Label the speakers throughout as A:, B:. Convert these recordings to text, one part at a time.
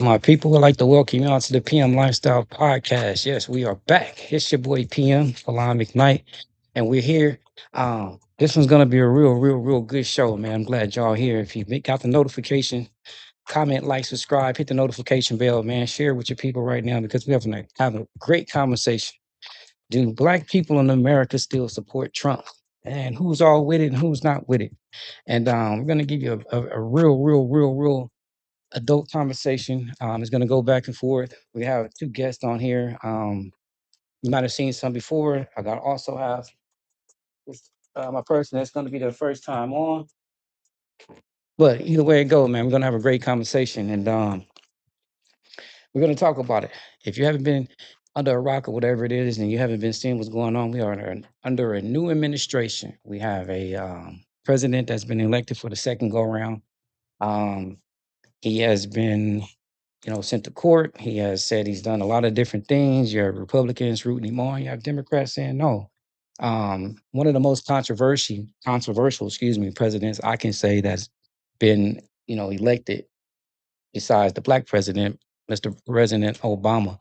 A: My people would like to welcome you out to the PM Lifestyle Podcast. Yes, we are back. It's your boy PM, Alon McKnight, and we're here. This one's gonna be a real good show, man. I'm glad y'all here. If you got the notification, comment, like, subscribe, hit the notification bell, man. Share with your people right now because we have a great conversation. Do Black people in America still support Trump? And who's all with it and who's not with it? And we're gonna give you a real adult conversation. It's going to go back and forth. We have two guests on here. You might have seen some before. I got also have my person that's going to be the first time on. But either way it go, man, we're going to have a great conversation, and we're going to talk about it. If you haven't been under a rock or whatever it is, and you haven't been seeing what's going on, we are under a new administration. We have a president that's been elected for the second go round. Um, he has been sent to court. He has said he's done a lot of different things. You have Republicans rooting him on. You have Democrats saying no. One of the most controversial, presidents I can say that's been, elected besides the black president, Mr. President Obama.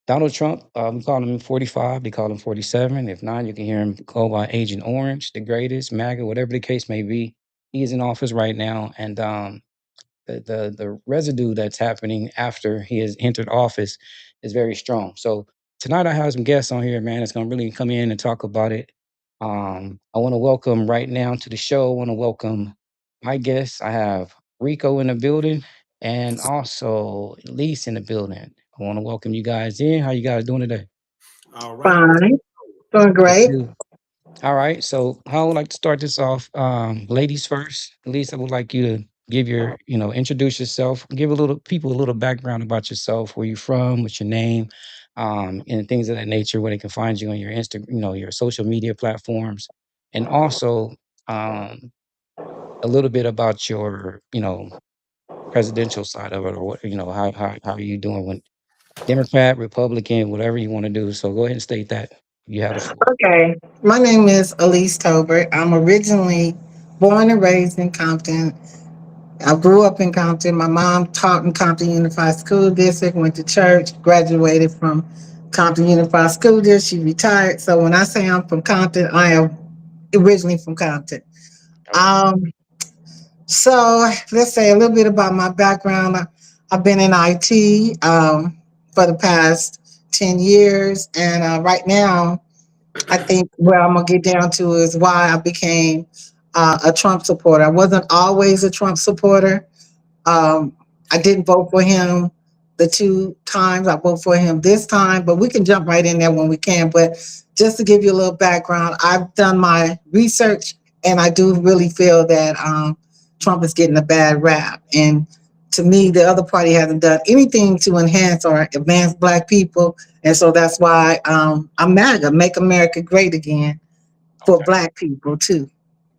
A: Donald Trump, we call him 45, they call him 47. If not, you can hear him called by Agent Orange, the greatest, MAGA, whatever the case may be. He is in office right now. And the residue that's happening after he has entered office is very strong. So tonight I have some guests on here, man. That's gonna really come in and talk about it. I want to welcome right now to the show. I want to welcome my guests. I have Rico in the building and also Elise in the building. I want to welcome you guys in. How you guys doing today?
B: All right.
C: Fine, doing
A: Good,
C: great.
A: good. All right. So I would like to start this off. Ladies first. At least I would like you to give introduce yourself, give a little people a little background about yourself, where you're from, what's your name, and things of that nature, where they can find you on your your social media platforms, and also um, a little bit about your, presidential side of it, or what, how are you doing when Democrat, Republican, whatever you want to do. So go ahead and state that. You have the floor.
C: Okay, my name is Elise Tobert. I'm originally born and raised in Compton. I grew up in Compton. My mom taught in Compton Unified School District, went to church, graduated from Compton Unified School District. She retired. So when I say I'm from Compton, I am originally from Compton.
A: Okay.
C: Um, so let's say a little bit about my background. I've been in IT for the past 10 years. And right now, I think where I'm gonna get down to is why I became a Trump supporter. I wasn't always a Trump supporter. Um, I didn't vote for him the two times. I vote for him this time, but we can jump right in there when we can. But just to give you a little background, I've done my research, and I do really feel that Trump is getting a bad rap. And to me, the other party hasn't done anything to enhance or advance Black people, and so that's why I'm MAGA, Make America Great Again, for
A: Okay.
C: Black people too.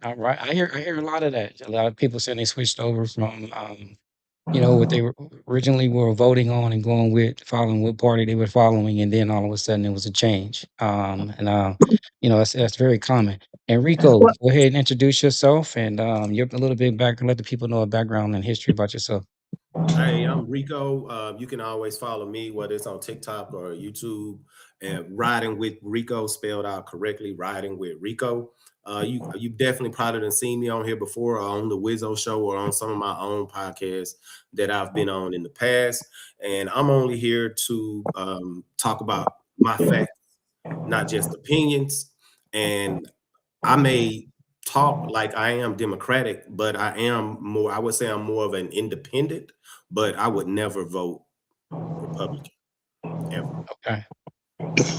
A: All right. I hear a lot of that. A lot of people saying they switched over from what they originally were voting on and going with, following what party they were following, and then all of a sudden it was a change. That's very common. Enrico,
C: Well,
A: go ahead and introduce yourself and you're a little bit back, let the people know a background and history about yourself.
B: Hey, I'm Rico. You can always follow me, whether it's on TikTok or YouTube, and Riding with Rico, spelled out correctly, Riding with Rico. You definitely probably done seen me on here before, or on the Wizzo show, or on some of my own podcasts that I've been on in the past. And I'm only here to talk about my facts, not just opinions. And I may talk like I am Democratic, but I would say I'm more of an independent, but I would never vote Republican ever.
A: Okay.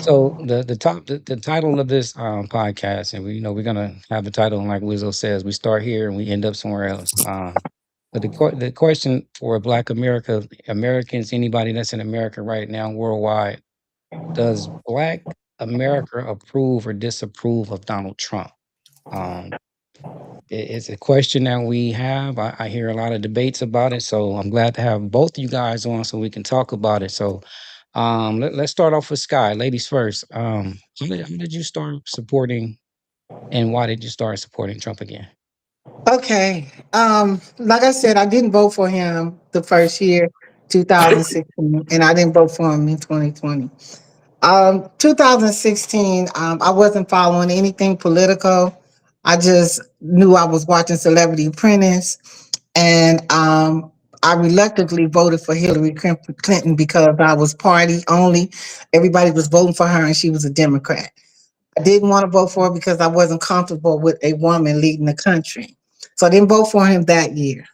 A: So the title of this podcast, and we're gonna have the title, and like Lizzo says, we start here and we end up somewhere else. But the question for Black Americans, anybody that's in America right now, worldwide, does Black America approve or disapprove of Donald Trump? Um, it's a question that we have. I hear a lot of debates about it, so I'm glad to have both you guys on so we can talk about it. So, let's start off with Sky, ladies first. How did you start supporting, and why did you start supporting Trump again?
C: okay. Like I said, I didn't vote for him the first year. 2016, and I didn't vote for him in 2020. 2016, I wasn't following anything political. I just knew I was watching Celebrity Apprentice, and I reluctantly voted for Hillary Clinton because I was party only. Everybody was voting for her, and she was a Democrat. I didn't want to vote for her because I wasn't comfortable with a woman leading the country. So I didn't vote for him that year.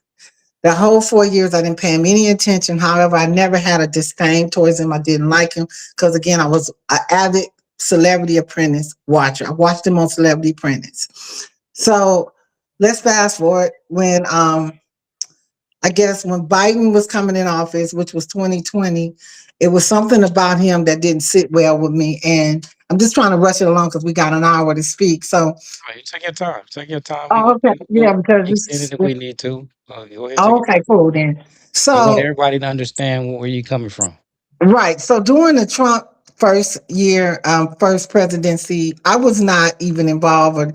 C: The whole 4 years, I didn't pay him any attention. However, I never had a disdain towards him. I didn't like him because, again, I was an avid Celebrity Apprentice watcher. I watched him on Celebrity Apprentice. So let's fast forward when I guess when Biden was coming in office, which was 2020, it was something about him that didn't sit well with me. And I'm just trying to rush it along because we got an hour to speak. So,
A: All right, take your time. Take your time.
C: oh, okay,
A: We'll
C: yeah, because
A: extend it if we need to. Go ahead, take
C: oh,
A: your
C: okay,
A: time.
C: cool then.
A: We want
C: So
A: everybody to understand where you're coming from.
C: right. So during the Trump first year, first presidency, I was not even involved or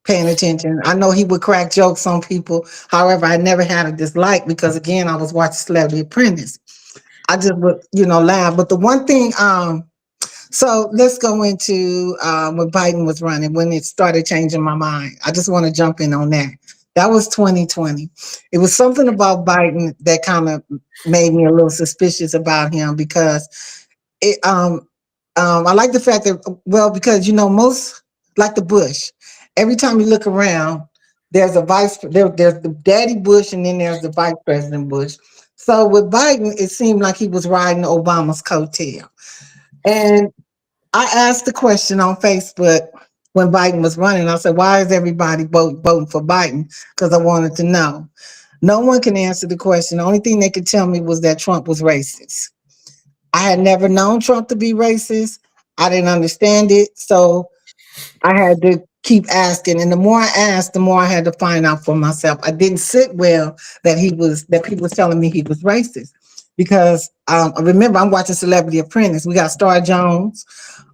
C: paying attention. I know he would crack jokes on people. However, I never had a dislike because, again, I was watching Celebrity Apprentice. I just would, laugh. But the one thing, so let's go into when Biden was running, when it started changing my mind. I just want to jump in on that. That was 2020. It was something about Biden that kind of made me a little suspicious about him because it I like the fact that, well, because most, like the Bush, every time you look around, there's a there's the daddy Bush, and then there's the vice president Bush. So with Biden, it seemed like he was riding Obama's coattail. And I asked the question on Facebook when Biden was running. I said, why is everybody voting for Biden? Because I wanted to know. No one can answer the question. The only thing they could tell me was that Trump was racist. I had never known Trump to be racist. I didn't understand it. So I had to keep asking. And the more I asked, the more I had to find out for myself. I didn't sit well that people was telling me he was racist. Because I remember I'm watching Celebrity Apprentice. We got Star Jones,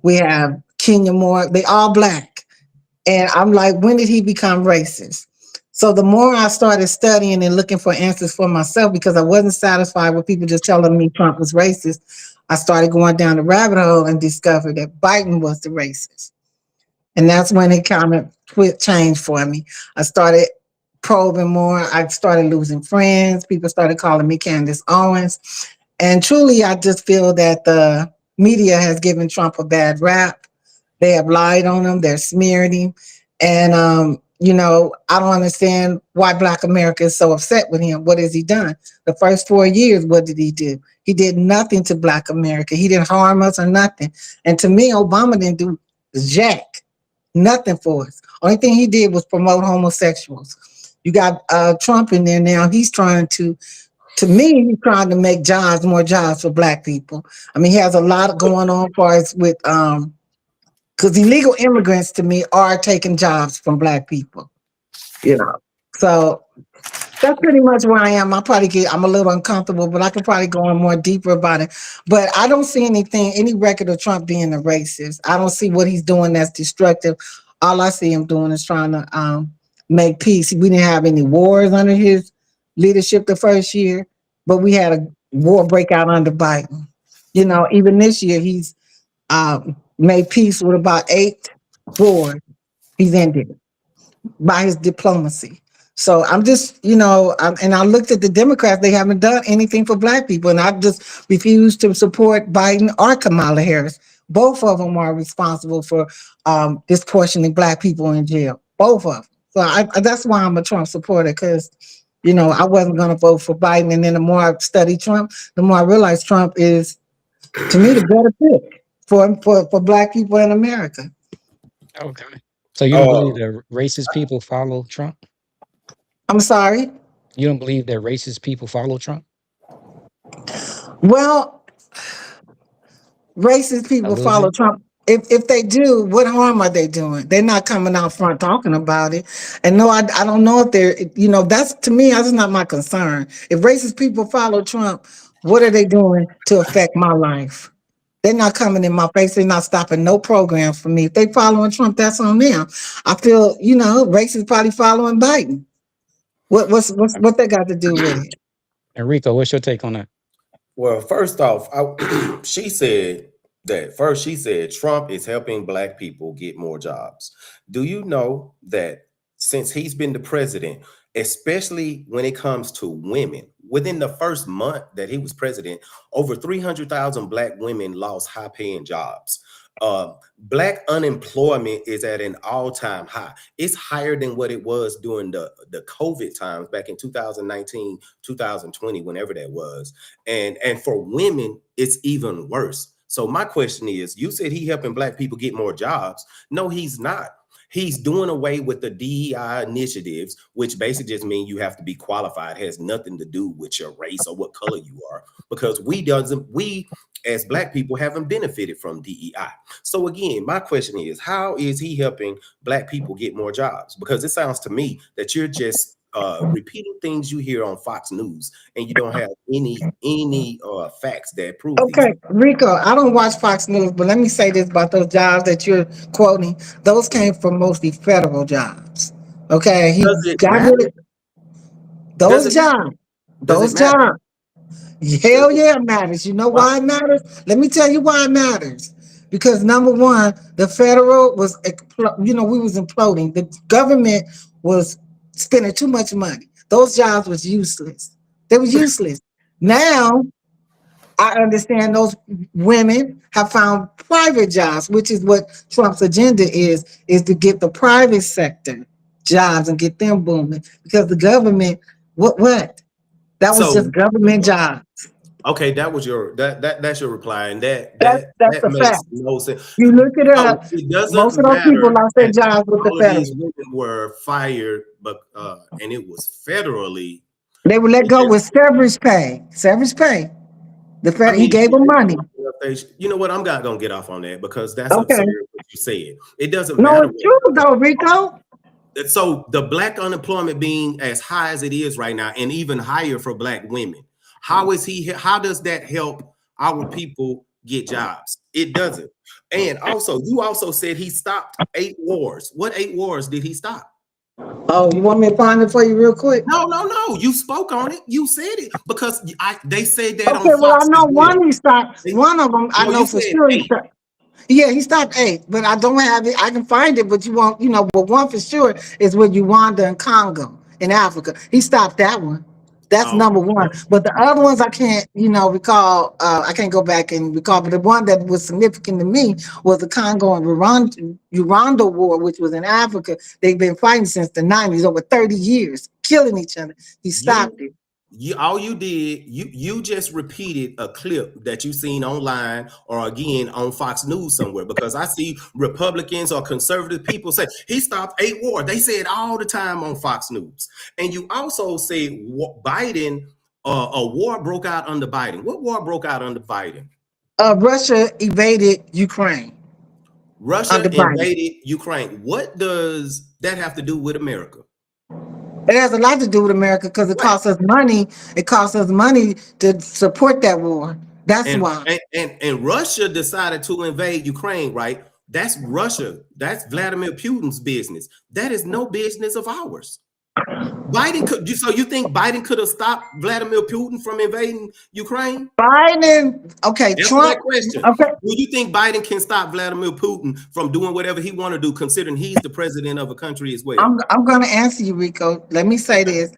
C: we have Kenya Moore, they all black. And I'm like, when did he become racist? So the more I started studying and looking for answers for myself, because I wasn't satisfied with people just telling me Trump was racist, I started going down the rabbit hole and discovered that Biden was the racist. And that's when it kind of changed for me. I started probing more. I started losing friends. People started calling me Candace Owens. And truly, I just feel that the media has given Trump a bad rap. They have lied on him. They're smeared him. And, I don't understand why Black America is so upset with him. What has he done? The first 4 years, what did he do? He did nothing to Black America. He didn't harm us or nothing. And to me, Obama didn't do jack, nothing for us. Only thing he did was promote homosexuals. You got Trump in there now. He's trying to me, he's trying to make more jobs for Black people. I mean, he has a lot going on for us with because illegal immigrants to me are taking jobs from Black people, you know. So that's pretty much where I am. I'm a little uncomfortable, but I can probably go on more deeper about it. But I don't see any record of Trump being a racist. I don't see what he's doing that's destructive. All I see him doing is trying to make peace. We didn't have any wars under his leadership the first year, but we had a war break out under Biden. Even this year, he's made peace with about 8 wars. He's ended by his diplomacy. So I'm just, and I looked at the Democrats, they haven't done anything for Black people. And I just refused to support Biden or Kamala Harris. Both of them are responsible for disproportionately Black people in jail. Both of them. So that's why I'm a Trump supporter, because, I wasn't going to vote for Biden. And then the more I study Trump, the more I realize Trump is, to me, the better pick for Black people in America.
A: Okay. So you don't believe that racist people follow Trump?
C: I'm sorry.
A: You don't believe that racist people follow Trump?
C: Well, racist
A: A
C: people
A: little
C: follow
A: bit.
C: Trump. If they do, what harm are they doing? They're not coming out front talking about it. And no, I don't know if they're, that's, to me, that's not my concern. If racist people follow Trump, what are they doing to affect my life? They're not coming in my face. They're not stopping no programs for me. If they following Trump, that's on them. I feel, racists probably following Biden. What they got to do with it?
A: Enrico, what's your take on that?
B: Well, first off, she said that first she said Trump is helping black people get more jobs. Do you know that since he's been the president, especially when it comes to women, within the first month that he was president, over 300,000 black women lost high-paying jobs. Black unemployment is at an all-time high. It's higher than what it was during the COVID times back in 2019, 2020, whenever that was. And for women, it's even worse. So my question is, you said he helping black people get more jobs. No, he's not. He's doing away with the DEI initiatives, which basically just mean you have to be qualified. It has nothing to do with your race or what color you are, because we as black people haven't benefited from DEI. So again, my question is, how is he helping black people get more jobs? Because it sounds to me that you're just repeating things you hear on Fox News, and you don't have any facts that prove these.
C: Okay, Rico, I don't watch Fox News, but let me say this about those jobs that you're quoting. Those came from mostly federal jobs. Okay, he
B: Does it
C: got rid
B: matter?
C: of
B: Does
C: those
B: it matter?
C: jobs.
B: Does it
C: Those
B: matter?
C: jobs.
B: Does
C: Hell
B: it,
C: yeah, it matters. You know
B: why?
C: why it matters? Let me tell you why it matters. Because number one, the federal was, we was imploding. The government was spending too much money. Those jobs was useless. They were useless. Now I understand those women have found private jobs, which is what Trump's agenda is to get the private sector jobs and get them booming. Because the government, what? That was just
B: So
C: government jobs.
B: okay, that was your that's your reply, and that
C: That's
B: that
C: that's
B: that
C: the fact.
B: makes no sense.
C: You look it
B: So
C: up.
B: it
C: Most
B: doesn't
C: of those people
B: matter
C: lost their
B: that
C: jobs with the
B: all of these
C: federal.
B: women were fired, but and it was federally.
C: They were let
B: It
C: go
B: just,
C: with severance pay. Severance pay. The
B: I
C: federal, he
B: mean,
C: gave them money.
B: you know what? I'm not gonna get off on that because that's
C: Okay.
B: absurd what you said. It doesn't
C: No,
B: matter
C: it's true
B: what.
C: though, Rico.
B: So the black unemployment being as high as it is right now, and even higher for black women, how does that help our people get jobs? It doesn't. And also, you also said he stopped 8 wars. What 8 wars did he stop?
C: Oh, you want me to find it for you real quick?
B: No, no, no. You spoke on it. You said it because they said that on
C: Okay, well, I
B: Fox
C: know
B: as well.
C: one he stopped.
B: They-
C: One of them, I
B: no, you
C: know for
B: said
C: sure he
B: eight.
C: stopped. Yeah, he stopped eight, but I don't have it. I can find it, but you won't, but one for sure is with Uganda and Congo in Africa. He stopped that one. That's
B: Oh,
C: number one. But the other ones I can't, recall. I can't go back and recall. But the one that was significant to me was the Congo and Rwanda war, which was in Africa. They've been fighting since the 90s, over 30 years, killing each other. He
B: you
C: stopped it.
B: all you did, you just repeated a clip that you seen online or again on Fox News somewhere, because I see Republicans or conservative people say he stopped 8 wars. They say it all the time on Fox News. And you also say Biden, a war broke out under Biden. What war broke out under Biden?
C: Russia invaded Ukraine
B: Russia
C: under Biden.
B: invaded Ukraine. What does that have to do with America?
C: It has a lot to do with America because it
B: What?
C: costs us money. It costs us money to support that war. That's
B: And
C: why.
B: and Russia decided to invade Ukraine, right? That's Russia. That's Vladimir Putin's business. That is no business of ours. Biden could. So you think Biden could have stopped Vladimir Putin from invading Ukraine?
C: Biden, okay,
B: Answer that
C: Trump,
B: question.
C: okay.
B: Do you think Biden can stop Vladimir Putin from doing whatever he want to do, considering he's the president of a country as well?
C: I'm going to answer you, Rico. Let me say this.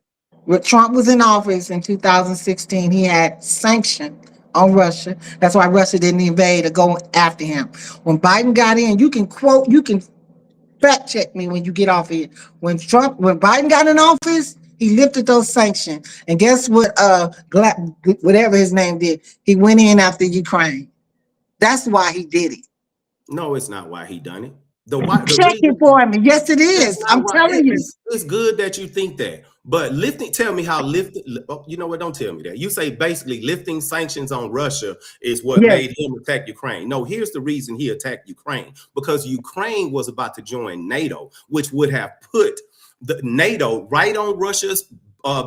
C: When Trump was in office in 2016, he had sanctioned on Russia. That's why Russia didn't invade or go after him. When Biden got in, you can fact check me when you get off here. When Biden got in office, he lifted those sanctions. And guess what? Whatever his name did, he went in after Ukraine. That's why he did it.
B: No, it's not why he done it. The
C: Check it
B: reason
C: for me. Yes, it
B: that's
C: is.
B: not
C: I'm
B: why.
C: telling you.
B: It's good that you think that, but lifting. Tell me how lifting. Oh, you know what? Don't tell me that. You say basically lifting sanctions on Russia is what
C: Yes.
B: made him attack Ukraine. No, here's the reason he attacked Ukraine, because Ukraine was about to join NATO, which would have put the NATO right on Russia's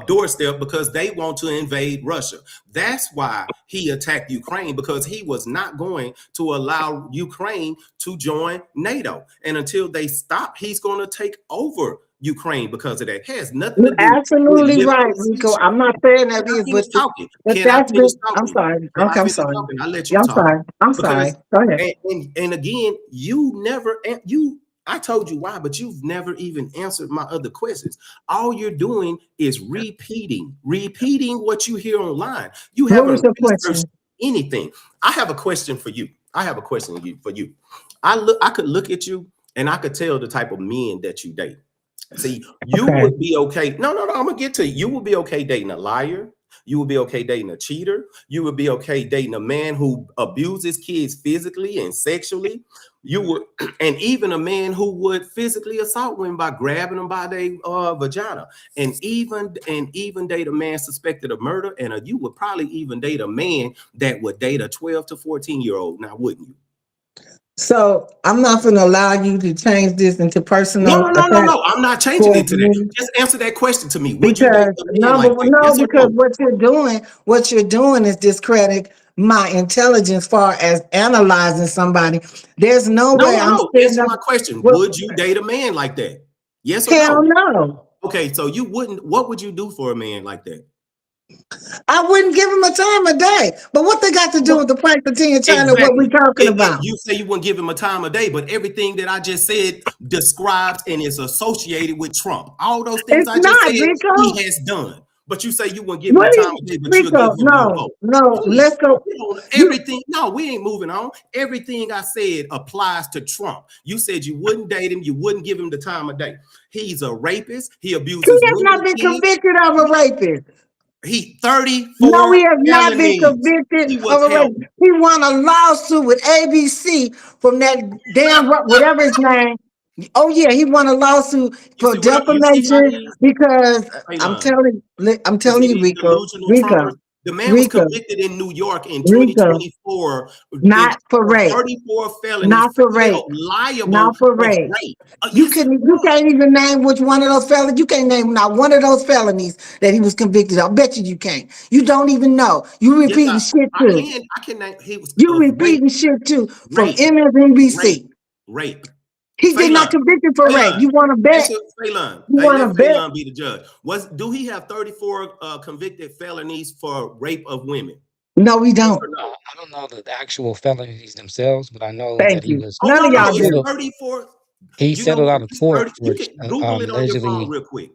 B: doorstep, because they want to invade Russia. That's why he attacked Ukraine, because he was not going to allow Ukraine to join NATO. And until they stop, he's going to take over Ukraine because of that. It has nothing to
C: You're
B: do with
C: absolutely right,
B: lifting
C: Rico.
B: sanctions.
C: I'm not saying
B: Can
C: that
B: I
C: is,
B: finish talking?
C: but
B: Can I
C: that's
B: finish
C: been. I'm
B: talking?
C: sorry.
B: Can I
C: Okay, I'm
B: finish
C: sorry.
B: talking? I'll let you
C: Yeah, I'm
B: talk.
C: sorry. I'm sorry.
B: Because
C: Go ahead.
B: and again, I told you why, but you've never even answered my other questions. All you're doing is repeating what you hear online. You
C: What was
B: haven't
C: your
B: researched
C: question?
B: anything. I have a question for you. I have a question for you. I could look at you and I could tell the type of men that you date. See, you
C: Okay.
B: would be okay. No. I'm gonna get to you. You would be okay dating a liar. You would be okay dating a cheater. You would be okay dating a man who abuses kids physically and sexually. You would, and even a man who would physically assault women by grabbing them by their vagina, and even date a man suspected of murder. And you would probably even date a man that would date a 12 to 14-year-old. Now, wouldn't you?
C: So I'm not going to allow you to change this into
B: No,
C: personal
B: no, no, no,
C: attack
B: no. I'm not changing
C: towards
B: it to that.
C: me.
B: Just answer that question to me. Would you date
C: Because
B: a man
C: number
B: like
C: one,
B: that?
C: no,
B: Yes or
C: because
B: no?
C: what you're doing is discredit my intelligence far as analyzing somebody. There's no
B: No,
C: way
B: no,
C: I'm
B: no.
C: sitting
B: Answer
C: up.
B: my question.
C: Well,
B: Would you date a man like that? Yes or
C: hell
B: no?
C: no.
B: Okay, so you wouldn't. What would you do for a man like that?
C: I wouldn't give him a time of day. But what they got to do with the price of tea in China? What we
B: Exactly.
C: talking about?
B: You say you wouldn't give him a time of day, but everything that I just said describes and is associated with Trump. All those things
C: It's
B: I just
C: not,
B: said, he
C: Rico.
B: has done. But you say you wouldn't give him
C: What
B: a
C: is
B: time of day, but you'll give
C: Rico?
B: him your
C: No,
B: vote.
C: no.
B: Please.
C: Let's go.
B: You know,
C: You
B: everything. No, we ain't moving on. Everything I said applies to Trump. You said you wouldn't date him, you wouldn't give him the time of day. He's a rapist. He
C: he
B: abuses
C: has
B: women
C: not
B: and
C: been
B: kids.
C: convicted of a rapist.
B: He
C: No,
B: 34
C: he has not been
B: felonies.
C: convicted
B: He
C: of
B: was
C: a
B: held.
C: rape. He won a lawsuit with ABC from that damn whatever his name. Oh yeah, he won a lawsuit
B: You
C: for
B: see what you see how
C: defamation
B: these
C: because I'm
B: Phelan.
C: telling, I'm
B: You
C: telling
B: see
C: you,
B: these
C: Rico,
B: delusional Trumpers.
C: Rico,
B: The man was
C: Rico,
B: convicted in New York in
C: Rico,
B: 2024
C: not for
B: for
C: rape,
B: 34 felonies,
C: not for
B: held
C: rape, not
B: liable
C: for
B: of
C: rape.
B: rape.
C: You
B: Yes, he
C: can you
B: was.
C: can't even name which one of those felonies. You can't name not one of those felonies that he was convicted of. I bet you can't. You don't even know. You
B: Yes,
C: repeating shit
B: I
C: too.
B: can. I can name. He was
C: You
B: of rape,
C: repeating shit too from
B: rape, rape,
C: MSNBC.
B: rape.
C: He did not
B: Phelan,
C: convict him for rape.
B: Phelan.
C: You want to bet?
B: Answer Phelan.
C: You
B: Hey,
C: want to
B: let
C: bet?
B: Phelan be the judge. Do he have 34 convicted felonies for rape of women?
C: No, we
B: Yes or
C: don't.
B: no?
A: I don't know the actual felonies themselves, but I know that
C: Thank
A: he
C: you.
A: was
B: Oh
C: None
B: no,
C: of
B: no,
C: y'all
A: he
B: it's
C: do.
A: settled
B: 34.
A: he
B: You know
A: settled
B: what?
A: out of
B: It's
A: court
B: 30.
A: for
B: You can Google it on your phone
A: allegedly
B: real quick.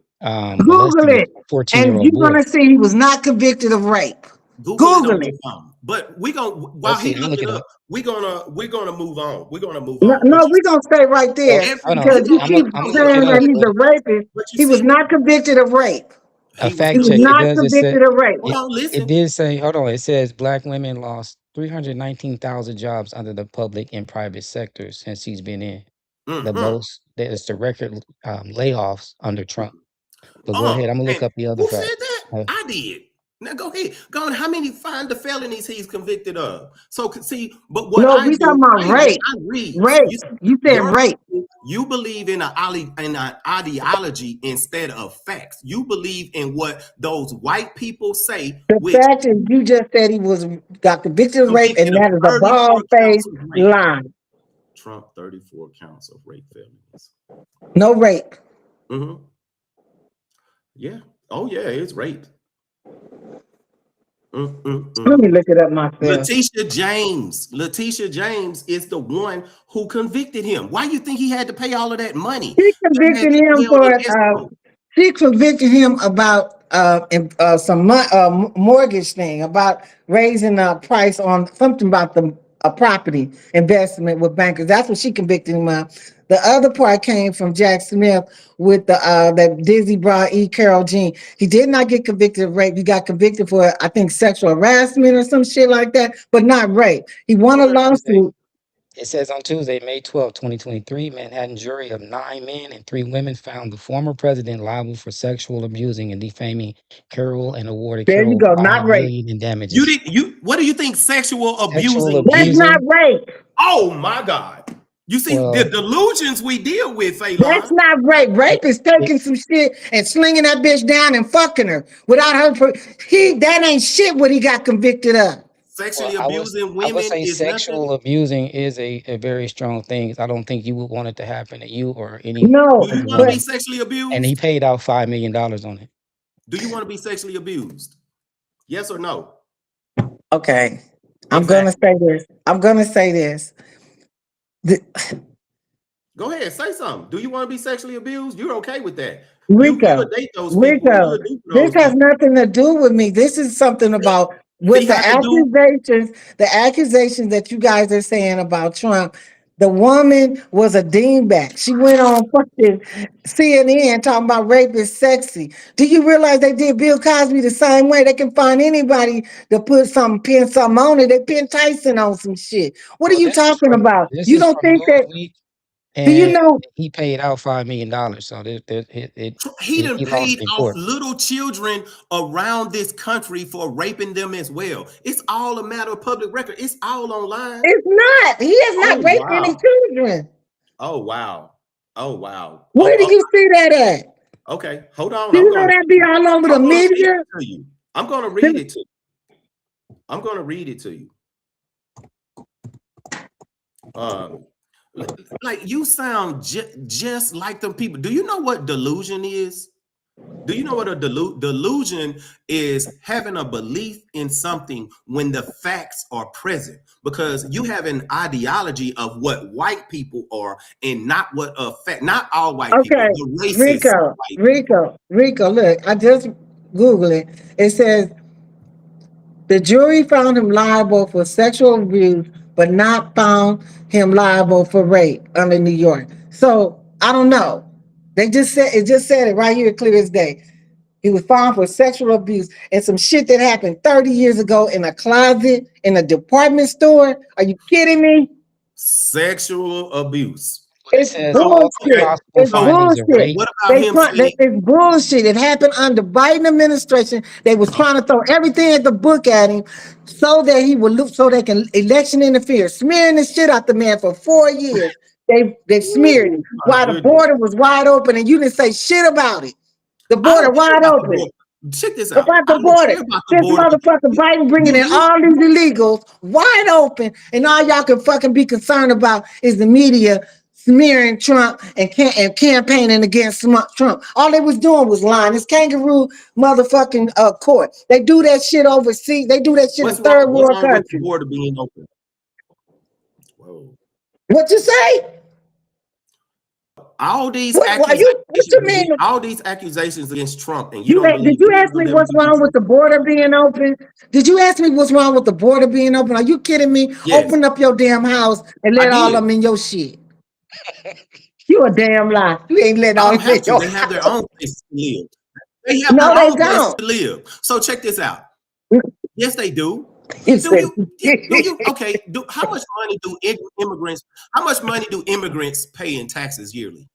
C: Google
A: molesting a
C: it, and
A: 14-year-old
C: you're
A: boy.
C: gonna see he was not convicted of rape.
B: Google it on
C: Google
B: your
C: it.
B: phone. But we gonna while
A: Let's
B: he
A: see. I'm
B: looking
A: looking
B: up,
A: up.
B: we're gonna move on. We're gonna move
C: No,
B: on. But
C: no, we're gonna stay right
A: Well,
C: there
A: hold
B: every
A: on.
C: because
B: he
C: you
B: gonna
C: keep
A: I'm
B: no,
A: gonna look it
C: saying
B: no,
C: that
A: up,
C: he's
A: but
C: a rapist.
B: but you
C: He was
B: see,
C: not convicted of rape.
A: a
B: he was
C: He
A: fact
C: was
A: check. It
B: convicted.
C: not
A: does. It said
C: convicted of rape.
B: Hold
A: it.
B: on,
A: It
B: listen.
A: did say. Hold on. It says black women lost 319,000 jobs under the public and private sectors since he's been in. The
B: Mm-hmm.
A: most. That is the record layoffs under Trump. But go ahead. I'm gonna look
B: And
A: up the other
B: who said
A: facts.
B: that? I did. Now go ahead. Go on. How many find the felonies he's convicted of? So see, but what
C: No,
B: I
C: we
B: do,
C: talking about rape.
B: I read.
C: Rape.
B: You see,
C: You said rape.
B: you believe in an ideology instead of facts. You believe in what those white people say,
C: The
B: which
C: fact is, you just said he was got convicted of rape,
B: convicted
C: and
B: of
C: that is a
B: 34
C: bald faced
B: counts of rape.
C: lie.
B: Trump 34 counts of rape felonies.
C: No rape.
B: Mm-hmm. Yeah. Oh yeah, it's rape.
C: Let me
B: Mm-mm-mm.
C: look it up myself.
B: Letitia James is the one who convicted him. Why you think he had to pay all of that money
C: She
B: that had
C: convicted
B: to be
C: him
B: held
C: for
B: in escrow?
C: she convicted him about some mortgage thing about raising the price on something about the a property investment with bankers. That's what she convicted him of. The other part came from Jack Smith with the that Dizzy brought E. Carol Jean. He did not get convicted of rape. He got convicted for I think sexual harassment or some shit like that, but not rape. He won a
A: Over Tuesday.
C: lawsuit.
A: It says on Tuesday, May 12th, 2023, Manhattan jury of 9 men and 3 women found the former president liable for sexual abusing and defaming Carroll and awarded
C: There you
A: Carroll
C: go, not rape.
A: $5 million in
B: You
A: damages.
B: didn't you what do you think sexual
A: Sexual
B: abusing
C: That's
B: is?
C: not
A: abusing?
C: rape.
B: Oh my God. You see the
A: Well,
B: delusions we deal with,
C: That's
B: Phelan.
C: not rape.
A: it,
C: Rape is
A: it,
C: taking some shit and slinging that bitch down and fucking her without her. That ain't shit what he got convicted of.
B: Sexually abusing
A: I would
B: women
A: say
B: is nothing.
A: sexual abusing is a very strong thing. I don't think you would want it to happen to you or any
C: No,
B: Do you
A: other
B: want to be
C: but
A: woman.
B: sexually
A: And he
B: abused?
A: paid out $5 million on it.
B: Do you want to be sexually abused? Yes or no?
C: okay. I'm gonna
B: Exactly.
C: say this. I'm gonna say this. The-
B: Go ahead, say something. Do you want to be sexually abused? You're okay with that. You'll
C: Rico,
B: date those people and
C: Rico,
B: you'll do for
C: this
B: those
C: has
B: people.
C: nothing to do with me. This is something about
B: He
C: with
B: had to do.
C: the accusations that you guys are saying about Trump. The woman was a dingbat. She went on fucking CNN talking about rape is sexy. Do you realize they did Bill Cosby the same way? They can find anybody to put something, pin something on it. They pin Tyson on some shit. What are
A: Well,
C: you talking about?
A: this
C: You
A: is
C: don't
A: from
C: think that?
A: Newsweek,
C: Do you
A: and
C: know?
A: he paid out $5 million. So
B: He done
A: he lost
B: paid
A: in
B: off
A: court.
B: little children around this country for raping them as well. It's all a matter of public record. It's all online.
C: It's not. He has
B: Oh
C: not raped any
B: wow.
C: children.
B: Oh wow. Oh wow.
C: Where did you see that at?
B: Okay. Hold on.
C: Do you know that be all over the
B: I'm gonna read
C: media?
B: it to you. I'm gonna read it to you. I'm gonna read it to you. Um, like you sound just like them people. Do you know what delusion is? Do you know what a delusion is? Having a belief in something when the facts are present, because you have an ideology of what white people are and not what a fact. Not all white people,
C: Okay,
B: the racist
C: Rico,
B: white people.
C: Rico. Look, I just Google it. It says the jury found him liable for sexual abuse, but not found him liable for rape under New York. So I don't know. They just said it. Just said it right here, clear as day. He was found for sexual abuse and some shit that happened 30 years ago in a closet in a department store. Are you kidding me?
B: Sexual abuse.
A: But it
C: It's
A: says
B: So
A: multiple
C: bullshit.
B: okay,
A: possible
C: It's
B: so
A: findings of
C: bullshit.
A: rape.
B: what about him saying
C: It's bullshit. It happened under Biden administration. They was trying to throw everything at the book at him so that he would look so they can election interfere, smearing the shit out the man for 4 years. They smeared
B: "Ooh,
C: it
B: my
C: while the
B: goodness.
C: border was wide open and you didn't say shit about it. The
B: I don't
C: border
B: care
C: wide
B: about the
C: open.
B: border. Check this out.
C: About
B: I
C: the
B: don't
C: border.
B: care about the
C: This
B: border.
C: motherfucker Biden bringing
B: Do
C: in
B: you
C: all these illegals wide open, and all y'all can fucking be concerned about is the media smearing Trump and campaigning against Trump. All they was doing was lying. It's kangaroo motherfucking court. They do that shit overseas. They do that shit in
B: what's wrong?
C: third
B: What's
C: world
B: wrong with the
C: countries.
B: border being open? Whoa.
C: What you say?
B: All these
C: What are you? What
B: accusations,
C: you mean?
B: all these accusations against Trump, and you don't
C: Did
B: believe
C: you
B: any
C: ask
B: of
C: me
B: them
C: what's
B: to be
C: wrong with
B: true?
C: the border being open? Did you ask me what's wrong with the border being open? Are you kidding me?
B: Yes,
C: Open up your damn house and
B: I
C: let all of
B: did.
C: them in your shit. You a damn lie. You ain't letting
B: I
C: all
B: don't
C: them in
B: have to.
C: your
B: They have their
C: house.
B: own place to live. They have
C: No,
B: their
C: they
B: own place
C: don't.
B: to live. So check this out. Yes, they do.
C: You
B: Do
C: said
B: you? Do you? Okay. Do how much money do immigrants? How much money do immigrants pay in taxes yearly?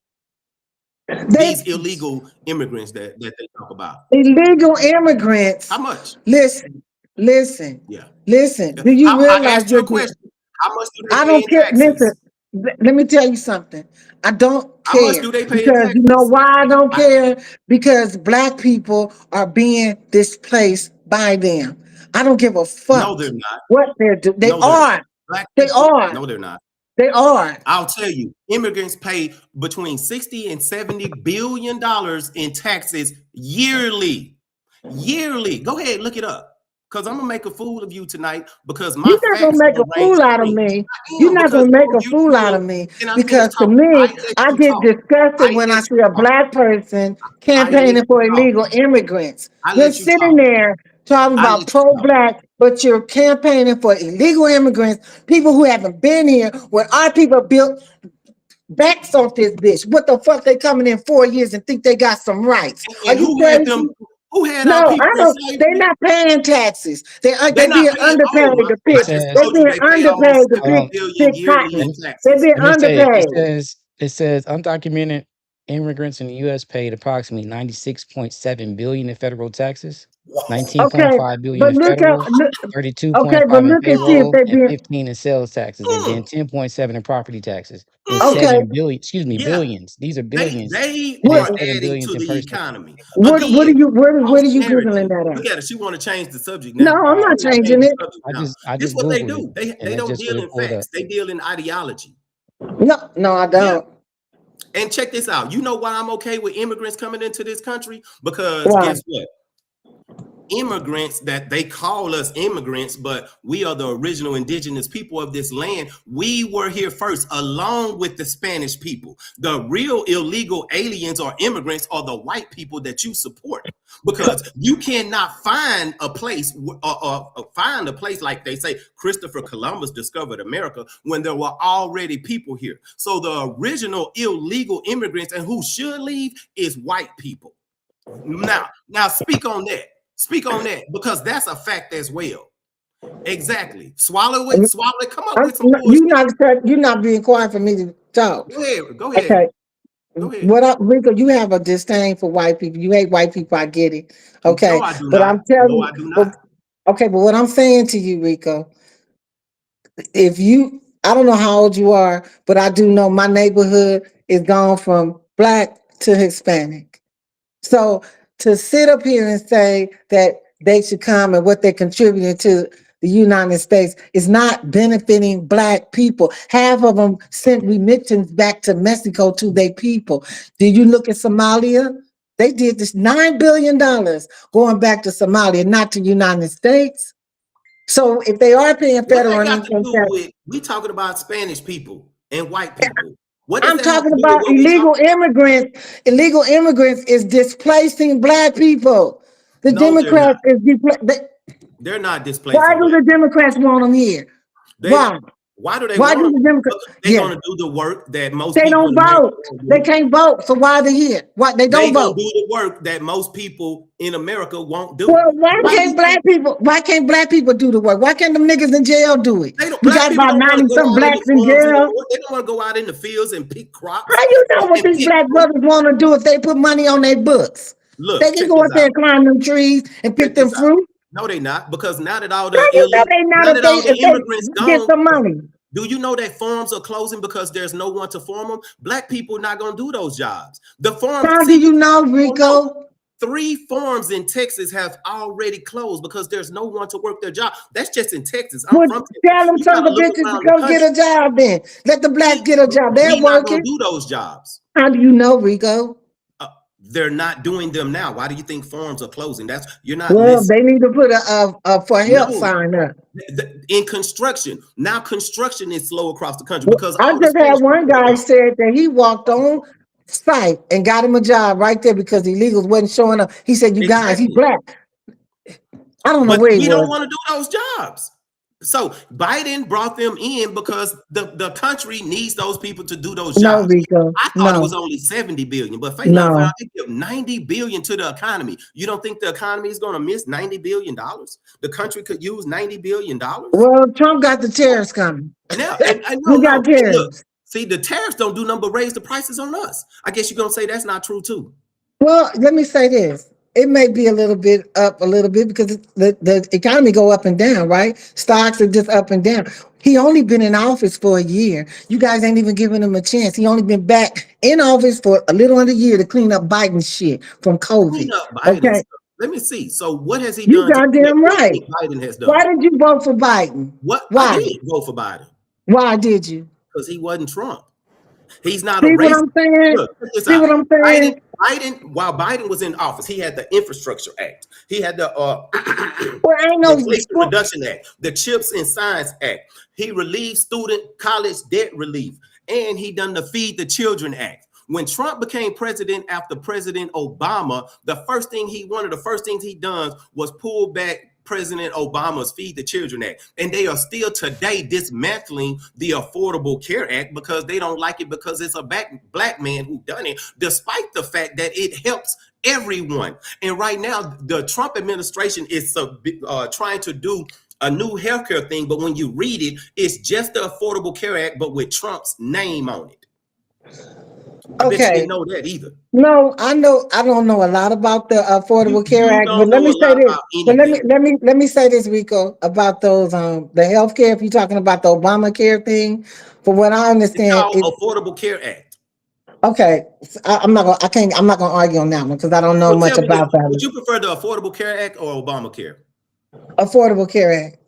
C: they
B: These illegal immigrants that they talk about.
C: illegal
B: How
C: immigrants.
B: much?
C: Listen, listen,
B: Yeah.
C: listen.
B: Yeah.
C: Do you
B: How I
C: realize
B: asked you a
C: what
B: question. How much do they
C: I
B: pay
C: don't
B: in
C: care. Listen,
B: taxes?
C: let me tell you something. I don't
B: How much
C: care
B: do they pay in
C: because you know
B: taxes?
C: why I don't
B: I,
C: care? Because black people are being displaced by them. I don't give a
B: no,
C: fuck
B: they're not.
C: what they're doing. They
B: No, they're not.
C: are.
B: Black
C: They
B: people,
C: are.
B: no, they're not.
C: They are.
B: I'll tell you, immigrants pay between 60 and 70 billion dollars in taxes yearly. Yearly. Go ahead, look it up. Because I'm gonna make a fool of you tonight because my
C: You're not gonna
B: facts
C: make
B: don't
C: a
B: reign
C: fool out of
B: supreme.
C: me.
B: I
C: You're
B: am
C: not
B: because
C: gonna make
B: no,
C: a fool out of
B: will.
C: me
B: Can I finish
C: because to
B: talking?
C: me,
B: I let
C: I
B: you
C: get
B: talk.
C: disgusted
B: I
C: when I
B: let
C: see
B: you
C: a
B: talk.
C: black person
B: I let
C: campaigning
B: you
C: for
B: talk.
C: illegal immigrants.
B: I
C: You're
B: let you
C: sitting
B: talk.
C: there talking
B: I
C: about
B: let you talk.
C: pro-black, but you're campaigning for illegal immigrants, people who haven't been here, when our people built backs off this bitch. What the fuck they coming in 4 years and think they got some rights? Are
B: And
C: you
B: who had them?
C: crazy?
B: Who had our
C: No,
B: people
C: I
B: in
C: don't. They're
B: slavery?
C: not paying taxes.
B: They're
C: They
B: not
C: being
B: paying. Oh
C: underpaid
B: my!
C: to
A: It
B: I
C: pick.
B: just
A: says,
C: They
B: told you
C: being
B: they pay
C: underpaid
B: almost
C: to
A: hold
B: seventy
A: on.
B: billion
C: pick
B: yearly
A: Let
C: cotton.
B: in
A: me,
C: They
B: taxes.
C: being
A: let me say
C: underpaid.
A: it says undocumented immigrants in the US paid approximately 96.7 billion in federal taxes.
C: Okay,
A: 19.5 billion
C: but
A: in federal,
C: okay, but
A: 32.5 in
C: look and see if
A: payroll,
C: they
A: and
C: being
A: 15 in sales taxes, and then
B: Mm,
A: 10.7 in property taxes, and
B: mm.
C: okay.
A: 7 billion, excuse me,
B: Yeah,
A: billions. These are
B: they
A: billions,
B: they
A: and then
C: What
B: are
A: 7
B: adding
A: billions
B: to
A: in
B: the
A: personal.
B: economy.
C: what are
B: Again,
C: you
B: false
C: what are you googling
B: narrative.
C: that
B: Look
C: at?
B: at it. She want to change the subject
C: No,
B: now.
C: I'm
B: She
C: not
B: want to change
C: changing
B: the
C: it.
B: subject
A: I
B: now.
A: just I
B: This
A: just
B: what they
A: googled it,
B: do.
A: and
B: They
A: that's
B: don't
A: just what
B: deal
A: it
B: in
A: pulled up.
B: facts. They deal in ideology.
C: No, no, I
B: Yeah.
C: don't.
B: And check this out. You know why I'm okay with immigrants coming into this country? Because
C: Why?
B: guess what? Immigrants, that they call us immigrants, but we are the original indigenous people of this land. We were here first, along with the Spanish people. The real illegal aliens or immigrants are the white people that you support, because you cannot find a place find a place like they say Christopher Columbus discovered America when there were already people here. So the original illegal immigrants, and who should leave, is white people. Now speak on that. Speak on that, because that's a fact as well. Exactly. Swallow it. Swallow it. Come up with some bullshit.
C: You're not being quiet for me to talk.
B: Go ahead. Go ahead.
C: Okay.
B: Go ahead.
C: What up, Rico? You have a disdain for white people. You hate white people. I get it.
B: No,
C: Okay,
B: I do
C: but
B: not.
C: I'm telling
B: No,
C: you.
B: I do
C: But
B: not.
C: okay, but what I'm saying to you, Rico, if you, I don't know how old you are, but I do know my neighborhood is gone from black to Hispanic. So to sit up here and say that they should come and what they're contributing to the United States is not benefiting black people. Half of them sent remittance back to Mexico to their people. Did you look at Somalia? They did this $9 billion going back to Somalia, not to United States. So if they are paying
B: What
C: federal
B: that
C: and
B: got to
C: income
B: do
C: tax,
B: with, we talking about Spanish people and white people? What does
C: I'm
B: that have
C: talking
B: to do with
C: about
B: what we
C: illegal
B: talking about?
C: immigrants. Illegal immigrants is displacing black people. The
B: No, they're
C: Democrats
B: not.
C: is
B: They're not
C: why
B: displacing
C: do
B: black
C: the
B: people.
C: Democrats want them here?
B: They
C: Why?
B: Why do they
C: Why do
B: want
C: the
B: them?
C: Democrats?
B: Because they're
C: Yeah,
B: gonna do the work that most
C: they
B: people in
C: don't
B: America
C: vote.
B: won't
C: They
B: do.
C: can't vote. So why are they here? Why they
B: They
C: don't
B: gonna
C: vote?
B: do the work that most people in America won't do.
C: Well, why
B: Why do you
C: can't
B: think
C: black people? Why can't black people do the work? Why can't them niggas in jail do it?
B: they don't?
C: You
B: Black
C: got
B: people
C: about
B: don't want to
C: 90
B: go
C: some
B: out in the
C: blacks in
B: farms
C: jail.
B: anymore. They don't want to go out in the fields and pick crops
C: How you know what
B: and
C: these
B: pick
C: black
B: fruit.
C: brothers want to do if they put money on their books? They
B: Look,
C: can
B: check
C: go
B: this
C: up there
B: out.
C: and climb them trees and pick
B: Check
C: them
B: this out.
C: fruit.
B: No, they not, because now that all
C: How
B: the
C: you know
B: illegal,
C: they not
B: now that all the
C: if
B: immigrants
C: they get
B: gone,
C: some money?
B: do you know that farms are closing because there's no one to farm them? Black people not gonna do those jobs. The farms,
C: How do
B: see,
C: you know,
B: you don't know.
C: Rico?
B: 3 farms in Texas have already closed because there's no one to work their job. That's just in Texas. I'm
C: Well,
B: from
C: tell
B: Texas.
C: them
B: You
C: some
B: got to
C: of the
B: look
C: bitches to
B: around the
C: come get
B: country.
C: a job then. Let the blacks
B: We
C: get a job. They're
B: not gonna
C: working.
B: do those jobs.
C: How do you know, Rico?
B: Uh, they're not doing them now. Why do you think farms are closing? That's, you're not
C: Well,
B: listening.
C: they need to put a for help
B: No,
C: sign up.
B: in construction now, construction is slow across the country
C: Well,
B: because
C: I
B: all the
C: just had
B: Spanish
C: one
B: people are
C: guy
B: gone.
C: said that he walked on site and got him a job right there because the illegals wasn't showing up. He said, "You guys, he
B: Exactly.
C: black." I don't know
B: But
C: where he
B: we don't
C: was.
B: want to do those jobs. So Biden brought them in because the country needs those people to do those
C: No,
B: jobs.
C: Rico.
B: I thought it was
C: No,
B: only 70 billion, but Phelan
C: no.
B: found they give 90 billion to the economy. You don't think the economy is going to miss 90 billion dollars? The country could use 90 billion dollars.
C: Well, Trump got the tariffs coming.
B: Now, and no,
C: We got
B: no. And look,
C: tariffs.
B: see, the tariffs don't do nothing but raise the prices on us. I guess you're gonna say that's not true too.
C: Well, let me say this. It may be a little bit up a little bit because the economy go up and down, right? Stocks are just up and down. He only been in office for a year. You guys ain't even giving him a chance. He only been back in office for a little under a year to clean up Biden's shit from
B: Clean
C: COVID.
B: up Biden's
C: Okay,
B: stuff. Let me see. So what has he
C: you
B: done to clean up?
C: goddamn
B: What do you
C: right.
B: think Biden has
C: Why
B: done?
C: did you vote for Biden?
B: What, I
C: Why?
B: did vote for Biden
C: Why did you?
B: because he wasn't Trump. He's not a
C: See what
B: racist.
C: I'm saying?
B: Look, check this
C: See
B: out.
C: what I'm
B: Biden,
C: saying?
B: while Biden was in office, he had the Infrastructure Act. He had the
C: Well, ain't
B: the
C: no
B: Inflation Reduction Act, the Chips and Science Act. He relieved student college debt relief, and he done the Feed the Children Act. When Trump became president after President Obama, one of the first things he done was pull back President Obama's Feed the Children Act. And they are still today dismantling the Affordable Care Act because they don't like it because it's a black man who done it, despite the fact that it helps everyone. And right now, the Trump administration is trying to do a new healthcare thing, but when you read it, it's just the Affordable Care Act, but with Trump's name on it. I bet you didn't
C: Okay.
B: know that either.
C: No, I know I don't know a lot about the
B: You
C: Affordable Care
B: you
C: Act, but
B: don't
C: let
B: know
C: me
B: a
C: say
B: lot
C: this.
B: about
C: But
B: anything.
C: let me say this, Rico, about those the healthcare. If you're talking about the Obamacare thing, from what I
B: It's
C: understand,
B: called
C: it
B: Affordable Care Act.
C: okay. I'm not gonna I can't I'm not gonna argue on that one because I don't know
B: Well,
C: much
B: tell me this:
C: about that
B: would
C: one.
B: you prefer the Affordable Care Act or Obamacare?
C: Affordable Care Act.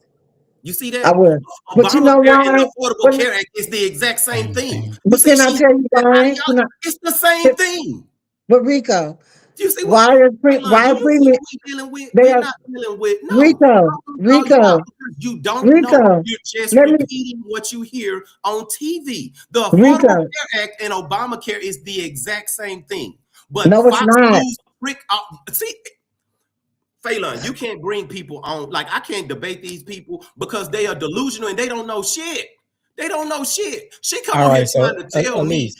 B: You see
C: I
B: that?
C: would. But you know
B: Obamacare and
C: why?
B: the Affordable
C: But,
B: Care Act is the exact same
A: Same
B: thing.
A: thing.
B: You
C: but
B: see,
C: can I
B: she's
C: tell you why? Can I,
B: it's the same thing.
C: but Rico,
B: Do you see what?
C: why is
B: Traylon, do
C: why are
B: you see
C: premium
B: what we dealing with?
C: they
B: We're
C: are
B: not dealing with no.
C: Rico,
B: I'm gonna call you out
C: Rico,
B: because you don't know.
C: Rico,
B: You're just
C: let me
B: repeating what you hear on TV. The Affordable
C: Rico.
B: Care Act and Obamacare is the exact same thing. But
C: No, it's
B: Fox
C: not.
B: News prick out. See, Phelan, you can't bring people on. Like, I can't debate these people because they are delusional and they don't know shit. They don't know shit. She come
A: All
B: on here
A: right,
B: trying
A: so
B: to tell me
A: Elise,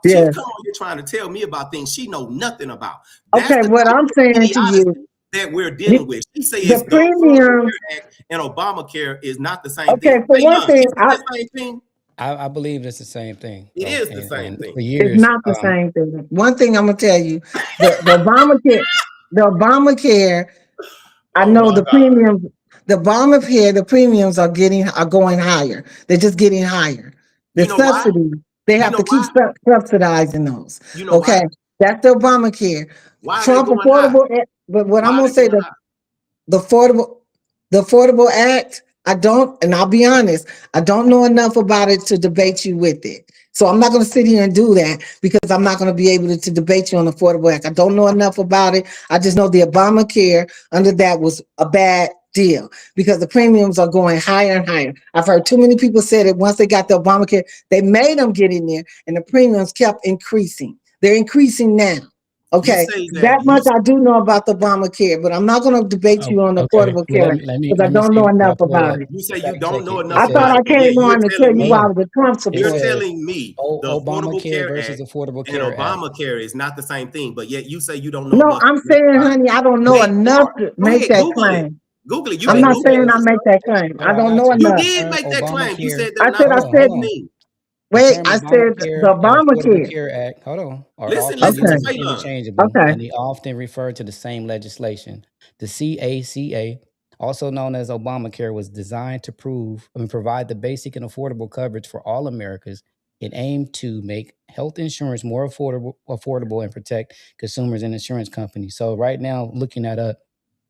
B: she
C: Yeah.
B: come on here trying to tell me about things she know nothing about. That's
C: Okay,
B: the
C: what
B: type
C: I'm
B: of
C: saying to you,
B: idiocy that we're dealing
C: you
B: with. She say
C: the
B: it's the Affordable
C: premiums.
B: Care Act and Obamacare is not the same
C: Okay,
B: thing.
C: for
B: Hey,
C: one thing,
B: is it the same thing?
A: I believe it's the same thing,
B: It
A: bro.
B: is the same
A: And
B: thing.
A: for
C: it's
A: years,
C: not the same thing. One thing I'm gonna tell you, the Obamacare, the Obamacare. I
B: Oh
C: know
B: my
C: the
B: God.
C: premiums, the Obamacare, the premiums are going higher. They're just getting higher. The
B: You know why?
C: subsidies, they
B: You
C: have
B: know
C: to keep
B: why?
C: subsidizing those.
B: You know
C: Okay,
B: why?
C: that's the Obamacare.
B: Why are they
C: Trump
B: going high?
C: affordable, but what
B: Why
C: I'm
B: are
C: gonna
B: they
C: say,
B: going high?
C: the affordable the affordable act, I don't, and I'll be honest, I don't know enough about it to debate you with it. So I'm not going to sit here and do that because I'm not going to be able to debate you on the affordable act. I don't know enough about it. I just know the Obamacare under that was a bad deal because the premiums are going higher and higher. I've heard too many people say that once they got the Obamacare, they made them get in there and the premiums kept increasing. They're increasing now.
B: You
C: Okay,
B: say that
C: that
B: you
C: much I do know about the Obamacare, but I'm not going to debate
A: oh,
C: you on the
A: okay.
C: Affordable
A: Well,
C: Care because I
A: let me
C: don't
A: see
C: know
A: if I
C: enough
A: pull
C: about
A: up
C: it.
B: you say
A: the
B: you
A: fact
B: don't
A: check
B: know
A: it. It
B: enough
C: I thought
B: about
A: says
B: it,
C: I
B: but yet
C: came on to tell you
A: hold
C: why I
A: on.
C: was a Trump
A: It
B: You're
C: supporter.
A: says
B: telling me the Affordable
A: Obamacare
B: Care
A: versus
B: Act
A: Affordable
B: and
A: Care Act.
B: Obamacare is not the same thing, but yet you say you don't know
C: No,
B: enough
C: I'm saying,
B: about it.
C: honey, I don't know
B: They
C: enough
B: are.
C: to
B: Go
C: make
B: ahead,
C: that
B: Google it.
C: claim.
B: Google it. You
C: I'm
A: Right.
B: can
C: not
A: It
B: Google
C: saying
B: it.
C: I
A: says,
C: make that claim.
A: hold
C: I
A: on, I
C: don't
A: got
C: know
A: you.
B: You
C: enough.
A: The
B: did
A: term
B: make that claim. You
A: Obamacare.
B: said they're not
C: I
B: the
C: said,
A: Hold
B: same
A: on.
B: thing.
A: The
C: wait,
A: term
C: I said
A: Obamacare
C: the
A: and Affordable
C: Obamacare.
A: Care Act, hold on, are
B: Listen,
A: often
B: listen to
C: Okay,
B: Phelan.
A: interchangeable
C: okay.
A: and they often refer to the same legislation. The CACA, also known as Obamacare, was designed to provide the basic and affordable coverage for all Americans. It aimed to make health insurance more affordable and protect consumers and insurance companies. So right now, looking that up,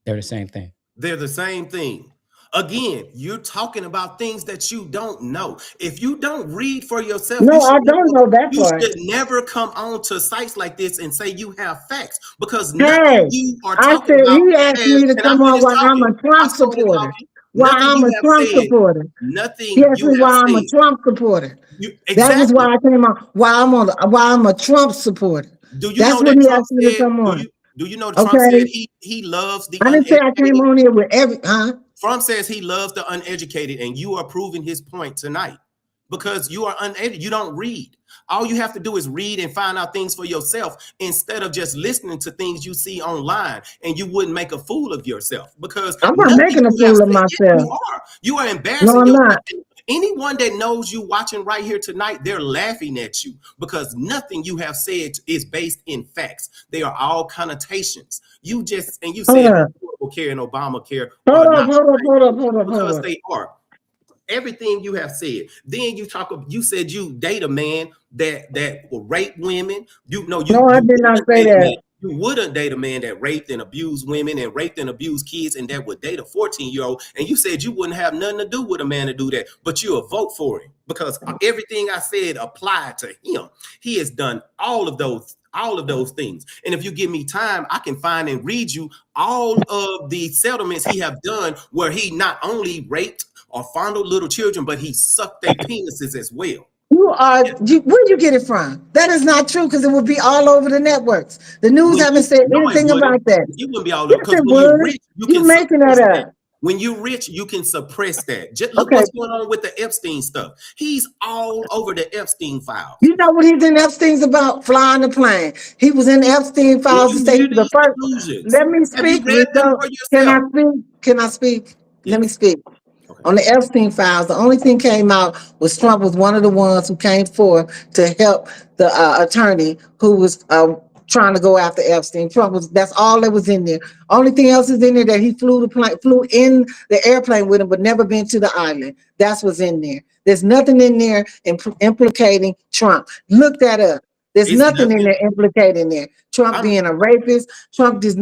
A: they're the same thing.
B: They're the same thing. Again, you're talking about things that you don't know. If you don't read for yourself,
C: No, I don't know that
B: you
C: part.
B: should never come on to sites like this and say you have facts because
C: Hey,
B: nothing you are
C: I
B: talking
C: said
B: about
C: he asked
B: has,
C: me to
B: and I
C: come on
B: finished
C: while I'm
B: talking.
C: a
B: I
C: Trump
B: started
C: supporter.
B: talking.
C: Why I'm a Trump supporter. He
B: Nothing
C: asked
B: you
C: me
B: have
C: why I'm a
B: said,
C: Trump supporter.
B: you
C: That was
B: exactly.
C: why I came on. Why I'm a Trump supporter.
B: Do you
C: That's
B: know
C: what
B: that
C: he
B: Trump
C: asked me to
B: said,
C: come on.
B: do you know Trump said
C: Okay.
B: he loves the
C: I didn't say I came
B: uneducated?
C: on here with every
B: Trump says he loves the uneducated, and you are proving his point tonight because you are uneducated. You don't read. All you have to do is read and find out things for yourself instead of just listening to things you see online, and you wouldn't make a fool of yourself because
C: I'm not
B: nothing
C: making a
B: you have
C: fool of
B: said, yes,
C: myself.
B: you are. You are
C: No,
B: embarrassing
C: I'm
B: yourself.
C: not.
B: Anyone that knows you watching right here tonight, they're laughing at you because nothing you have said is based in facts. They are all connotations. You
C: Hold
B: said
C: up.
B: Affordable Care and Obamacare
C: Hold
B: are
C: up,
B: not
C: hold
B: the
C: up,
B: same
C: hold up,
B: thing
C: hold up, hold
B: because
C: up.
B: they are. Everything you have said. Then you said you date a man that will rape women. You know
C: No, I
B: you
C: did not
B: wouldn't
C: say
B: date a
C: that.
B: man. You wouldn't date a man that raped and abused women and raped and abused kids and that would date a 14-year-old. And you said you wouldn't have nothing to do with a man to do that, but you'll vote for him because everything I said applied to him. He has done all of those things. And if you give me time, I can find and read you all of the settlements he have done where he not only raped or fondled little children, but he sucked their penises as well.
C: Where you get it from? That is not true because it would be all over the networks. The news
B: When
C: haven't
B: you
C: said
B: no, it
C: anything
B: wouldn't.
C: about that.
B: You wouldn't be all over
C: Yes,
B: because
C: it
B: when you're
C: would.
B: rich, you
C: You
B: can
C: making that
B: suppress that.
C: up.
B: When you're rich, you can suppress that. Just look
C: Okay.
B: what's going on with the Epstein stuff. He's all over the Epstein files.
C: You know what he's in Epstein's about? Flying the plane. He was in Epstein
B: When
C: files to
B: you
C: say he
B: hear
C: was the
B: these
C: first.
B: delusions,
C: Let me
B: have you
C: speak,
B: read them
C: Rico.
B: for
C: Can I
B: yourself?
C: speak? Can I speak? Let me
B: Yes.
C: speak.
B: Okay.
C: On the Epstein files, the only thing came out was Trump was one of the ones who came forward to help the attorney who was trying to go after Epstein. Trump was that's all that was in there. Only thing else is in there that he flew in the airplane with him, but never been to the island. That's what's in there. There's nothing in there implicating Trump. Look that up. There's
B: It's
C: nothing in
B: nothing.
C: there implicating there. Trump
B: I'm
C: being a rapist. Trump just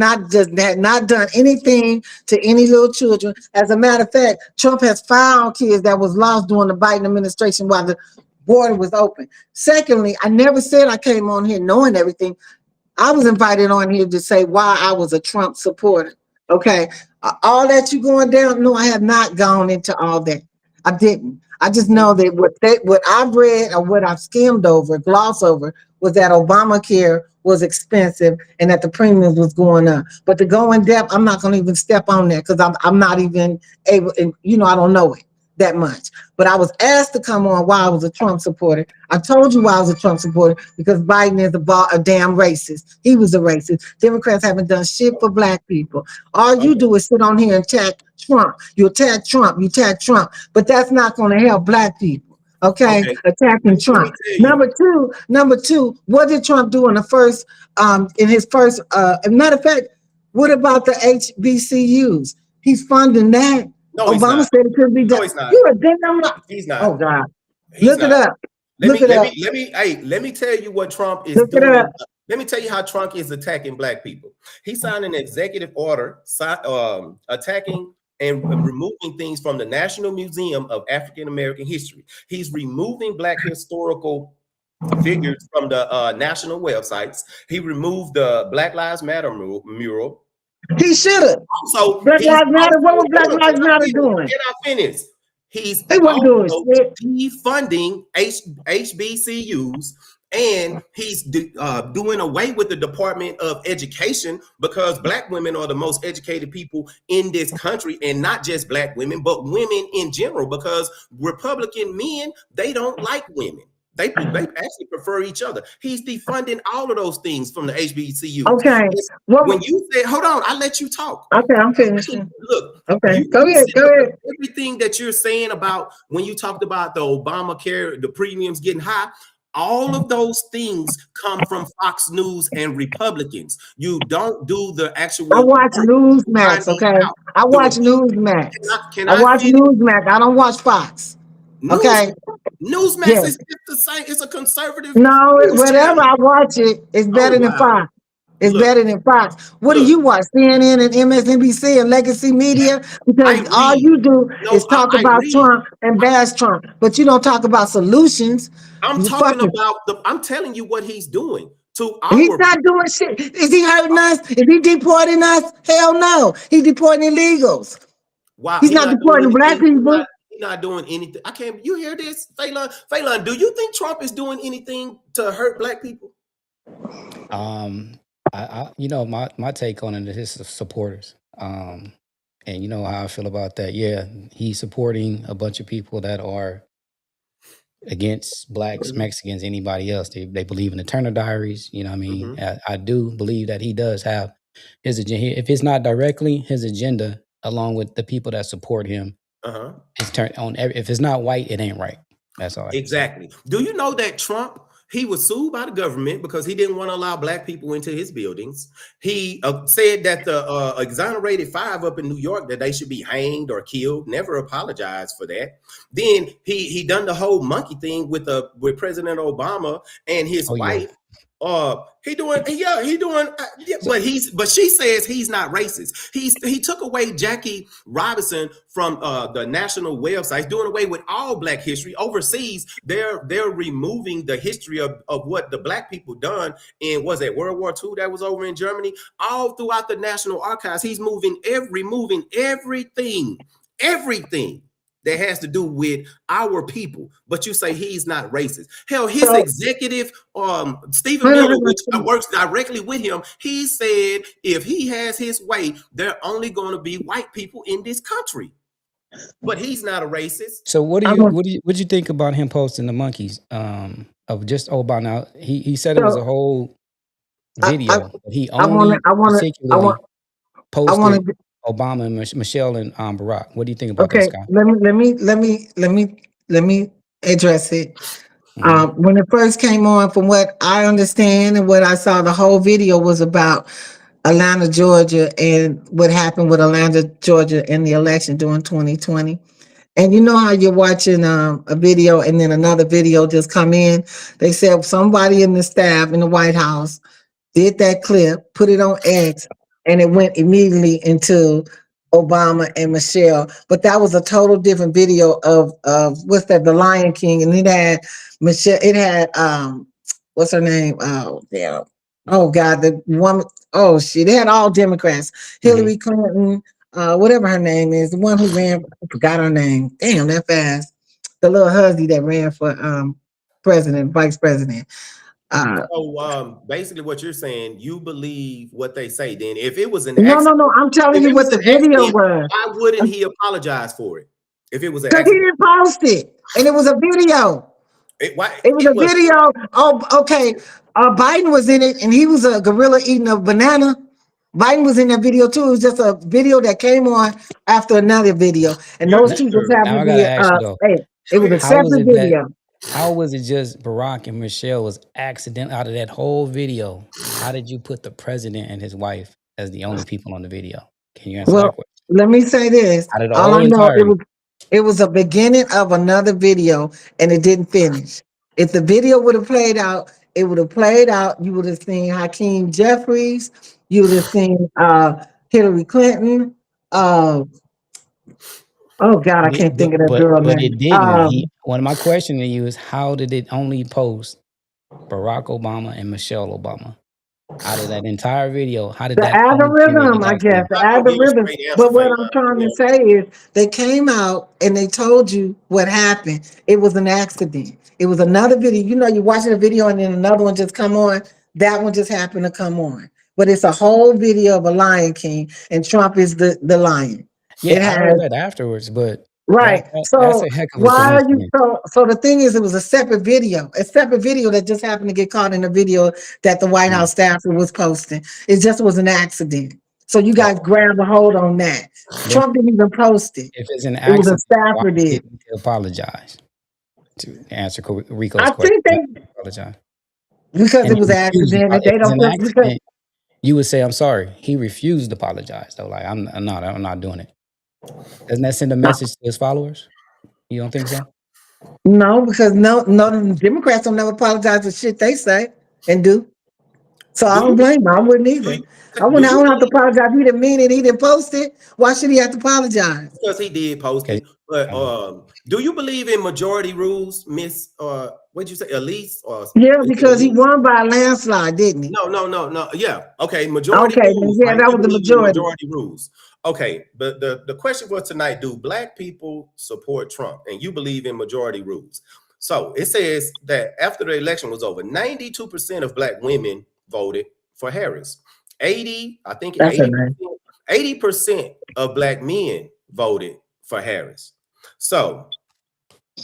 C: had not done anything to any little children. As a matter of fact, Trump has found kids that was lost during the Biden administration while the border was open. Secondly, I never said I came on here knowing everything. I was invited on here to say why I was a Trump supporter. Okay. All that you going down, no, I have not gone into all that. I didn't. I just know that what I've read or what I've skimmed over, glossed over, was that Obamacare was expensive and that the premiums was going up. But to go in depth, I'm not going to even step on that because I'm not even able, and I don't know it that much. But I was asked to come on why I was a Trump supporter. I told you why I was a Trump supporter because Biden is a damn racist. He was a racist. Democrats haven't done shit for black people. All you
B: okay.
C: do is sit on here and attack Trump. You attack Trump. You attack Trump. But that's not going to help black people. Okay,
B: Okay.
C: attacking
B: Let me
C: Trump.
B: tell you.
C: Number two, what did Trump do in his first matter of fact, what about the HBCUs? He's funding that.
B: No, he's
C: Obama
B: not.
C: said it could be
B: No,
C: done.
B: he's not.
C: You're a damn lie.
B: He's
C: Oh
B: not.
C: God.
B: He's
C: Look it
B: not.
C: up.
B: Let
C: Look
B: me
C: it
B: let
C: up.
B: me let me hey, let me tell you what Trump is
C: Look it
B: doing.
C: up.
B: Let me tell you how Trump is attacking black people. He signed an executive order attacking and removing things from the National Museum of African American History. He's removing black historical figures from the national websites. He removed the Black Lives Matter mural.
C: He should have.
B: Also,
C: Black
B: he's
C: Lives Matter. What
B: also,
C: was Black
B: hold on,
C: Lives Matter doing?
B: can I finish? He's
C: They wasn't doing
B: also
C: shit.
B: defunding HBCUs, and he's doing away with the Department of Education because black women are the most educated people in this country, and not just black women, but women in general. Because Republican men, they don't like women. They actually prefer each other. He's defunding all of those things from the HBCUs.
C: Okay.
B: When
C: What?
B: you say, hold on, I'll let you talk.
C: Okay, I'm finishing.
B: Look,
C: Okay,
B: you
C: go ahead.
B: sit
C: Go
B: up
C: ahead.
B: with everything that you're saying about when you talked about the Obamacare, the premiums getting high. All of those things come from Fox News and Republicans. You don't do the
C: I
B: actual
C: watch
B: work
C: Newsmax.
B: finding
C: Okay,
B: out.
C: I
B: The
C: watch Newsmax.
B: can
C: I
B: I
C: watch
B: finish?
C: Newsmax. I don't watch Fox.
B: News
C: Okay.
B: Newsmax
C: Yes.
B: is just the same. It's a conservative
C: No,
B: news
C: whatever.
B: channel.
C: I watch it. It's
B: Oh
C: better than
B: wow!
C: Fox. It's
B: Look,
C: better than Fox. What do
B: look.
C: you watch? CNN and MSNBC and Legacy Media?
B: I
C: Because all
B: read.
C: you do is
B: No,
C: talk
B: I
C: about
B: read.
C: Trump and bash Trump, but you don't talk about solutions.
B: I'm
C: You
B: talking
C: fucking.
B: about I'm telling you what he's doing to
C: He's
B: our
C: not
B: people.
C: doing shit. Is he hurting us? Is he deporting us? Hell no. He's deporting illegals.
B: Wow,
C: He's not deporting black people.
B: He's not doing anything. I can't. You hear this, Phelan? Phelan, do you think Trump is doing anything to hurt black people?
A: Um, my take on it is his supporters. And you know how I feel about that. Yeah, he's supporting a bunch of people that are against blacks,
B: Mm-hmm.
A: Mexicans, anybody else. They believe in the Turner Diaries. You know what I mean?
B: Mm-hmm.
A: I do believe that he does have his agenda. If it's not directly his agenda, along with the people that support him,
B: Uh-huh.
A: it's turned on. If it's not white, it ain't right. That's all I can say.
B: Exactly. Do you know that Trump, he was sued by the government because he didn't want to allow black people into his buildings. He said that the exonerated 5 up in New York that they should be hanged or killed. Never apologized for that. Then he done the whole monkey thing with President Obama and his
A: Oh yeah.
B: wife. He doing yeah,
A: So
B: but she says he's not racist. He took away Jackie Robinson from the national websites, doing away with all black history. Overseas, they're removing the history of what the black people done in, was it World War II that was over in Germany? All throughout the national archives, he's removing everything that has to do with our people. But you say he's not racist. Hell, his
C: So
B: executive, Stephen Miller, which works directly with him, he said if he has his way, there are only going to be white people in this country. But he's not a racist.
A: so
C: I'm a,
A: what do you think about him posting the monkeys? Of just Obama. Now he said it was
C: so
A: a whole
C: I
A: video, but he
C: I want to
A: only
C: I want to I want
A: particularly
C: I want
A: posted
C: to
A: Obama and Michelle and Barack. What do you think about that,
C: Okay,
A: Scott?
C: let me address it.
A: Hmm.
C: When it first came on, from what I understand and what I saw, the whole video was about Atlanta, Georgia, and what happened with Atlanta, Georgia in the election during 2020. And you know how you're watching a video and then another video just come in. They said somebody in the staff in the White House did that clip, put it on X, and it went immediately into Obama and Michelle. But that was a total different video of what's that, The Lion King, and it had Michelle. It had what's her name? Oh yeah. Oh God, the woman. Oh shit, it had all Democrats.
A: Hmm.
C: Hillary Clinton, whatever her name is, the one who ran. I forgot her name. Damn, that fast. The little husky that ran for president, vice president. Uh,
B: So basically, what you're saying, you believe what they say. Then, if it was an
C: No, no,
B: accident,
C: no. I'm telling
B: if
C: you
B: it
C: what
B: was
C: the
B: an
C: video
B: accident,
C: was.
B: why wouldn't he apologize for it? If it was an
C: Because he
B: accident,
C: didn't post it. And it was a video.
B: why
C: It was
B: it
C: a
B: was
C: video. Oh, okay. Biden was in it and he was a gorilla eating a banana. Biden was in that video too. It was just a video that came on after another video. And
B: you're
C: those two just
B: disturbed.
C: happened
A: Now
C: to
A: I gotta
C: be
A: ask you though,
C: hey, it was a
A: how was
C: separate
A: it that?
C: video.
A: How was it just Barack and Michelle was accident out of that whole video? How did you put the president and his wife as the only people on the video? Can you answer that
C: Well,
A: question?
C: let me say this.
A: Out of the
C: All I
A: whole
C: know,
A: entirety.
C: it was a beginning of another video and it didn't finish. If the video would have played out, it would have played out. You would have seen Hakeem Jeffries, you would have seen Hillary Clinton. Uh, oh God, I
A: But it,
C: can't
A: but
C: think of that
A: but
C: girl
A: but
C: name.
A: it didn't. One of my questions to you is how did it only post Barack Obama and Michelle Obama? Out of that entire video, how did
C: The
A: that only 10
C: algorithm,
A: get
C: I
A: back to
C: guess,
A: them?
C: the
B: I'm not gonna give a
C: algorithm.
B: straight answer,
C: But what
B: Faylon.
C: I'm trying to say is they came out and they told you what happened. It was an accident. It was another video. You know, you're watching a video and then another one just come on. That one just happened to come on. But it's a whole video of a Lion King and Trump is the lion.
A: Yeah,
C: It
A: I heard
C: has
A: that afterwards, but
C: right.
A: that's
C: So
A: a heck of a
C: why are you
A: coincidence.
C: so the thing is it was a separate video that just happened to get caught in the video that the White
A: Mm.
C: House staffer was posting. It just was an accident. So you guys
A: Oh,
C: grab a hold on that.
A: then
C: Trump didn't even post it.
A: if it's an
C: It was a
A: accident, why
C: staffer did.
A: didn't he apologize? To answer Rico's
C: I
A: question,
C: think
A: why
C: they
A: didn't he apologize?
C: because
A: And
C: it
A: he
C: was an
A: refused.
C: accident and
A: If
C: they
A: it's
C: don't
A: an
C: put because
A: accident, you would say, "I'm sorry." He refused to apologize, though. Like, I'm not doing it. Doesn't that send a message to his followers? You don't think so?
C: no, because no Democrats don't never apologize for shit they say and do. So I
B: Do
C: don't
B: you
C: blame him. I wouldn't
B: do
C: either.
B: you do
C: I
B: you
C: don't have to
B: believe?
C: apologize. He didn't mean it. He didn't post it. Why should he have to apologize?
B: Because he did post
A: Okay.
B: it. But
A: Uh,
B: do you believe in majority rules, Miss? What'd you say, Elise? Or
C: Yeah,
B: is it
C: because he
B: Elise?
C: won by a landslide, didn't he?
B: No, no, no, no. Yeah. Okay. Majority
C: Okay, then
B: rules,
C: yeah,
B: right?
C: that
B: You
C: was the
B: believe in
C: majority.
B: majority rules. Okay. But the question for tonight, do black people support Trump? And you believe in majority rules. So it says that after the election was over, 92% of black women voted for Harris. 80, I think
C: That's a
B: 80%,
C: name.
B: 80% of black men voted for Harris. So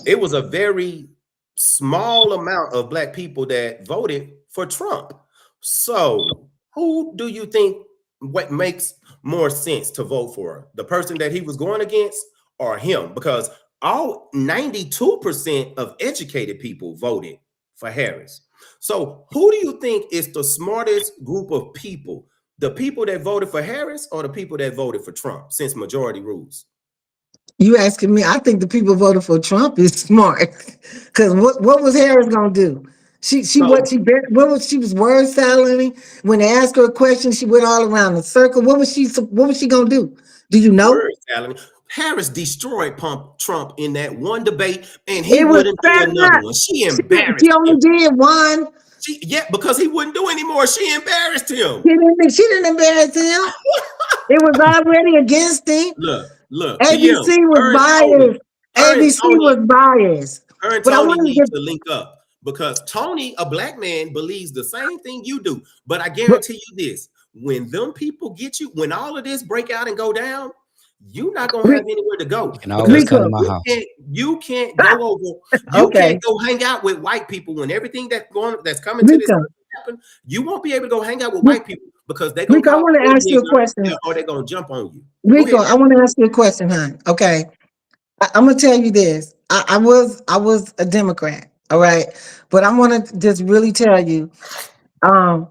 B: it was a very small amount of black people that voted for Trump. So, who do you think what makes more sense to vote for? The person that he was going against or him? Because all 92% of educated people voted for Harris. So, who do you think is the smartest group of people? The people that voted for Harris or the people that voted for Trump since majority rules?
C: You asking me? I think the people voted for Trump is smart. Because what was Harris gonna do?
B: So,
C: What was she was word salad when they asked her a question? She went all around the circle. What was she gonna do? Do you know?
B: word salad. Harris destroyed Trump in that one debate, and he
C: It was
B: wouldn't do
C: setting
B: another
C: up.
B: one. She
C: She
B: embarrassed him.
C: only did one.
B: Yeah, because he wouldn't do anymore. She embarrassed him.
C: She didn't embarrass him. It was already against him.
B: Look, PM.
C: ABC was
B: Her and Tony,
C: biased.
B: her and
C: ABC
B: Tony,
C: was biased.
B: her and
C: But I
B: Tony
C: wanted to
B: need
C: get
B: to link up because Tony, a black man, believes the same thing you do. But I
C: but
B: guarantee you this: when them people get you, when all of this break out and go down, you're not gonna have
C: Rick,
B: anywhere to go
A: you can always
B: because
A: come to
C: Rico.
A: my house.
B: you can't go over, you can't
C: Okay,
B: go hang out with white people when everything that's coming to this
C: Rico.
B: country happen. You won't be able to go hang out with white people because they're gonna
C: Rico, I
B: call
C: want to
B: you a
C: ask you a
B: nigger
C: question.
B: or they're gonna jump on you. Go
C: Rico,
B: ahead.
C: I want to ask you a question, hon. Okay. I'm gonna tell you this. I was a Democrat, all right, but I want to just really tell you, um,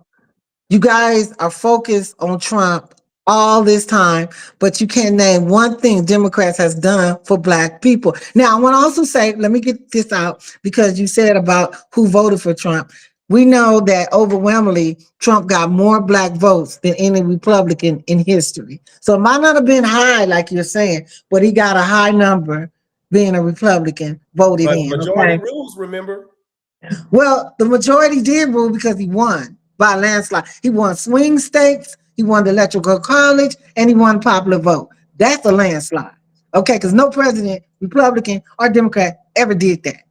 C: you guys are focused on Trump all this time, but you can't name one thing Democrats has done for black people. Now, I want to also say, let me get this out because you said about who voted for Trump. We know that overwhelmingly Trump got more black votes than any Republican in history. So it might not have been high, like you're saying, but he got a high number being a Republican voted
B: But
C: in.
B: majority
C: Okay.
B: rules, remember?
C: Well, the majority did rule because he won by a landslide. He won swing states, he won the electoral college, and he won popular vote. That's a landslide. Okay, because no president, Republican or Democrat, ever did that.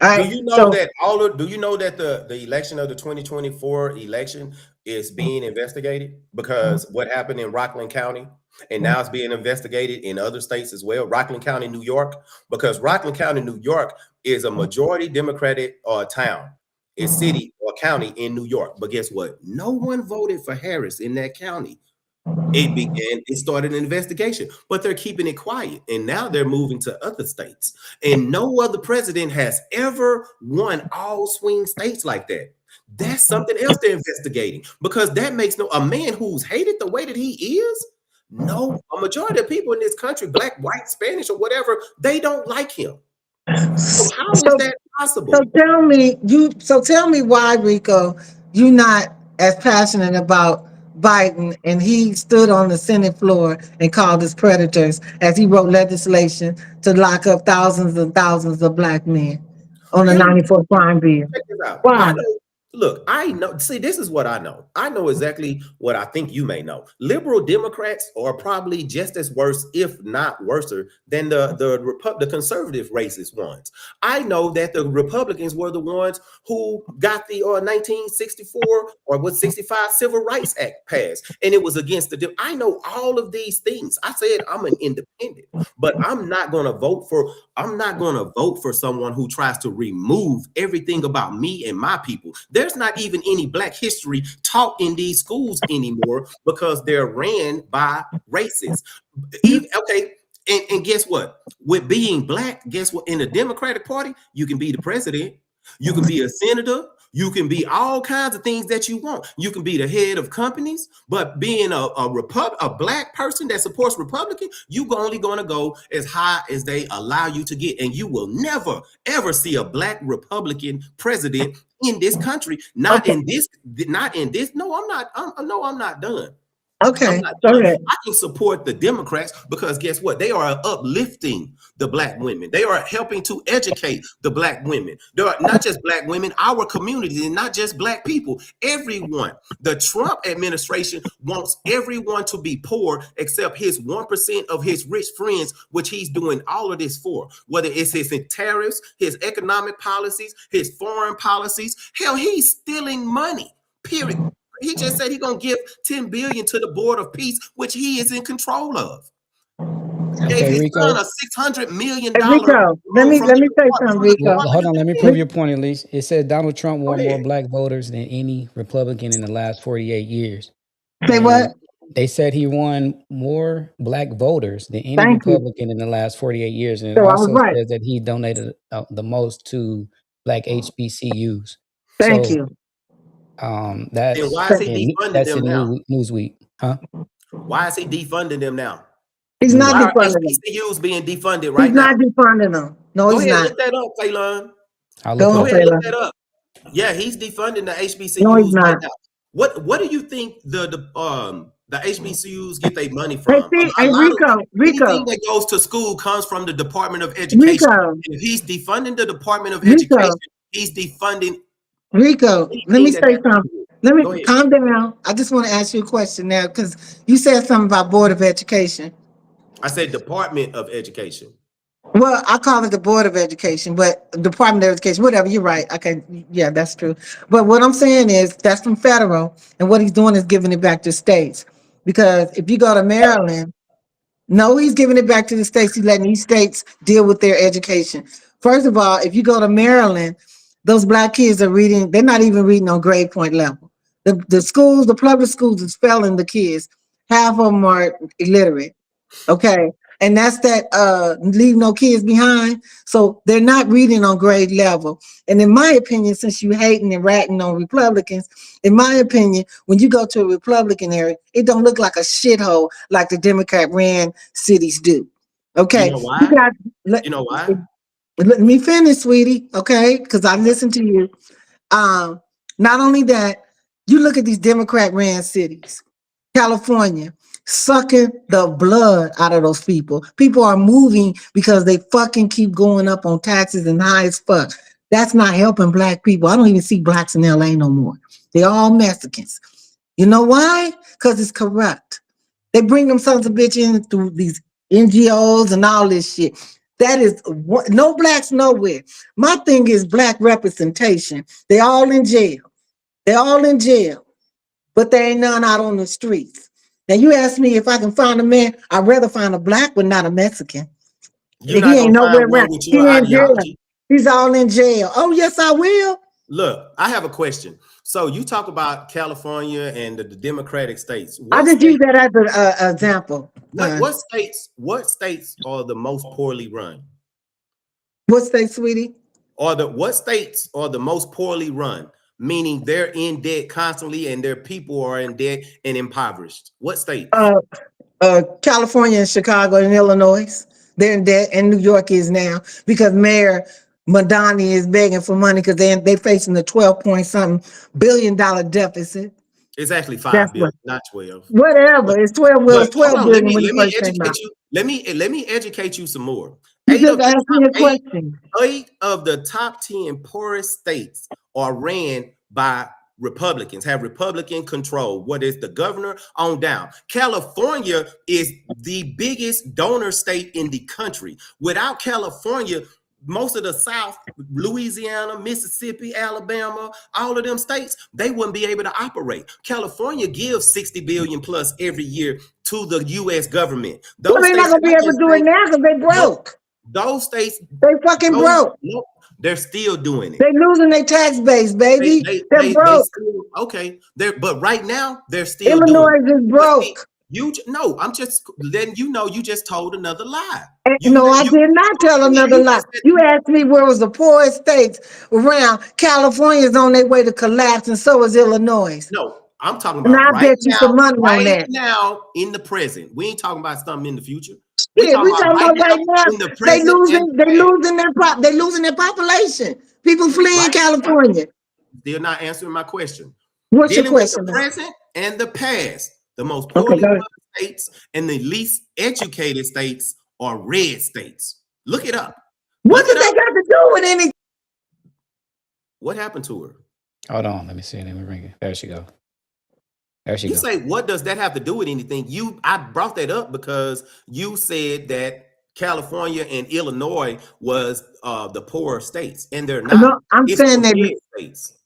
C: All
B: Do
C: right.
B: you know
C: So
B: that all of do you know that the election of the 2024 election is being investigated because what happened in Rockland County and now it's being investigated in other states as well, Rockland County, New York, because Rockland County, New York is a majority Democratic town, a city or county in New York. But guess what? No one voted for Harris in that county. It started an investigation, but they're keeping it quiet. And now they're moving to other states. And no other president has ever won all swing states like that. That's something else they're investigating because that makes no a man who's hated the way that he is. No, a majority of people in this country, black, white, Spanish, or whatever, they don't like him. So how is
C: so
B: that
C: so
B: possible?
C: tell me why, Rico, you not as passionate about Biden and he stood on the Senate floor and called us predators as he wrote legislation to lock up thousands and thousands of black men on the
B: Here's
C: 94 crime bill.
B: Check this out.
C: Why?
B: I know. Look, I know. See, this is what I know. I know exactly what I think you may know. Liberal Democrats are probably just as worse, if not worser, than the conservative racist ones. I know that the Republicans were the ones who got the 1964 or what 65 Civil Rights Act passed, and it was against the. I know all of these things. I said I'm an independent, but I'm not going to vote for someone who tries to remove everything about me and my people. There's not even any black history taught in these schools anymore because they're ran by racists. Even, okay, and guess what? With being black, guess what? In the Democratic Party, you can be the president, you can be a senator, you can be all kinds of things that you want. You can be the head of companies, but being a black person that supports Republican, you only going to go as high as they allow you to get, and you will never ever see a black Republican president in this country. Not
C: Okay.
B: in this. Not in this. No, I'm not. No, I'm not done. I'm
C: Okay.
B: not
C: Go
B: done.
C: ahead.
B: I can support the Democrats because guess what? They are uplifting the black women. They are helping to educate the black women. They are not just black women, our community, and not just black people. Everyone. The Trump administration wants everyone to be poor except his 1% of his rich friends, which he's doing all of this for. Whether it's his tariffs, his economic policies, his foreign policies. Hell, he's stealing money. Period. He just said he's gonna give 10 billion to the board of peace, which he is in control of. Gave
A: Okay,
B: his son
A: Rico.
B: a $600 million
C: Hey, Rico,
B: loan
C: let me say something,
B: from the
C: Rico.
A: Hold
B: Department
A: on,
B: of
A: let me prove
B: Defense.
A: your point at least. It said Donald Trump
B: Go
A: won more
B: ahead.
A: black voters than any Republican in the last 48 years.
C: Say
A: And
C: what?
A: they said he won more black voters than any
C: Thank you.
A: Republican in the last 48 years. And it
C: So I was
A: also
C: right.
A: says that he donated the most to black HBCUs.
C: Thank
A: So
C: you.
B: Then why is he defunding
A: that's
B: them
A: in
B: now?
A: Newsweek, huh?
B: Why is he defunding them now?
C: He's not
B: Why
A: Newsweek.
B: are
C: defunding them.
B: HBCUs being defunded
C: He's
B: right now?
C: not defunding them. No,
B: Go
C: he's
B: ahead,
C: not.
B: look that up, Taylon.
A: I'll
C: Go
A: look it
B: Go
C: on,
A: up.
B: ahead, look
C: Taylor.
B: that up. Yeah, he's defunding the
C: No, he's
B: HBCUs right
C: not.
B: now. What do you think the HBCUs get their money
C: Hey,
B: from?
C: see,
B: A
C: hey,
B: lot of anything
C: Rico,
B: that goes to school comes from the Department of Education.
C: Rico,
B: If he's defunding the Department of Education,
C: Rico,
B: he's defunding
C: Rico. Let me
B: anything that
C: say
B: has to
C: something.
B: do with it.
C: Let me
B: Go ahead.
C: calm down. I just want to ask you a question now because you said something about Board of Education.
B: I said Department of Education.
C: Well, I call it the Board of Education, but Department of Education, whatever. You're right. Okay, yeah, that's true. But what I'm saying is that's from federal, and what he's doing is giving it back to states. Because if you go to Maryland, no, he's giving it back to the states. He's letting these states deal with their education. First of all, if you go to Maryland, those black kids are reading, they're not even reading on grade point level. The schools, the public schools is failing the kids. Half of them are illiterate. Okay. And that's that leave no kids behind. So they're not reading on grade level. And in my opinion, since you hating and ratting on Republicans, in my opinion, when you go to a Republican area, it don't look like a shithole like the Democrat ran cities do.
B: You
C: Okay.
B: know
C: You
B: why?
C: got let,
B: You know why?
C: let me finish, sweetie. Okay, because I listened to you. Um, Not only that, you look at these Democrat ran cities, California, sucking the blood out of those people. People are moving because they fucking keep going up on taxes and high as fuck. That's not helping black people. I don't even see blacks in LA no more. They're all Mexicans. You know why? Because it's corrupt. They bring them sons of bitch in through these NGOs and all this shit. That is no blacks nowhere. My thing is black representation. They all in jail. They're all in jail, but there ain't none out on the streets. Now you ask me if I can find a man, I'd rather find a black but not a Mexican.
B: You're
C: He
B: not
C: ain't
B: gonna
C: nowhere
B: find one
C: around.
B: with
C: He
B: your
C: in jail.
B: ideology.
C: He's all in jail. Oh yes, I will.
B: Look, I have a question. So you talk about California and the Democratic states.
C: I
B: What
C: just use
B: state?
C: that as an example.
B: What states? What states are the most poorly run?
C: What state, sweetie?
B: Or the what states are the most poorly run? Meaning they're in debt constantly and their people are in debt and impoverished. What states?
C: Uh, California and Chicago and Illinois. They're in debt, and New York is now because Mayor Madani is begging for money because they facing a 12 point something $billion deficit.
B: It's actually
C: That's
B: 5 billion,
C: what.
B: not 12.
C: Whatever. It's 12. Well,
B: But
C: it's
B: hold
C: 12
B: on, let
C: billion
B: me
C: when it
B: let me
C: first came out.
B: educate you. Let me educate you some more.
C: You
B: Eight
C: just
B: of the
C: asked me
B: top
C: a question.
B: eight of the top 10 poorest states are ran by Republicans, have Republican control. What is the governor on down? California is the biggest donor state in the country. Without California, most of the South, Louisiana, Mississippi, Alabama, all of them states, they wouldn't be able to operate. California gives 60 billion plus every year to the US government.
C: Well,
B: Those
C: they're not
B: states
C: gonna
B: that
C: be
B: I
C: able to
B: just
C: do it
B: named,
C: now because they
B: no,
C: broke.
B: those states,
C: They fucking
B: those,
C: broke.
B: no, they're still doing it.
C: They losing their tax base, baby. They're
B: They
C: broke.
B: still okay. They're but right now they're still doing it.
C: Illinois is
B: But see,
C: broke.
B: no, I'm just letting you know you just told another lie.
C: No, I did not tell another
B: You
C: lie.
B: just said
C: You asked me where was the poorest states around. California's on their way to collapse, and so is Illinois.
B: no. I'm talking
C: And
B: about
C: I bet you some money on
B: right
C: that.
B: now in the present. We ain't talking about something in the future. We
C: Shit,
B: talking
C: we
B: about
C: talking
B: right
C: about
B: now
C: right now.
B: in the present and the
C: They
B: past.
C: losing their population. People fleeing
B: Right?
C: California.
B: Still not answering my question.
C: What's your
B: Dealing with the
C: question now?
B: present and the past, the most
C: Okay,
B: poorly
C: go
B: run
C: ahead.
B: states and the least educated states are red states. Look it up.
C: What
B: Look
C: does
B: it
C: that
B: up.
C: got to do with anything?
B: What happened to her?
A: Hold on, let me see. Let me ring it. There she go. There she
B: You
A: go.
B: say, what does that have to do with anything? I brought that up because you said that California and Illinois was the poorer states, and they're not.
C: No, I'm
B: It's
C: saying
B: the
C: that.
B: red states.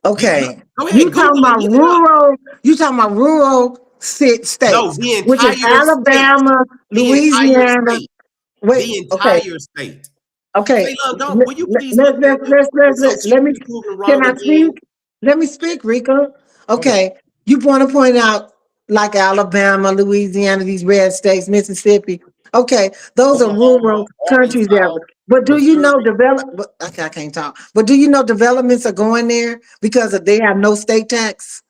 C: Okay,
B: Go
C: you
B: ahead,
C: talking
B: Google it,
C: about
B: look it up.
C: rural? You talking about rural
B: No,
C: states,
B: the
C: which is
B: entire state.
C: Alabama,
B: The entire
C: Louisiana.
B: state.
C: Wait,
B: The
C: okay,
B: entire state.
C: okay.
B: Taylor, don't will you please
C: Let's
B: look that up? So she
C: let me.
B: can be proven
C: Can
B: wrong
C: I speak?
B: again.
C: Let me speak, Rico.
A: Okay.
C: Okay, you want to point out like Alabama, Louisiana, these red states, Mississippi. Okay, those are
B: Oklahoma,
C: rural countries there.
B: Arkansas,
C: But do you know
B: Missouri.
C: okay, I can't talk. But do you know developments are going there because they have no state tax?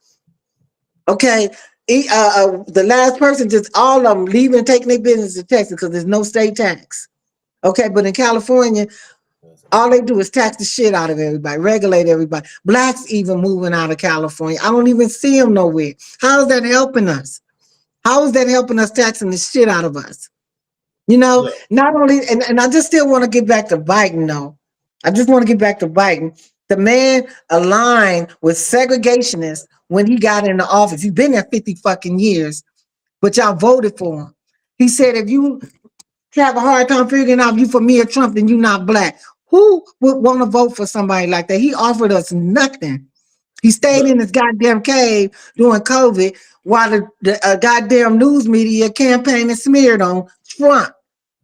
C: Okay. The last person, just all of them leaving and taking their business to Texas because there's no state tax. Okay, but in California, all they do is tax the shit out of everybody, regulate everybody. Blacks even moving out of California. I don't even see them nowhere. How is that helping us? How is that helping us taxing the shit out of us? You know,
B: Look,
C: not only, and I just still want to get back to Biden, though. I just want to get back to Biden. The man aligned with segregationists when he got into office. He's been there 50 fucking years, but y'all voted for him. He said, if you have a hard time figuring out if you for me or Trump, then you're not black. Who would want to vote for somebody like that? He offered us nothing. He stayed
B: look,
C: in his goddamn cave during COVID while the goddamn news media campaigned and smeared on Trump.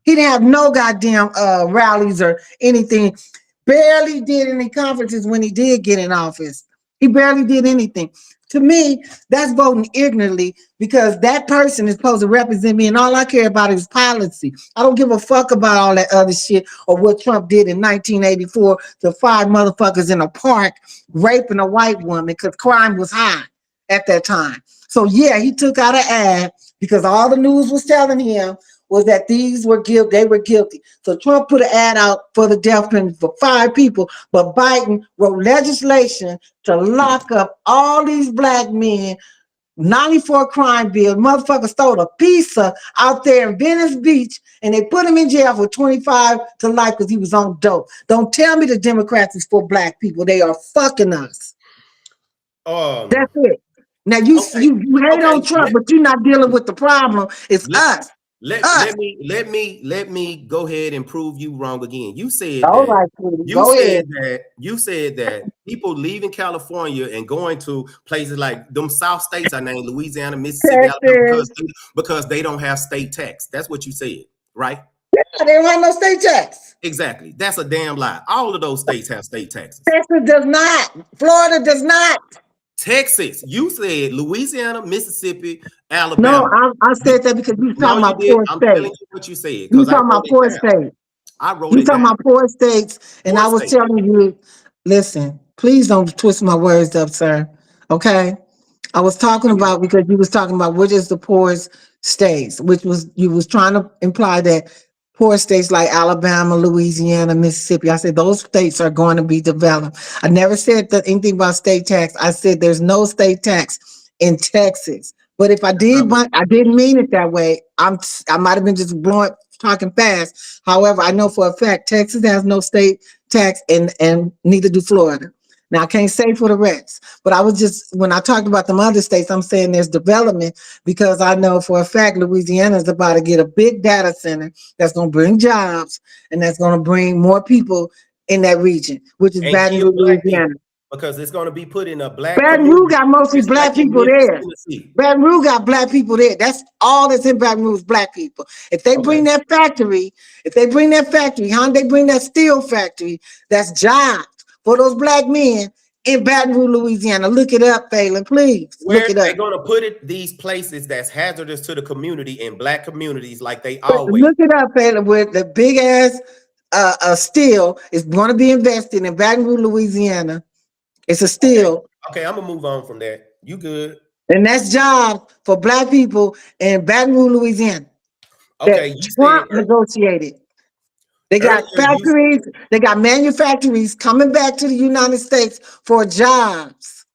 C: He didn't have no goddamn rallies or anything. Barely did any conferences when he did get in office. He barely did anything. To me, that's voting ignorantly because that person is supposed to represent me, and all I care about is policy. I don't give a fuck about all that other shit or what Trump did in 1984 to five motherfuckers in a park raping a white woman because crime was high at that time. So yeah, he took out an ad because all the news was telling him was that these were guilty, they were guilty. So Trump put an ad out for the death penalty for five people, but Biden wrote legislation to lock up all these black men. 94 crime bill. Motherfucker stole a pizza out there in Venice Beach and they put him in jail for 25 to life because he was on dope. Don't tell me the Democrats is for black people. They are fucking us. That's it. Now
B: Okay.
C: you hate
B: Okay.
C: on Trump, but you're not dealing with the problem. It's us.
B: Let me go ahead and prove you wrong again. You said
C: All
B: that
C: right, sweetie. Go ahead.
B: you said that people leaving California and going to places like them South states I named Louisiana, Mississippi, Alabama,
C: Texas.
B: because they don't have state tax. That's what you said, right?
C: Yeah, they don't have no state tax.
B: Exactly. That's a damn lie. All of those states have state taxes.
C: Texas does not. Florida does not.
B: Texas, you said Louisiana, Mississippi,
C: No,
B: Alabama.
C: I said that because you
B: No,
C: talking
B: you
C: about
B: did.
C: poor
B: I'm telling
C: states.
B: you what you said
C: You
B: because I
C: talking
B: wrote
C: about
B: it
C: poor
B: down.
C: states.
B: I wrote
C: You
B: it
C: talking
B: down.
C: about poor states, and
B: Poor
C: I was
B: states.
C: telling you, listen, please don't twist my words up, sir. Okay? I was talking about because you was talking about which is the poorest states, which was you was trying to imply that poor states like Alabama, Louisiana, Mississippi. I said those states are going to be developed. I never said that anything about state tax. I said there's no state tax in Texas. But if I did, but I didn't mean it that way. I might have been just blowing talking fast. However, I know for a fact Texas has no state tax, and neither do Florida. Now I can't say for the rest, but I was just when I talked about them other states, I'm saying there's development because I know for a fact Louisiana is about to get a big data center that's going to bring jobs and that's going to bring more people in that region, which is
B: And
C: Baton
B: kill
C: Rouge,
B: black people
C: Louisiana.
B: because it's going to be put in a black
C: Baton Rouge
B: community,
C: got mostly
B: just
C: black
B: like in
C: people
B: Memphis,
C: there.
B: Tennessee.
C: Baton Rouge got black people there. That's all that's in Baton Rouge, black people. If they
B: Okay.
C: bring that factory, how they bring that steel factory, that's jobs for those black men in Baton Rouge, Louisiana. Look it up, Phelan, please. Look
B: Where
C: it
B: they
C: up.
B: going to put it? These places that's hazardous to the community in black communities, like they
C: But
B: always.
C: look it up, Phelan, where the big ass steel is going to be invested in Baton Rouge, Louisiana. It's a
B: Okay.
C: steel.
B: Okay. I'm gonna move on from that. You good?
C: And that's jobs for black people in Baton Rouge, Louisiana that
B: Okay. You said
C: Trump negotiated. They got
B: earlier. You
C: factories, they got manufactories coming back to the United States for jobs.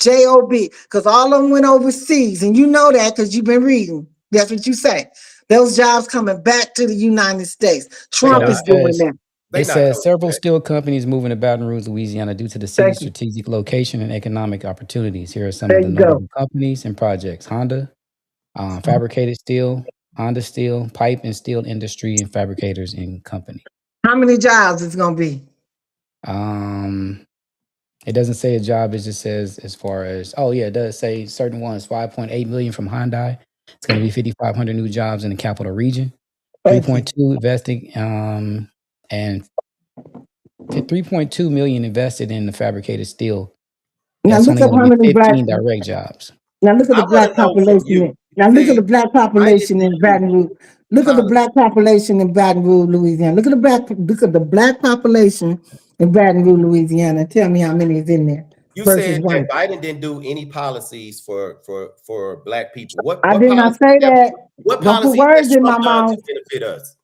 C: J-O-B. Because all of them went overseas. And you know that because you've been reading. That's what you say. Those jobs coming back to the United States.
B: they
C: Trump
A: So
B: not.
A: it
C: is doing
A: says
C: that.
B: They
A: it
B: not
A: says
B: coming
A: several
B: back.
A: steel companies moving to Baton Rouge, Louisiana due to the city's
C: Thank you.
A: strategic location and economic opportunities. Here are some
C: There
A: of the
C: you go.
A: notable companies and projects. Honda, Fabricated Steel, Honda Steel, Pipe and Steel Industry and Fabricators and Company.
C: How many jobs is going to be?
A: Um, it doesn't say a job, it just says as far as, oh yeah, it does say certain ones, 5.8 million from Hyundai. It's going to be 5,500 new jobs in the capital region.
C: Thank you.
A: 3.2 investing, and 3.2 million invested in the fabricated steel.
C: Now
A: That's
C: look
A: only
C: up
A: going to
C: how
A: be
C: many black.
A: 15 direct jobs.
C: Now look at
B: I
C: the
B: want
C: black
B: to know from
C: population.
B: you. You
C: Now look at
B: said
C: the black
B: why did
C: population
B: we
C: in
B: do
C: Baton Rouge. Look at the
B: policy?
C: black population in Baton Rouge, Louisiana. Look at the black population in Baton Rouge, Louisiana. Tell me how many is in there
B: You
C: versus
B: said that
C: white.
B: Biden didn't do any policies for black people.
C: I
B: What
C: did not
B: policies
C: say
B: have
C: that.
B: what
C: Don't put
B: policies has
C: words in my
B: Trump done to
C: mouth.
B: benefit us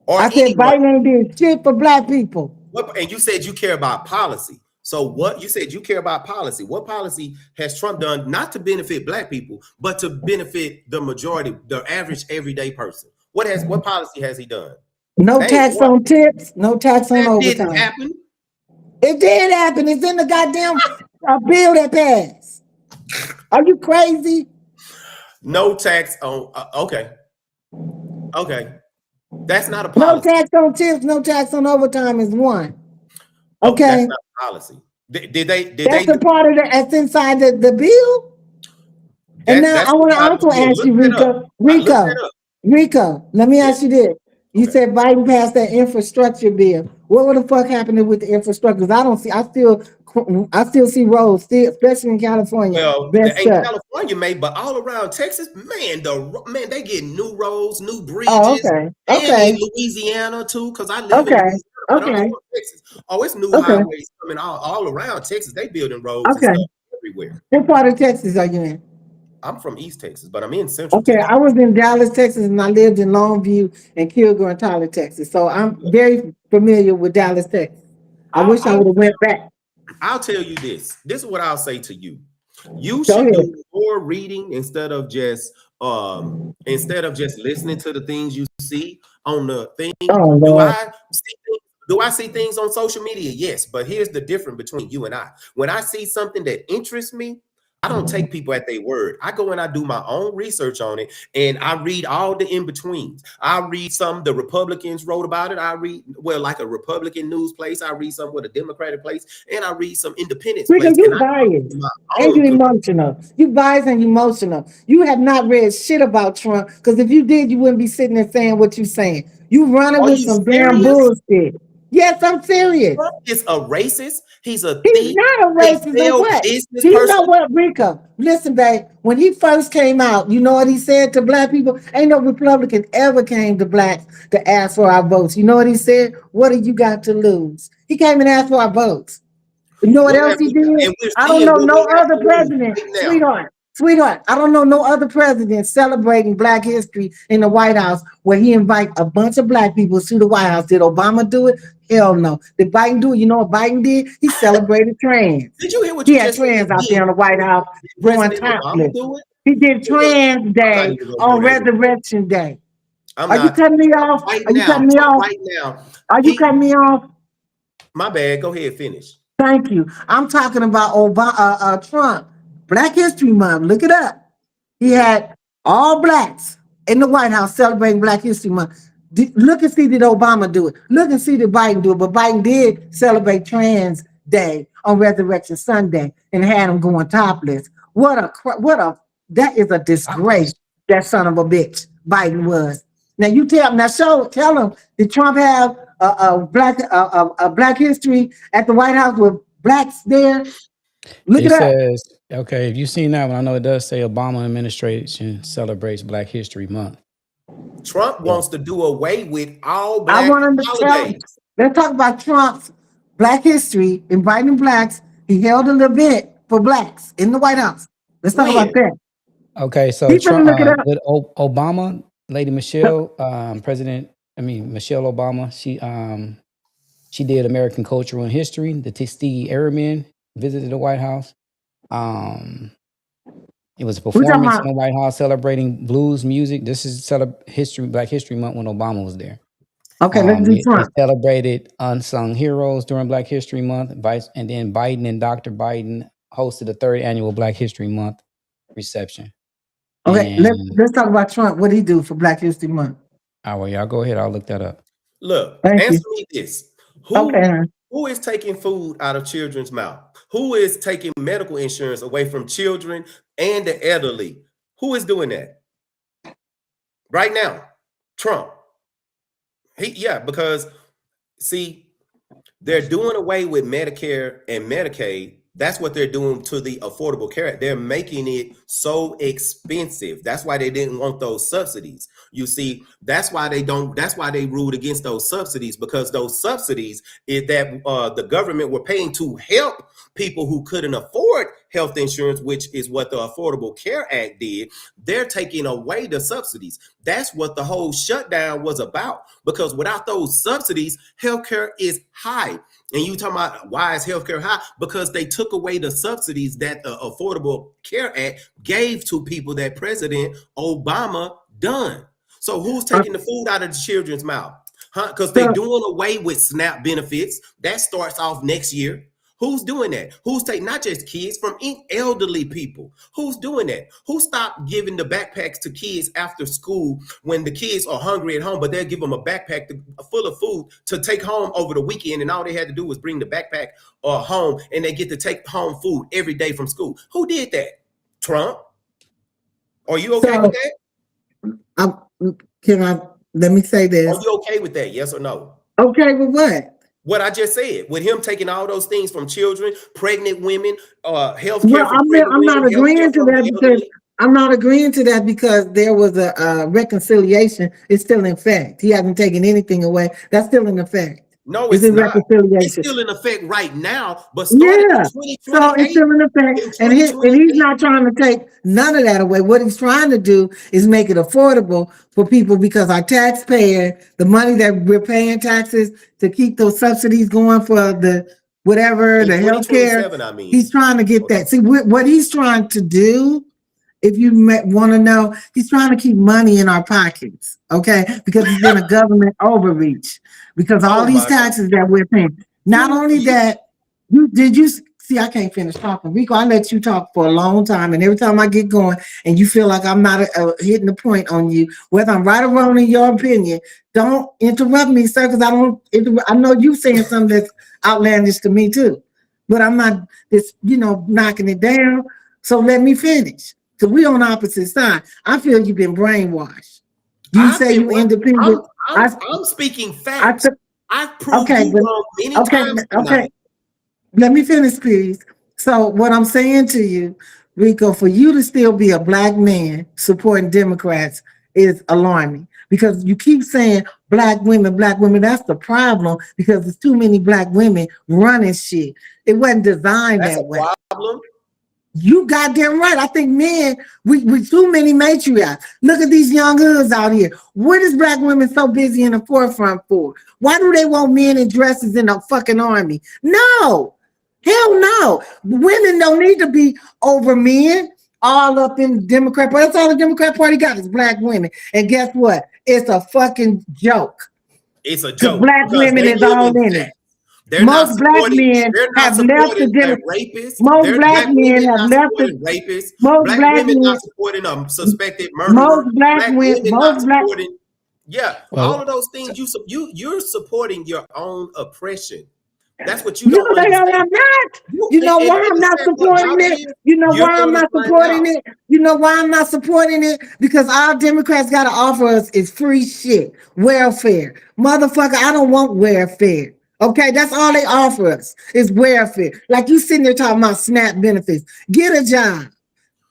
B: or
C: I said
B: anyone?
C: Biden ain't did shit for black people.
B: And you said you care about policy. So what you said you care about policy. What policy has Trump done not to benefit black people, but to benefit the majority, the average everyday person? What policy has he done?
C: No
B: Name
C: tax
B: one.
C: on tips, no tax on
B: That didn't
C: overtime.
B: happen.
C: It did happen. It's in the goddamn bill that passed. Are you crazy?
B: No tax on okay. Okay. That's not a
C: No
B: policy.
C: tax on tips, no tax on overtime is one.
B: Oh, that's
C: Okay.
B: not a policy. Did they
C: That's
B: do
C: the part of that's inside the bill. And now
B: that's
C: I want to
B: inside the
C: also
B: bill?
C: ask
B: Look
C: you,
B: that up.
C: Rico,
B: Look that up.
C: Rico, let me
B: Yeah.
C: ask you this. You
B: Okay.
C: said Biden passed that infrastructure bill. What the fuck happened with the infrastructure? 'Cause I don't see. I still see roads, still, especially in California,
B: Well,
C: best
B: the in
C: shut.
B: California made, but all around Texas, man, man, they get new roads, new
C: Oh,
B: bridges,
C: okay,
B: and in
C: okay,
B: Louisiana too, because I live in
C: okay,
B: Louisiana, but I'm
C: okay,
B: from Texas. Oh, it's new
C: okay,
B: highways coming all around Texas. They building roads and
C: okay.
B: stuff everywhere.
C: What part of Texas are you in?
B: I'm from East Texas, but I'm in Central
C: Okay,
B: Texas.
C: I was in Dallas, Texas, and I lived in Longview and Kilgore and Tyler, Texas. So I'm very familiar with Dallas, Texas. I
B: I'll,
C: wish I
B: I'll
C: would have went back.
B: I'll tell you this. This is what I'll say to you. You
C: Go
B: should
C: ahead.
B: do more reading instead of just listening to the things you see on the thing.
C: Oh
B: Do
C: Lord.
B: I see things, do I see things on social media? Yes, but here's the difference between you and I. When I see something that interests me, I don't take people at their word. I go and I do my own research on it, and I read all the in-betweens. I read some the Republicans wrote about it. I read, well, like a Republican news place. I read some with a Democratic place, and I read some independence
C: Because
B: place, and
C: you
B: I come to
C: biased
B: my
C: and
B: own
C: you
B: conclusion.
C: emotional. You biased and you emotional. You have not read shit about Trump because if you did, you wouldn't be sitting there saying what you're saying. You running
B: Are
C: with
B: you
C: some damn
B: serious?
C: bullshit. Yes, I'm serious.
B: Trump is a racist. He's a
C: He's
B: thief,
C: not a
B: a
C: racist or
B: failed
C: what?
B: business
C: Do you know
B: person.
C: what, Rico? Listen, babe, when he first came out, you know what he said to black people? Ain't no Republican ever came to blacks to ask for our votes. You know what he said? What do you got to lose? He came and asked for our votes. You know what
B: What
C: else
B: have
C: he
B: we
C: did?
B: got? And we're
C: I don't
B: seeing
C: know
B: what
C: no
B: we have
C: other
B: to lose
C: president,
B: right now.
C: sweetheart. I don't know no other president celebrating Black history in the White House where he invite a bunch of black people to the White House. Did Obama do it? Hell no. Did Biden do it? You know what Biden did? He celebrated trans.
B: Did you hear what
C: He
B: you
C: had
B: just said?
C: trans out there
B: Did,
C: in the White House
B: did
C: going
B: President Obama
C: topless.
B: do it?
C: He did
B: You know what?
C: Trans
B: I'm not
C: Day
B: even gonna
C: on
B: go there with you.
C: Resurrection Day.
B: I'm
C: Are you
B: not.
C: cutting me off?
B: Right
C: Are you
B: now,
C: cutting me
B: Trump
C: off?
B: right now,
C: Are you
B: he
C: cutting me off?
B: my bad. Go ahead, finish.
C: Thank you. I'm talking about Trump. Black History Month. Look it up. He
B: Mhm.
C: had all blacks in the White House celebrating Black History Month. Look and see did Obama do it. Look and see did Biden do it. But Biden did celebrate Trans Day on Resurrection Sunday and had them going topless. That is a disgrace. That son of a bitch Biden was. Now you tell him did Trump have a Black History at the White House with blacks there? Look
A: It
C: it up.
A: says, okay, if you've seen that one, I know it does say Obama administration celebrates Black History Month.
B: Trump
A: Yeah.
B: wants to do away with all
C: I
B: black
C: want him to tell.
B: holidays.
C: Let's talk about Trump's Black history, inviting blacks. He held an event for blacks in the White House. Let's talk about
B: When?
C: that.
A: Okay, so
C: He's gonna
A: Trump,
C: look it up.
A: with Obama, Lady Michelle, Michelle Obama, she did American cultural and history. The Tuskegee Airmen visited the White House. Um, it was a
C: We're talking
A: performance in
C: about
A: the White House celebrating blues music. This is Black History Month when Obama was there.
C: okay. Let's do
A: They
C: Trump.
A: celebrated unsung heroes during Black History Month. And then Biden and Dr. Biden hosted the third annual Black History Month reception.
C: Okay,
A: And
C: let's talk about Trump. What he do for Black History Month?
A: well, y'all go ahead. I'll look that up.
B: Look,
C: Thank
B: answer
C: you.
B: me this.
C: Okay,
B: Who
C: hon.
B: who is taking food out of children's mouth? Who is taking medical insurance away from children and the elderly? Who is doing that right now? Trump. Because see, they're doing away with Medicare and Medicaid. That's what they're doing to the Affordable Care Act. They're making it so expensive. That's why they didn't want those subsidies. You see, that's why they ruled against those subsidies, because those subsidies is that the government were paying to help people who couldn't afford health insurance, which is what the Affordable Care Act did. They're taking away the subsidies. That's what the whole shutdown was about, because without those subsidies, healthcare is high. And you talking about why is healthcare high? Because they took away the subsidies that the Affordable Care Act gave to people that President Obama done. So who's
C: Uh,
B: taking the food out of the children's mouth? Huh? Because they
C: so,
B: doing away with SNAP benefits. That starts off next year. Who's doing that? Who's taking not just kids, from elderly people? Who's doing that? Who stopped giving the backpacks to kids after school when the kids are hungry at home, but they'll give them a backpack full of food to take home over the weekend, and all they had to do was bring the backpack home, and they get to take home food every day from school? Who did that? Trump? Are you okay with
C: so
B: that?
C: I, can I let me say
B: Are
C: this.
B: you okay with that? Yes or no?
C: Okay, with what?
B: What I just said, with him taking all those things from children, pregnant women, health care
C: Well,
B: for pregnant
C: I'm not
B: women, health care
C: agreeing to
B: for
C: that
B: the
C: because
B: elderly.
C: I'm not agreeing to that because there was a reconciliation. It's still in effect. He hasn't taken anything away. That's still in effect.
B: No,
C: It's
B: it's
C: in
B: not. It's
C: reconciliation.
B: still in effect right now, but starting in
C: Yeah. So it's
B: 2028,
C: still in effect,
B: in
C: and he's
B: 2028,
C: not trying to take none of that away. What he's trying to do is make it affordable for people because our taxpayer, the money that we're paying taxes to keep those subsidies going for the whatever
B: in
C: the health care,
B: 2027, I
C: he's
B: mean.
C: trying to get that. See what he's trying to do. If you want to know, he's trying to keep money in our pockets, okay? Because it's been a government overreach. Because all
B: Oh
C: these
B: my God.
C: taxes that we're paying. Not only
B: You
C: that, you did you see? I can't finish talking, Rico. I let you talk for a long time, and every time I get going, and you feel like I'm not hitting the point on you, whether I'm right or wrong in your opinion, don't interrupt me, sir. Because I don't. I know you saying something that's outlandish to me too, but I'm not just knocking it down. So let me finish. So we on opposite side. I feel you've been brainwashed. You
B: I've
C: say
B: been
C: you
B: what? I'm
C: independent.
B: I'm
C: I
B: I'm speaking
C: I
B: facts.
C: took
B: I've proved
C: okay,
B: you
C: but
B: wrong many
C: okay,
B: times
C: okay.
B: tonight.
C: Let me finish, please. So what I'm saying to you, Rico, for you to still be a black man supporting Democrats is alarming because you keep saying black women, black women. That's the problem because there's too many black women running shit. It wasn't designed
B: That's
C: that
B: a
C: way.
B: problem.
C: You goddamn right. I think men, we too many matriarchs. Look at these young hoods out here. What is black women so busy in the forefront for? Why do they want men in dresses in the fucking army? No. Hell no. Women don't need to be over men all up in the Democrat Party. That's all the Democrat Party got is black women. And guess what? It's a fucking joke.
B: It's a
C: Because
B: joke
C: black
B: because
C: women
B: they
C: is
B: live
C: all
B: in
C: in it.
B: fact. They're not
C: Most black
B: supporting.
C: men
B: They're not
C: have left the
B: supporting a
C: Democrat.
B: rapist.
C: Most
B: They're
C: black
B: black
C: men
B: women
C: have
B: not
C: left the
B: supporting rapists.
C: most
B: Black
C: black
B: women
C: men
B: not supporting a suspected murderer. Black women not
C: most black.
B: supporting. Yeah, all
A: Well,
B: of those
A: so,
B: things. You're supporting your own oppression. That's what you
C: No,
B: don't
C: they are
B: understand.
C: not.
B: You
C: You know
B: and
C: why I'm not
B: understand what
C: supporting
B: doubt
C: it?
B: is.
C: You know
B: You're
C: why I'm
B: gonna
C: not
B: find
C: supporting
B: out.
C: it? You know why I'm not supporting it? Because all Democrats got to offer us is free shit, welfare. Motherfucker, I don't want welfare. Okay, that's all they offer us is welfare. Like you sitting there talking about SNAP benefits. Get a job.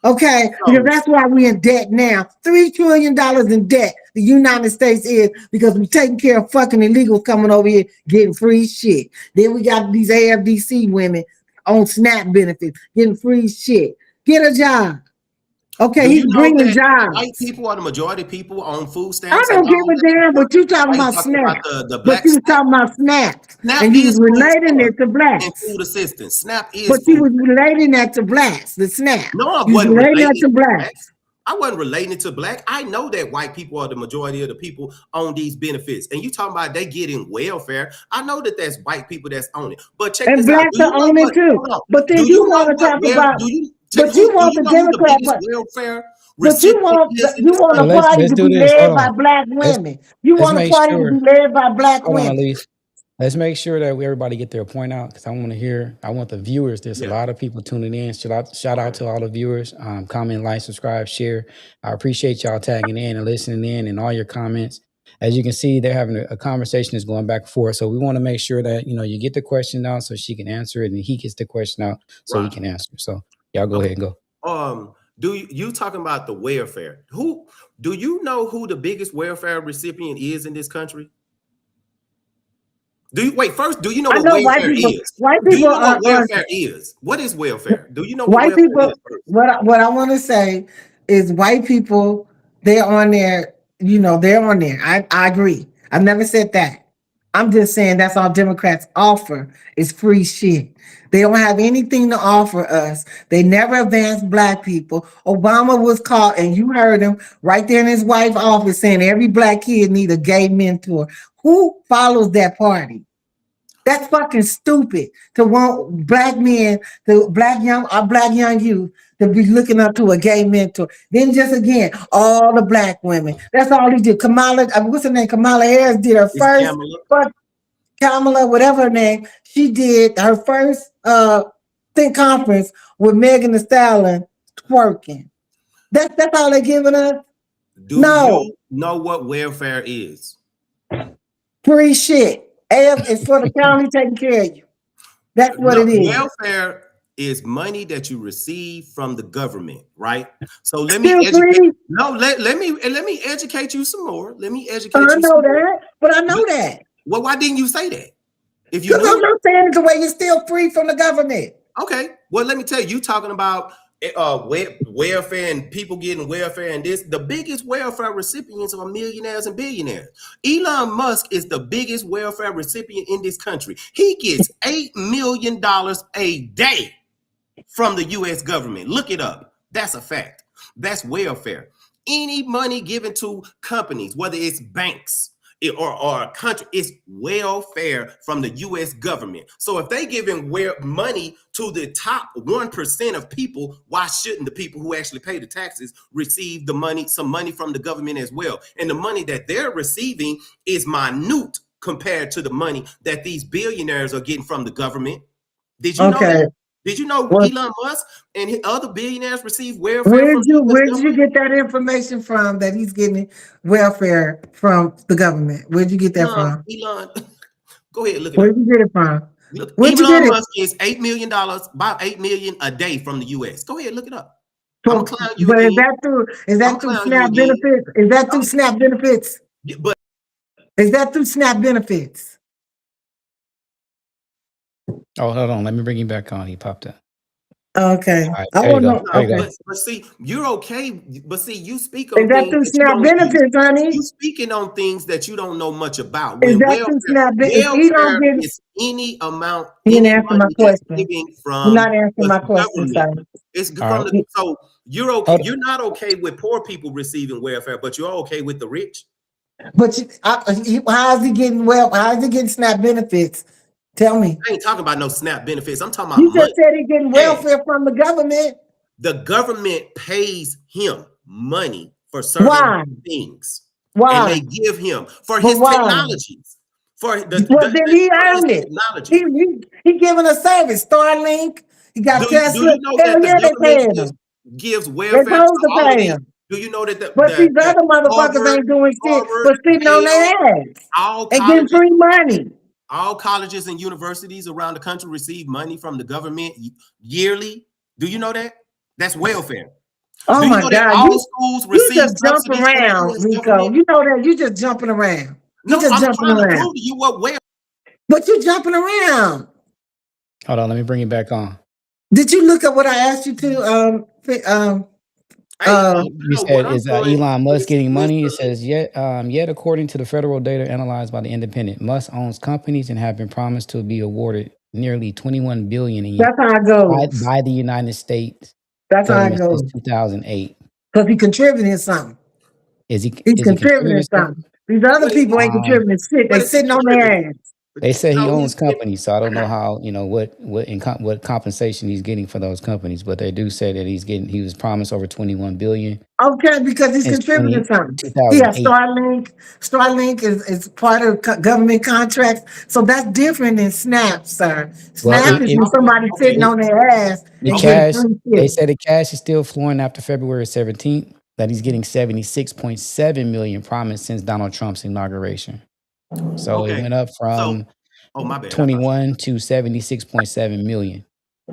C: Okay, because
B: So
C: that's why we're in debt now. $3 trillion in debt. The United States is because we're taking care of fucking illegals coming over here getting free shit. Then we got these AFDC women on SNAP benefits getting free shit. Get a job. Okay,
B: do
C: he's
B: you know
C: bringing
B: that white
C: jobs.
B: people are the majority of people on food
C: I
B: stamps and
C: don't give
B: all
C: a
B: that
C: damn,
B: support?
C: but you talking
B: Why you
C: about
B: talking about
C: snaps.
B: the
C: But
B: black
C: you was
B: SNAP?
C: talking about snaps,
B: SNAP
C: and you was
B: is food
C: relating it
B: stamps
C: to
B: and
C: blacks.
B: food assistance. SNAP is
C: But you
B: food
C: was
B: stamps.
C: relating that to blacks, the snap.
B: No, I
C: You was
B: wasn't
C: relating that
B: relating
C: to
B: to black.
C: blacks.
B: I wasn't relating to black. I know that white people are the majority of the people on these benefits. And you talking about they getting welfare. I know that that's white people that's on it. But check
C: And
B: this out.
C: blacks
B: Do you
C: are
B: know
C: on it
B: what?
C: too.
B: Hold on.
C: But then
B: Do
C: you
B: you know
C: want to
B: what
C: talk
B: well
C: about,
B: do you
C: but
B: who
C: you
B: do
C: want
B: you
C: the
B: know who the
C: Democrat,
B: biggest welfare
C: but you
B: recipient
C: want
B: is in
C: you
B: this
C: want
A: well,
C: a
B: country?
A: let's
C: party
A: let's
C: to
A: do
C: be
A: this. Hold
C: led by
A: on.
C: black
A: Let's
C: women. You
A: let's
C: want a
A: make
C: party to be
A: sure.
C: led by black
A: Hold on,
C: women.
A: Elise. Let's make sure that everybody get their point out because I want to hear. I want the viewers. There's a
B: Yeah.
A: lot of people tuning in. Shout out
B: Okay.
A: to all the viewers. Comment, like, subscribe, share. I appreciate y'all tagging in and listening in and all your comments. As you can see, they're having a conversation that's going back and forth. So we want to make sure that you get the question out so she can answer it, and he gets the question out so he
B: Right.
A: can answer. So y'all go
B: Okay.
A: ahead and go.
B: Do you talking about the welfare? Who do you know who the biggest welfare recipient is in this country? Do you wait first? Do you know
C: I
B: what
C: know
B: welfare is?
C: white
B: Do you
C: people
B: know what
C: are
B: welfare is? What is welfare? Do you know what
C: white
B: welfare is
C: people.
B: first?
C: What I want to say is white people. They're on there. They're on there. I agree. I've never said that. I'm just saying that's all Democrats offer is free shit. They don't have anything to offer us. They never advanced black people. Obama was caught, and you heard him right there in his wife's office saying every black kid need a gay mentor. Who follows that party? That's fucking stupid to want black men, the black young youth to be looking up to a gay mentor. Then just again, all the black women. That's all he did. What's her name? Kamala Harris did her
B: It's
C: first,
B: Kamala.
C: but Kamala, whatever her name, she did her first think conference with Megan Thee Stallion twerking. That's all they giving us.
B: Do
C: No,
B: you know what welfare is?
C: free shit. AF is for the county taking care of you. That's what
B: No,
C: it is.
B: welfare is money that you receive from the government, right? So let me
C: Still
B: educate.
C: free.
B: No, let me educate you some more. Let me educate
C: I
B: you
C: know
B: some more.
C: that, but I know that.
B: Well, why didn't you say that? If you
C: Because I'm
B: knew,
C: not saying it's the way you're still free from the government.
B: okay. Well, let me tell you, you talking about welfare and people getting welfare and this. The biggest welfare recipients are millionaires and billionaires. Elon Musk is the biggest welfare recipient in this country. He gets $8 million a day from the U.S. government. Look it up. That's a fact. That's welfare. Any money given to companies, whether it's banks or a country, it's welfare from the U.S. government. So if they giving money to the top 1% of people, why shouldn't the people who actually pay the taxes receive the money, some money from the government as well? And the money that they're receiving is minute compared to the money that these billionaires are getting from the government. Did you know
C: Okay.
B: that? Did you know
C: Well,
B: Elon Musk and his other billionaires receive welfare
C: where
B: from
C: did
B: the
C: you
B: U.S.
C: where did you
B: government?
C: get that information from that he's getting welfare from the government? Where'd you get that from?
B: Elon, go ahead, look it
C: Where'd
B: up.
C: you get it from?
B: Look,
C: Where'd you get
B: Elon
C: it?
B: Musk is $8 million, about 8 million a day from the U.S. Go ahead, look it up. I'm gonna
C: From,
B: clown you
C: but
B: again.
C: is
B: I'm
C: that
B: gonna
C: through
B: clown you
C: SNAP
B: again.
C: benefits? Is that through
B: I'm,
C: SNAP benefits?
B: but
C: Is that through SNAP benefits?
A: Oh, hold on. Let me bring you back on. He popped up.
C: Okay.
A: All right,
C: I
A: there you
C: want to
A: go.
C: know.
A: There you go.
C: Okay.
B: but see, you're okay. But see, you speak
C: Is
B: on
C: that
B: things
C: through
B: that you
C: SNAP
B: don't.
C: benefits,
B: You
C: honey?
B: speaking on things that you don't know much about.
C: Is
B: When
C: that through Is Elon
B: welfare
C: getting?
B: is any amount,
C: You didn't
B: any
C: answer my
B: money that's
C: question.
B: giving
C: You're
B: from
C: not answering
B: the
C: my question,
B: government.
C: sir.
B: It's
A: All
B: from
A: right.
B: the. So you're okay.
A: Hold
B: You're not okay with poor people receiving welfare, but you're okay with the rich.
C: But how is he getting How is he getting SNAP benefits? Tell me.
B: I ain't talking about no SNAP benefits. I'm talking about
C: You
B: money.
C: just said he's getting
B: Cash.
C: welfare from the government.
B: The government pays him money for certain
C: Why?
B: things, and
C: Why?
B: they give him for
C: But
B: his
C: why?
B: technologies, for
C: Well, then he
B: for his
C: earned it.
B: technology.
C: He giving a service. Starlink. He got
B: Do
C: Tesla.
B: you know
C: Hell
B: that the
C: yeah, they
B: government
C: paying him.
B: gives
C: They
B: welfare to
C: supposed to
B: all of
C: pay
B: these?
C: him.
B: Do you know that
C: But these
B: that
C: other motherfuckers
B: Harvard,
C: ain't doing shit
B: Harvard,
C: but sitting on
B: Yale,
C: their ass
B: all
C: and getting
B: colleges,
C: free money.
B: all colleges and universities around the country receive money from the government yearly? Do you know that? That's welfare.
C: Oh
B: Do you
C: my
B: know that
C: God.
B: all schools
C: You
B: receive
C: just jump
B: subsidies from the
C: around,
B: U.S.
C: Rico.
B: government?
C: You know that you just jumping around. You
B: No,
C: just
B: I'm
C: jumping
B: trying to
C: around.
B: prove to you what welfare.
C: But you jumping around.
A: on. Let me bring you back on.
C: Did you look at what I asked you to?
B: Hey,
A: You
B: no, what
A: said
B: I'm
A: is
B: doing
A: Elon Musk
B: is
A: getting money? It
B: listening.
A: says yet according to the federal data analyzed by the Independent, Musk owns companies and have been promised to be awarded nearly 21 billion
C: That's how it goes.
A: by the United States
C: That's how it
A: government since
C: goes.
A: 2008.
C: Because he contributing something.
A: Is he
C: He's
A: is he contributing
C: contributing
A: something?
C: something. These other
B: What is
C: people
B: he?
C: ain't
A: Um,
C: contributing shit. They
B: What is he
C: sitting on
B: contributing?
C: their ass.
A: they say he
B: No,
A: owns companies, so I don't know how what compensation he's getting for those companies, but they do say that he was promised over 21 billion
C: Okay, because he's
A: since
C: contributing something. He has
A: 2008.
C: Starlink. Starlink is part of government contracts. So that's different than SNAP, sir.
A: Well,
C: SNAP is when somebody
B: Okay,
C: sitting on their ass
A: the
C: and
B: okay,
C: getting
A: cash,
C: free
A: they
C: shit.
A: say the cash is still flowing after February 17th, that he's getting 76.7 million promised since Donald Trump's inauguration. So it
B: okay.
A: went up
B: So,
A: from
B: oh my bad. I thought
A: 21 to 76.7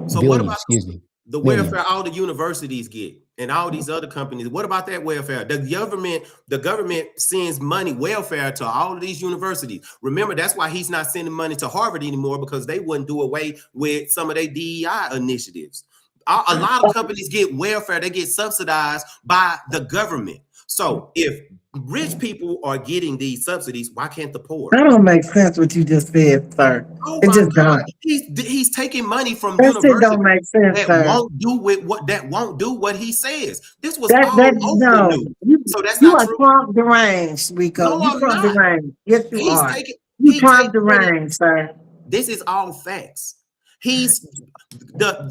B: so. What
A: billion,
B: about
A: excuse me,
B: the
A: million.
B: welfare all the universities get and all these other companies? What about that welfare? The government sends money welfare to all of these universities. Remember, that's why he's not sending money to Harvard anymore, because they wouldn't do away with some of their DEI initiatives. A lot of companies get welfare, they get subsidized by the government. So if rich people are getting these subsidies, why can't the poor?
C: That don't make sense what you just said, sir.
B: Oh
C: It
B: my
C: just
B: God,
C: don't.
B: he's taking money from
C: That shit don't
B: universities
C: make sense, sir.
B: that won't do what he says. This was all
C: That
B: over the
C: no.
B: news. So that's
C: You
B: not
C: are
B: true.
C: Trump deranged, Rico.
B: No,
C: You
B: I'm
C: Trump
B: not.
C: deranged. Yes, you
B: He's
C: are.
B: taking
C: You
B: he
C: Trump
B: takes money.
C: deranged, sir.
B: This is all facts. He's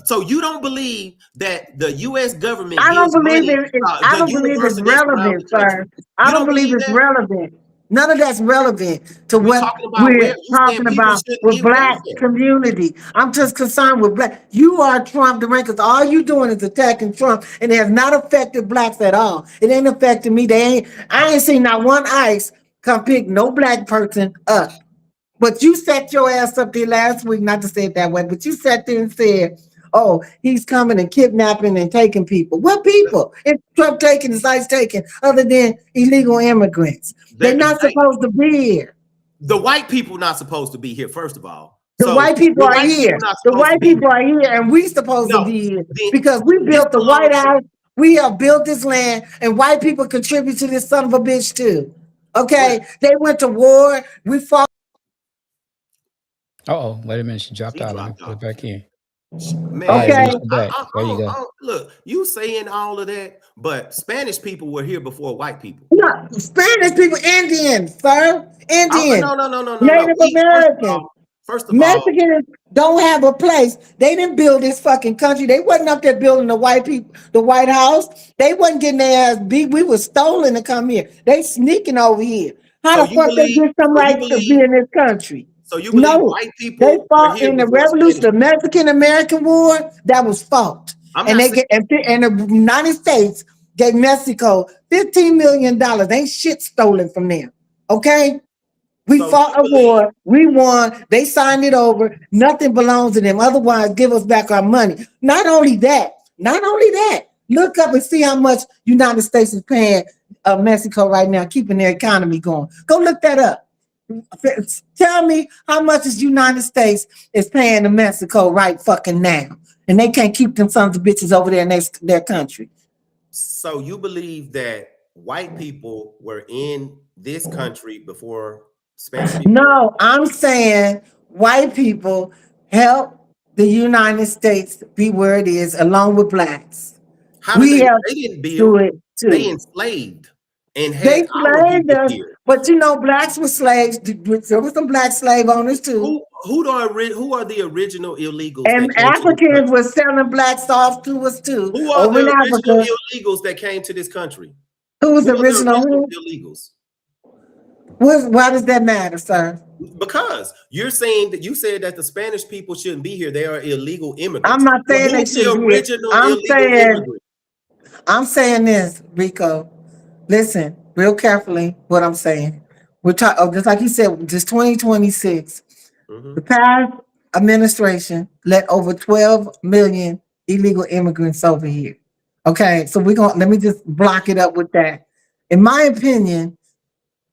B: so you don't believe that the U.S. government
C: I don't
B: gives
C: believe
B: money
C: I
B: the
C: don't believe it's
B: universities around
C: relevant,
B: the
C: sir.
B: country.
C: I
B: You
C: don't
B: don't
C: believe
B: believe
C: it's
B: that?
C: relevant. None of that's relevant to
B: We
C: what
B: talking about
C: we're
B: where you saying
C: talking
B: people
C: about
B: shouldn't
C: with
B: get
C: black
B: welfare.
C: community. I'm just concerned with black. You are Trump the because all you doing is attacking Trump, and it has not affected blacks at all. It ain't affected me. They ain't. I ain't seen not one ICE come pick no black person up. But you set your ass up there last week, not to say it that way, but you sat there and said, oh, he's coming and kidnapping and taking people. What people? It's Trump taking, it's ICE taking, other than illegal immigrants. They're not supposed to be here.
B: The white people not supposed to be here, first of all.
C: The
B: So
C: white people
B: the
C: are
B: white people
C: here.
B: not
C: The
B: supposed to
C: white
B: be
C: people
B: here.
C: are here, and we supposed to
B: No,
C: be here
B: then
C: because we
B: this
C: built the White
B: belongs to
C: House. We have built this land, and white people contribute to this son of a bitch too.
B: what?
C: Okay, they went to war. We fought.
A: Oh, wait a minute. She dropped
B: She
A: out. Let me
B: dropped
A: put it
B: off.
A: back in. All right,
C: Okay,
A: Reese,
B: Man,
A: you back. There you go.
B: look, you saying all of that, but Spanish people were here before white people.
C: no, Spanish people, Indians, sir, Indians,
B: No, no, no, no, no, no.
C: Native
B: We
C: Americans.
B: first of all,
C: Mexicans don't have a place. They didn't build this fucking country. They wasn't up there building the white people, the White House. They wasn't getting their ass beat. We was stolen to come here. They sneaking over here.
B: so
C: How the
B: you
C: fuck they
B: believe,
C: get some
B: so you
C: rights to be
B: believe,
C: in this country?
B: so you believe
C: No.
B: white
C: They
B: people were
C: fought
B: here
C: in the
B: before
C: revolution,
B: Spanish
C: the
B: people.
C: Mexican American War. That was fought.
B: I'm
C: And
B: not
C: they
B: saying
C: get and the United States gave Mexico $15 million. Ain't shit stolen from them. Okay? We
B: so.
C: fought
B: You
C: a
B: believe
C: war. We won. They signed it over. Nothing belongs to them. Otherwise, give us back our money. Not only that, look up and see how much United States is paying Mexico right now, keeping their economy going. Go look that up. Tell me how much is United States is paying to Mexico right fucking now. And they can't keep them sons of bitches over there in their country.
B: so? You believe that white people were in this country before Spanish people were?
C: No, I'm saying white people help the United States be where it is, along with blacks.
B: How did
C: We
B: they?
C: have
B: They didn't
C: to do
B: build.
C: it
B: They
C: too.
B: enslaved and
C: They
B: had our
C: slaved
B: people
C: us,
B: here.
C: but you know, blacks were slaves. There were some black slave owners too.
B: Who are the original illegals
C: And
B: that came to this
C: Africans
B: country?
C: were selling blacks off to us too,
B: Who are
C: over in
B: the original
C: Africa.
B: illegals that came to this country?
C: Who was
B: Who
C: the
B: are the
C: original
B: original
C: who?
B: illegals?
C: Why does that matter, sir?
B: Because you're saying that you said that the Spanish people shouldn't be here. They are illegal
C: I'm
B: immigrants.
C: not
B: Well,
C: saying they
B: who's the
C: should be here.
B: original illegal immigrant?
C: I'm saying this, Rico. Listen real carefully what I'm saying. We're talking, oh, just like you said, just 2026.
B: Mhm.
C: The past administration let over 12 million illegal immigrants over here. Okay, so we're gonna let me just block it up with that. In my opinion,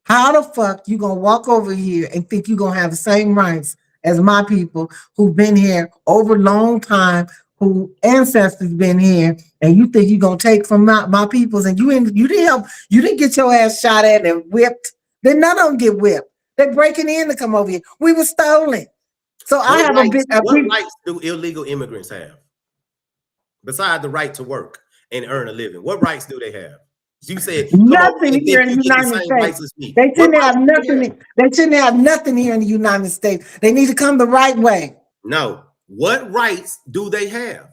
C: how the fuck you gonna walk over here and think you gonna have the same rights as my people who've been here over a long time, who ancestors been here, and you think you gonna take from my peoples and you didn't help, you didn't get your ass shot at and whipped. Then none of them get whipped. They're breaking in to come over here. We were stolen. So I have a
B: What
C: big
B: rights do illegal immigrants have besides the right to work and earn a living? What rights do they have? You said come over here
C: nothing
B: and
C: here
B: think
C: in the
B: you get the
C: United
B: same
C: States.
B: rights as me.
C: They
B: What
C: shouldn't have
B: rights do they have?
C: nothing. They shouldn't have nothing here in the United States. They need to come the right way.
B: No. What rights do they have?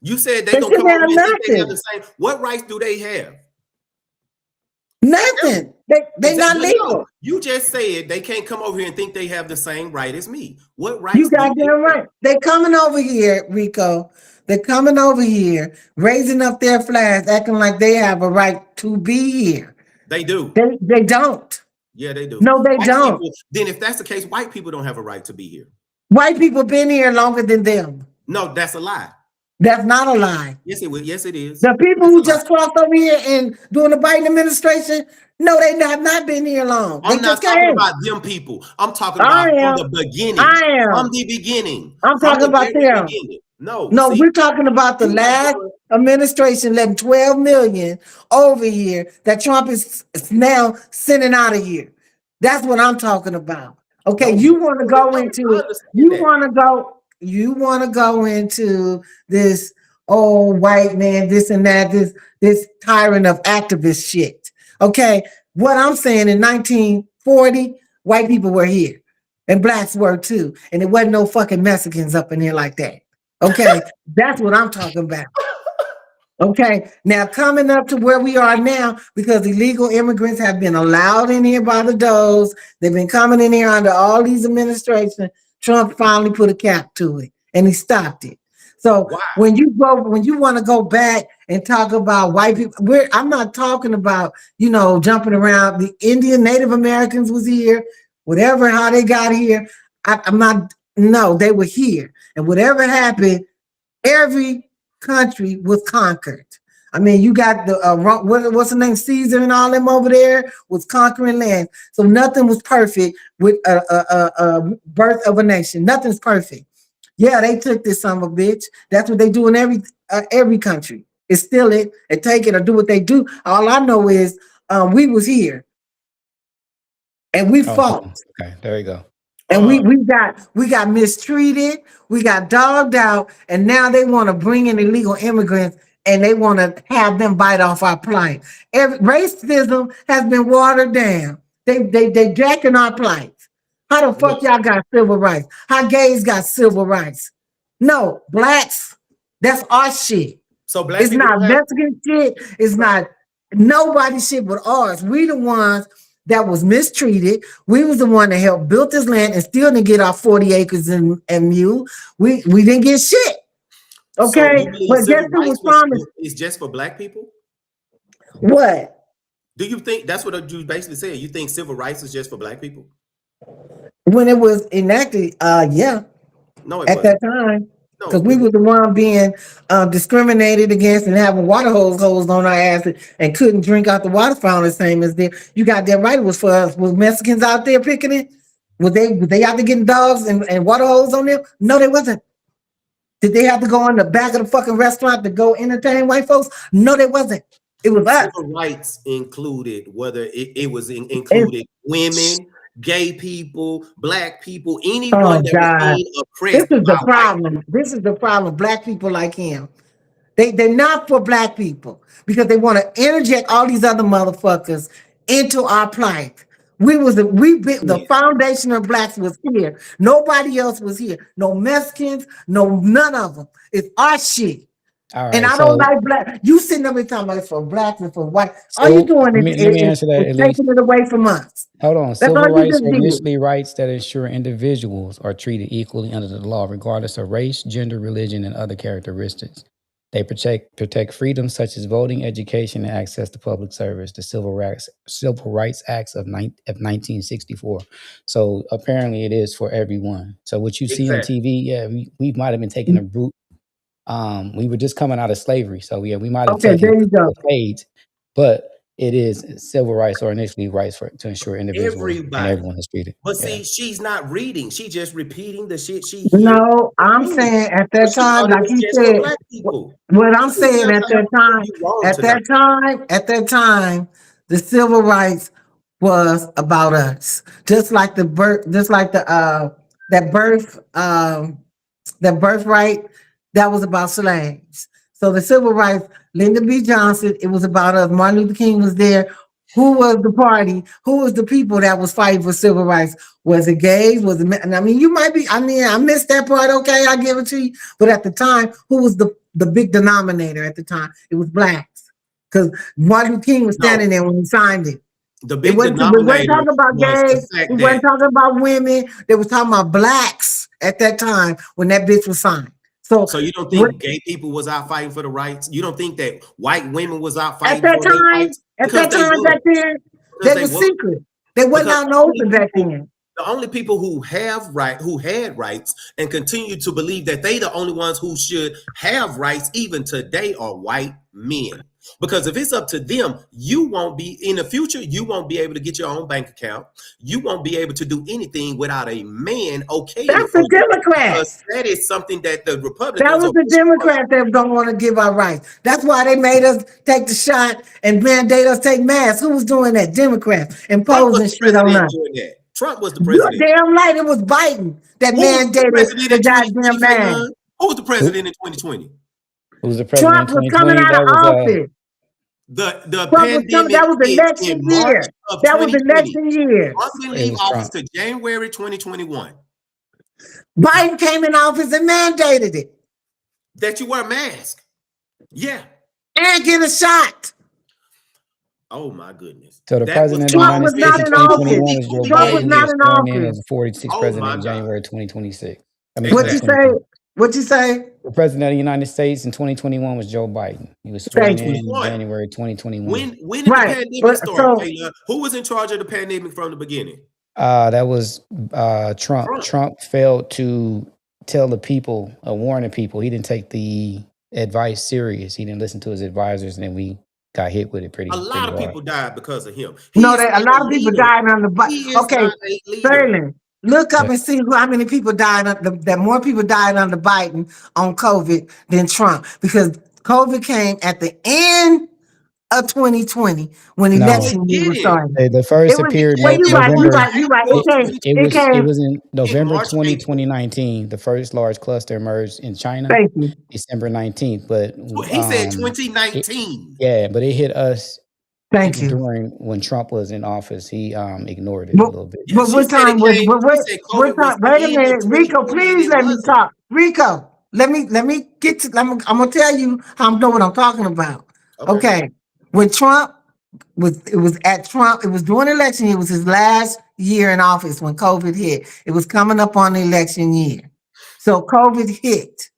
B: You said they
C: They
B: gonna come
C: shouldn't
B: over
C: have
B: here and think they have the
C: nothing.
B: same. What rights do they have? Tell me.
C: Nothing. They not
B: Exactly. No,
C: legal.
B: you just said they can't come over here and think they have the same right as me. What
C: You
B: rights do
C: got
B: they
C: damn
B: have?
C: right. They coming over here, Rico. They're coming over here, raising up their flags, acting like they have a right to be here.
B: They do.
C: They don't.
B: Yeah, they do.
C: No, they
B: White
C: don't.
B: people, then if that's the case, white people don't have a right to be here.
C: White people been here longer than them.
B: No, that's a lie.
C: That's not a lie.
B: Yes, it will. Yes, it is.
C: The people
B: That's a
C: who
B: lie.
C: just crossed over here and during the Biden administration, no, they have not been here long. They
B: I'm
C: just
B: not talking
C: came.
B: about them people. I'm talking
C: I
B: about from
C: am.
B: the beginning.
C: I
B: From
C: am.
B: the beginning.
C: I'm
B: From
C: talking
B: the
C: about
B: very
C: them.
B: beginning. No,
C: No,
B: see,
C: we're talking about the
B: you are
C: last
B: doing
C: administration letting 12 million over here that Trump is now sending out of here. That's what I'm talking about. Okay,
B: no,
C: you want to go
B: no, I
C: into
B: understand that.
C: you want to go into this old white man, this and that, this tyrant of activist shit. Okay, what I'm saying in 1940, white people were here and blacks were too, and there wasn't no fucking Mexicans up in here like that. Okay, that's what I'm talking about. Okay, now coming up to where we are now, because illegal immigrants have been allowed in here by the does, they've been coming in here under all these administrations. Trump finally put a cap to it, and he stopped it. So
B: Why?
C: when you want to go back and talk about white people, I'm not talking about jumping around. The Indian Native Americans was here, whatever how they got here. I'm not. No, they were here, and whatever happened, every country was conquered. I mean, you got the what's the name, Caesar and all them over there was conquering land. So nothing was perfect with a birth of a nation. Nothing's perfect. Yeah, they took this son of a bitch. That's what they do in every country. It's steal it and take it or do what they do. All I know is we was here and we
A: Oh,
C: fought.
A: okay. There you go.
C: And we got mistreated, we got dogged out, and now they want to bring in illegal immigrants and they want to have them bite off our plight. Racism has been watered down. They jacking our plight. How the fuck y'all got civil rights? How gays got civil rights? No, blacks, that's our shit.
B: So black
C: It's
B: people
C: not
B: don't have.
C: Mexican shit. It's not nobody's shit but ours. We the ones that was mistreated. We was the one that helped build this land and still didn't get our 40 acres and mule. We didn't get shit.
B: So
C: Okay,
B: you believe
C: but guess
B: civil
C: who
B: rights
C: was promised
B: is just for black people?
C: what?
B: Do you think that's what you basically said? You think civil rights is just for black people?
C: When it was enacted, yeah,
B: No, it
C: at that
B: wasn't.
C: time.
B: No,
C: Because we were the one being discriminated against and having water hosed on our asses and couldn't drink out the water fountain the same as them. You got that right. It was for us. Was Mexicans out there picking it? Were they out there getting dogs and water hose on them? No, they wasn't. Did they have to go in the back of the fucking restaurant to go entertain white folks? No, they wasn't. It was us.
B: civil rights included whether it was
C: It's,
B: included women, gay people, black people, anyone
C: oh
B: that was
C: God.
B: being
C: This
B: oppressed
C: is
B: by
C: the
B: white
C: problem. This is the problem. Black people like him. They're not for black people because they want to interject all these other motherfuckers into our plight. The
B: men.
C: foundation of blacks was here. Nobody else was here. No Mexicans, no none of them. It's our shit.
A: All
C: And
A: right.
C: I don't
A: So
C: like black. You sitting there talking about it's for blacks and for white. All you
A: so
C: doing
A: let me answer that
C: is
A: at least.
C: taking it away from us.
A: Hold on.
C: That's all
A: Civil
C: you
A: rights
C: just
A: are
C: did.
A: initially rights that ensure individuals are treated equally under the law, regardless of race, gender, religion, and other characteristics. They protect freedoms such as voting, education, and access to public service. The Civil Rights Acts of 1964. So apparently, it is for everyone. So what you see on
B: Exactly.
A: TV, yeah, we might have been taking a route. We were just coming out of slavery, so yeah, we might have
C: Okay,
A: taken a
C: there you go.
A: couple of fades, but it is civil rights or initially rights to ensure individuals and
B: Everybody.
A: everyone is treated.
B: But
A: Yeah.
B: see, she's not reading. She just repeating the shit she hears.
C: No, I'm
B: Reading.
C: saying at
B: So
C: that
B: she
C: time,
B: thought it
C: like
B: was
C: he
B: just for
C: said,
B: black people.
C: what I'm
B: See,
C: saying at that time,
B: you wrong
C: at
B: tonight.
C: that time, the civil rights was about us. Just like the birth, just like the that birth that birthright, that was about slaves. So the civil rights, Lyndon B. Johnson, it was about us. Martin Luther King was there. Who was the party? Who was the people that was fighting for civil rights? Was it gays? Was it? I mean, you might be. I mean, I missed that part. Okay, I give it to you. But at the time, who was the big denominator at the time? It was blacks, because Martin Luther King was
B: No,
C: standing there when he signed it.
B: the
C: It
B: big
C: wasn't. We wasn't
B: denominator
C: talking about
B: was the
C: gays. We
B: fact
C: wasn't
B: that
C: talking about women. They was talking about blacks at that time when that bitch was signed. So
B: so you don't
C: what,
B: think gay people was out fighting for the rights? You don't think that white women was out
C: at
B: fighting
C: that
B: for their
C: time,
B: rights? Because they
C: back
B: were.
C: then,
B: Because
C: they
B: they
C: was
B: were.
C: secret. They wasn't
B: Because
C: out in the open back then.
B: the only people who had rights and continue to believe that they the only ones who should have rights even today are white men. Because if it's up to them, you won't be in the future, you won't be able to get your own bank account. You won't be able to do anything without a man okaying it
C: That's
B: for
C: the
B: you. Because
C: Democrats.
B: that is something that the
C: That
B: Republicans
C: was
B: are
C: the
B: pushing for.
C: Democrats that don't want to give our rights. That's why they made us take the shot and mandate us take masks. Who was doing that? Democrats
B: Trump was
C: imposing
B: the
C: shit on
B: president
C: us.
B: doing that. Trump was the
C: You're
B: president.
C: damn right. It was Biden that
B: Who was the
C: mandated
B: president
C: the
B: in 2020,
C: goddamn mask.
B: Kaylon? Who was the
A: Who,
B: president in 2020?
A: who was the
C: Trump
A: president in
C: was coming
A: 2020?
C: out of
A: That was
C: office.
B: The
C: Trump was coming.
B: pandemic
C: That was
B: hit in
C: election
B: March
C: year.
B: of
C: That was
B: 2020.
C: election year.
B: Trump didn't
A: it
B: leave
A: was
B: office
A: Trump.
B: to January 2021.
C: Biden came in office and mandated it.
B: That you wear a mask. Yeah.
C: and get a shot.
B: Oh my goodness.
A: So the
B: That was
A: president of the
C: Trump
A: United
C: was
A: States
C: not
A: in
C: in
B: Kennedy
C: office.
A: 2021 was
B: who
A: Joe
C: Trump was
A: Biden.
B: began
A: He
C: not
A: was
B: this.
C: in
A: sworn in as
C: office.
A: the 46th
B: Oh my
A: president in
B: God.
A: January 2026. I mean,
C: What you say?
A: 2023.
C: What you say?
A: The president of the United States in 2021 was Joe Biden. He was sworn
C: Thank
A: in
C: you.
A: in
B: What?
A: January 2021.
B: When did the
C: Right.
B: pandemic
C: But
B: start,
C: so
B: Taylor? Who was in charge of the pandemic from the beginning?
A: That was Trump.
B: Trump.
A: Trump failed to tell the people, warn the people. He didn't take the advice serious. He didn't listen to his advisors, and then we got hit with it
B: A
A: pretty
B: lot of
A: hard.
B: people died because of him. He
C: no,
B: is
C: that a
B: not a
C: lot of people
B: leader.
C: died on the bus.
B: He is
C: Okay,
B: not a leader.
C: Sterling, look up
A: Yeah.
C: and see how many people died. That more people died under Biden on COVID than Trump, because COVID came at the end of 2020 when
A: No,
C: election year was
B: didn't.
C: starting.
A: the
C: It
A: first
C: was
A: appeared
C: well, you're right, you're
A: November.
C: right, you're right.
B: April
C: It
A: It
C: came.
A: was in November
B: March,
A: 20,
B: April.
A: 2019. The first large cluster emerged in China,
C: Thank you.
A: December 19th. But
B: He said
A: it,
B: 2019.
A: yeah, but it hit us
C: Thank you.
A: during when Trump was in office. He ignored it a
C: But,
A: little bit.
B: Yeah,
C: but
B: she
C: what
B: said
C: time
B: it
C: was
B: came.
C: what
B: She said
C: what
B: COVID was
C: time?
B: the
C: Wait a
B: end of
C: minute, Rico,
B: 2020, and
C: please
B: it
C: let me
B: wasn't.
C: talk. Rico, let me get to. I'm gonna tell you how I know what I'm talking about.
B: Okay.
C: Okay, when Trump it was at Trump. It was during the election year. It was his last year in office when COVID hit. It was coming up on the election year, so COVID hit.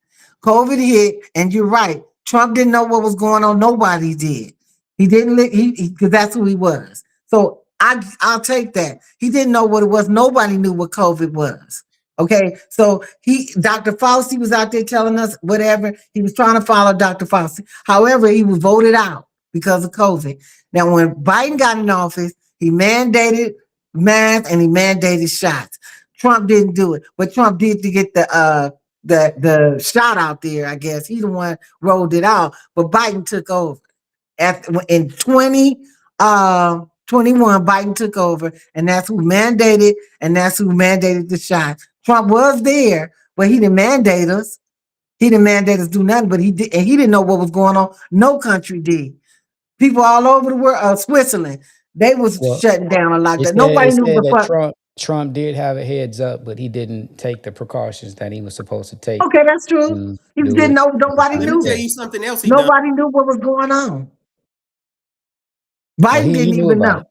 C: COVID hit, and you're right. Trump didn't know what was going on. Nobody did. He didn't. He because that's who he was. So I'll take that. He didn't know what it was. Nobody knew what COVID was. Okay, so Dr. Fauci was out there telling us whatever. He was trying to follow Dr. Fauci. However, he was voted out because of COVID. Now, when Biden got in office, he mandated masks and he mandated shots. Trump didn't do it, but Trump did to get the shot out there. I guess he the one rolled it out, but Biden took over in 2021. Biden took over, and that's who mandated the shot. Trump was there, but he didn't mandate us. He didn't mandate us do nothing, but he did, and he didn't know what was going on. No country did. People all over the world, Switzerland, they was
A: Well,
C: shutting down a lot.
A: it
C: Nobody knew
A: said
C: the
A: that
C: fuck.
A: Trump did have a heads up, but he didn't take the precautions that he was supposed to take
C: Okay, that's true.
A: to
C: He
A: do
C: didn't
A: it.
C: know. Nobody
B: Let me
C: knew.
B: tell
A: Yeah.
B: you something else he done.
C: Nobody knew what was going on.
A: Well,
C: Biden
A: he
C: didn't
A: knew
C: even
A: about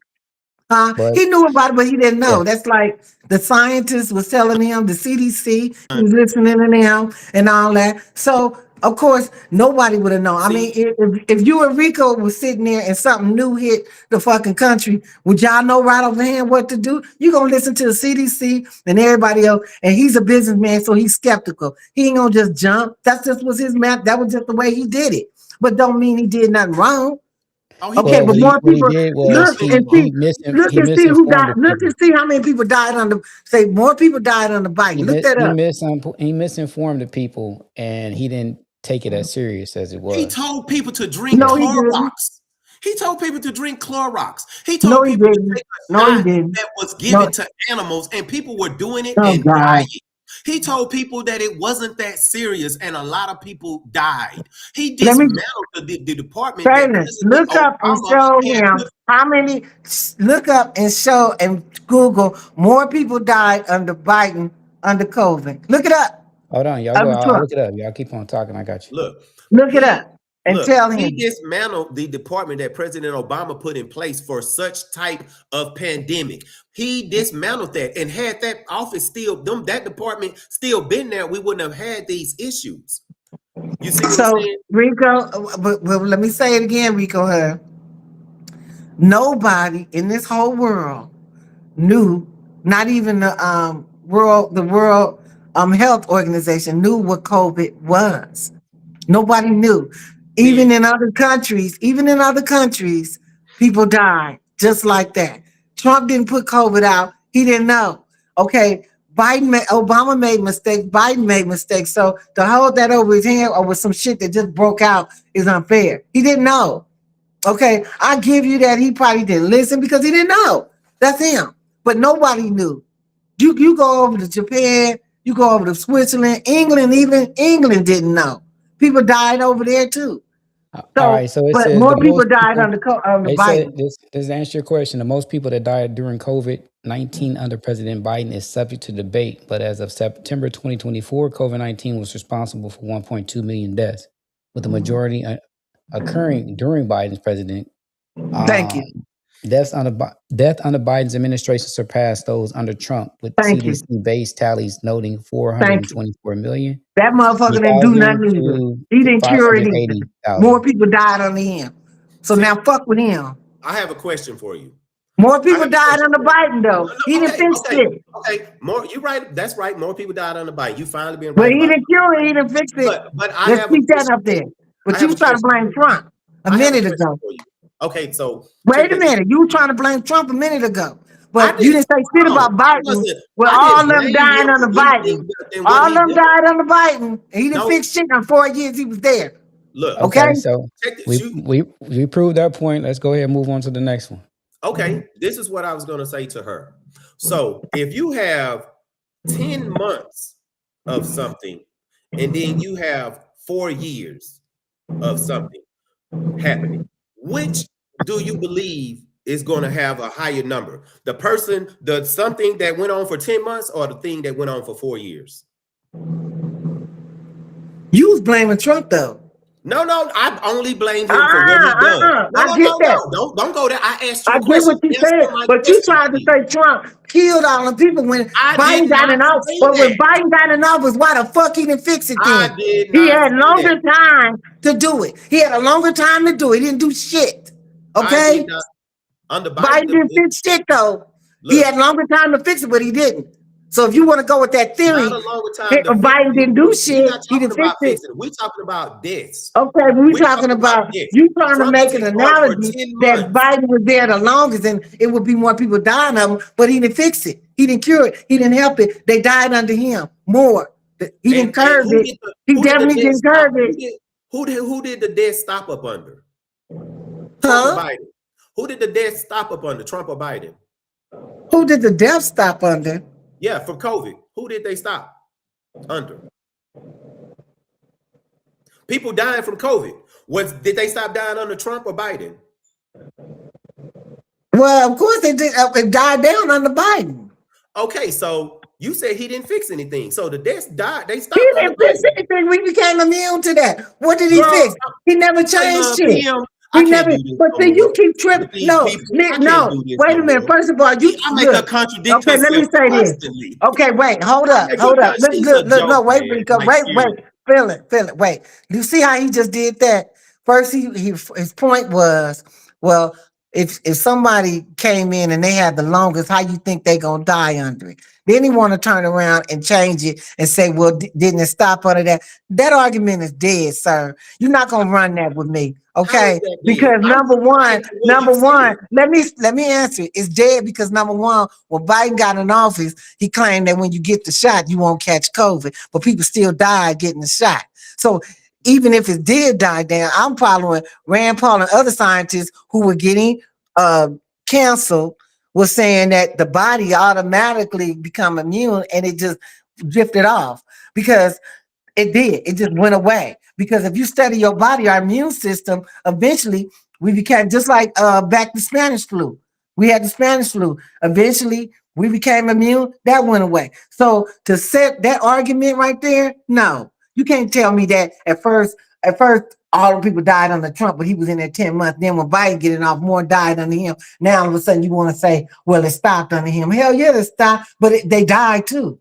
C: know.
A: it, but
C: He knew about it, but he didn't know.
A: yeah.
C: That's like the scientists was telling him, the CDC, he was listening to them and all that. So, of course, nobody would have known. I mean,
B: See,
C: if you and Rico was sitting there and something new hit the fucking country, would y'all know right offhand what to do? You're going to listen to the CDC and everybody else, and he's a businessman, so he's skeptical. He ain't going to just jump. That just was his math. That was just the way he did it. But don't mean he did nothing wrong.
B: oh, he
C: Okay,
A: Well,
C: but
B: definitely,
C: more
A: what he
C: people
A: did
B: he
A: was
C: look
B: definitely
C: and
B: did
C: see,
B: wrong.
C: look
A: he
C: and see who
A: misinformed
C: died.
A: the
C: Look and
A: people.
C: see how many people died under. Say more people died under Biden. Look that up.
A: He misinformed the people, and he didn't take it as serious as it
B: He
A: was.
B: told people to drink
C: No,
A: Yeah.
C: he didn't.
B: Clorox. He told people to drink Clorox. He
C: No,
B: told
C: he
B: people to
C: didn't.
B: take a
C: No, he
B: shot
C: didn't.
B: that was
C: No.
B: given to animals, and people were doing it
C: Oh
B: and
C: God.
B: dying. He told people that it wasn't that serious, and a lot of people died. He
C: Let me
B: dismantled the department that
C: Taylor,
B: President
C: look up and
B: Obama
C: show
B: had
C: him
B: put.
C: how many. Look up and show and Google more people died under Biden under COVID. Look it up.
A: Hold on, y'all go.
C: Under
A: I'll
C: Trump.
A: look it up. Y'all keep on talking. I got you.
B: Look,
C: Look it
B: he
C: up and tell
B: he
C: him.
B: dismantled the department that President Obama put in place for such type of pandemic. He dismantled that, and had that office still, that department still been there, we wouldn't have had these issues. You see what I'm
C: So
B: saying?
C: Rico, but let me say it again, Rico. Nobody in this whole world knew, not even the World Health Organization knew what COVID was. Nobody knew.
B: Man,
C: Even in other countries, people died just like that. Trump didn't put COVID out. He didn't know. Okay, Obama made mistakes. Biden made mistakes. So to hold that over his head or with some shit that just broke out is unfair. He didn't know. Okay, I give you that. He probably didn't listen because he didn't know. That's him. But nobody knew. You go over to Japan, you go over to Switzerland, England, even England didn't know. People died over there too.
A: All
C: So,
A: right. So it
C: but
A: says
C: more
A: the
C: people
A: most
C: died
A: people.
C: under
A: They said
C: Biden.
A: this answer your question. The most people that died during COVID-19 under President Biden is subject to debate, but as of September 2024, COVID-19 was responsible for 1.2 million deaths, with the majority occurring during Biden's president.
C: Thank
A: Um,
C: you.
A: death under Biden's administration surpassed those under Trump, with
C: Thank you.
A: CDC base tallies noting
C: Thank you.
A: 424 million,
C: That motherfucker didn't do
A: 3,000
C: nothing either.
A: to
C: He didn't cure it either.
A: 580,000.
C: More people died under him. So
B: See,
C: now fuck with him.
B: I have a question for you.
C: More
B: I
C: people
B: have a
C: died
B: question
C: under
B: for you.
C: Biden
B: No,
C: though.
B: no,
C: He didn't fix it.
B: okay. More, you're right. That's right. More people died on the bite. You finally been
C: But
B: right
C: he
B: about
C: didn't cure it. He didn't fix it.
B: But I
C: Let's
B: have a
C: keep that
B: question.
C: up there.
B: I
C: But
B: have
C: you
B: a
C: was trying to
B: question.
C: blame Trump a
B: I have a
C: minute
B: question
C: ago.
B: for you. Okay, so
C: Wait a minute. You were trying to blame Trump a minute ago.
B: I
C: But you
B: didn't.
C: didn't say shit
B: Hold on.
C: about Biden. With
B: I
C: all
B: didn't
C: them
B: blame
C: dying
B: him
C: under
B: for
C: Biden.
B: anything than what
C: All
B: he
C: them
B: did.
C: died under Biden. And he didn't
B: No,
C: fix shit in 4 years he was there.
B: look.
C: Okay?
A: Okay, so
B: Check this.
A: we proved that point. Let's go ahead and move on to the next one.
B: Okay, this is what I was going to say to her. So if you have 10 months of something, and then you have 4 years of something happening, which do you believe is going to have a higher number? The something that went on for 10 months or the thing that went on for 4 years?
C: You was blaming Trump though.
B: No, I only blame him for what he done.
C: I get that.
B: Don't go there. I asked you
C: I
B: a
C: get
B: question.
C: what you
B: Answer
C: said,
B: my
C: but you
B: question,
C: tried to
B: please.
C: say Trump killed all the people when
B: I
C: Biden
B: did
C: got
B: not
C: in office.
B: say
C: But when
B: that.
C: Biden got in office, why the fuck he didn't fix it
B: I
C: then?
B: did
C: He
B: not
C: had
B: say
C: longer
B: that.
C: time to do it. He had a longer time to do it. He didn't do shit.
B: I
C: Okay?
B: did not. Under
C: Biden
B: Biden,
C: didn't fix shit though. He
B: look,
C: had longer time to fix it, but he didn't. So if you want to go with that theory,
B: not a longer time to fix
C: Biden
B: it.
C: didn't do
B: We're
C: shit.
B: not
C: He
B: talking
C: didn't fix
B: about
C: it.
B: fixing it. We're talking about deaths.
C: Okay, we're
B: We're
C: talking about
B: deaths.
C: you trying to
B: Trump
C: make an
B: took off for
C: analogy
B: 10
C: that
B: months.
C: Biden was there the longest and it would be more people dying of him, but he didn't fix it. He didn't cure it. He didn't help it. They died under him more. He didn't curb
B: who
C: it.
B: did the,
C: He
B: who did the
C: definitely
B: death
C: didn't
B: stop?
C: curb it.
B: Who did the death stop up under? Trump or
C: Huh?
B: Biden? Who did the death stop up under? Trump or Biden?
C: Who did the death stop under?
B: Yeah, from COVID. Who did they stop under? People dying from COVID. Did they stop dying under Trump or Biden?
C: Well, of course they did. It died down under Biden.
B: Okay, so you said he didn't fix anything. So the deaths died. They
C: He
B: stopped under
C: didn't fix
B: Biden.
C: anything. We became immune to that. What did he
B: Girl,
C: fix? He never changed shit.
B: PM,
C: He
B: I can't
C: never.
B: do this
C: But
B: no
C: see, you
B: more
C: keep
B: with
C: tripping.
B: these
C: No,
B: people. I can't
C: no.
B: do this
C: Wait
B: no
C: a minute.
B: more.
C: First of all, you
B: I make her
C: look.
B: contradict
C: Okay, let me
B: herself
C: say this.
B: constantly.
C: Okay, wait. Hold
B: I
C: up.
B: make
C: Hold
B: her
C: up. Look,
B: she's
C: look,
B: a
C: look. No,
B: joke,
C: wait,
B: man.
C: Rico.
B: Like,
C: Wait.
B: seriously.
C: Feel it. Wait. You see how he just did that? First, his point was, well, if somebody came in and they had the longest, how you think they gonna die under it? Then he want to turn around and change it and say, well, didn't it stop under that? That argument is dead, sir. You're not gonna run that with me,
B: How is
C: okay?
B: that dead?
C: Because
B: I'm
C: number one,
B: said.
C: let me answer it. It's dead because number one, when Biden got in office, he claimed that when you get the shot, you won't catch COVID, but people still died getting the shot. So even if it did die down, I'm following Rand Paul and other scientists who were getting canceled was saying that the body automatically become immune and it just drifted off because it did. It just went away. Because if you study your body, our immune system, eventually we became just like back to Spanish flu. We had the Spanish flu. Eventually we became immune. That went away. So to set that argument right there, no, you can't tell me that at first, all the people died under Trump, but he was in there 10 months. Then when Biden getting off, more died under him. Now all of a sudden you want to say, well, it stopped under him. Hell yeah, it stopped, but they died too.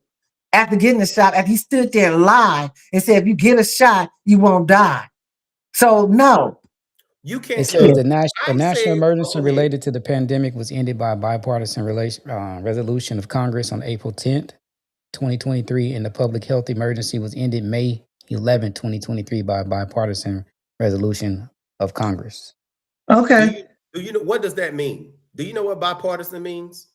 C: After getting the shot, after he stood there and lied and said, if you get a shot, you won't die. So no.
B: You
A: It
B: can't
A: says
B: look.
A: the
B: I
A: national
B: said,
A: emergency
B: go ahead.
A: related to the pandemic was ended by a bipartisan resolution of Congress on April 10th, 2023, and the public health emergency was ended May 11th, 2023, by a bipartisan resolution of Congress.
C: Okay.
B: Do you know what does that mean? Do you know what bipartisan means?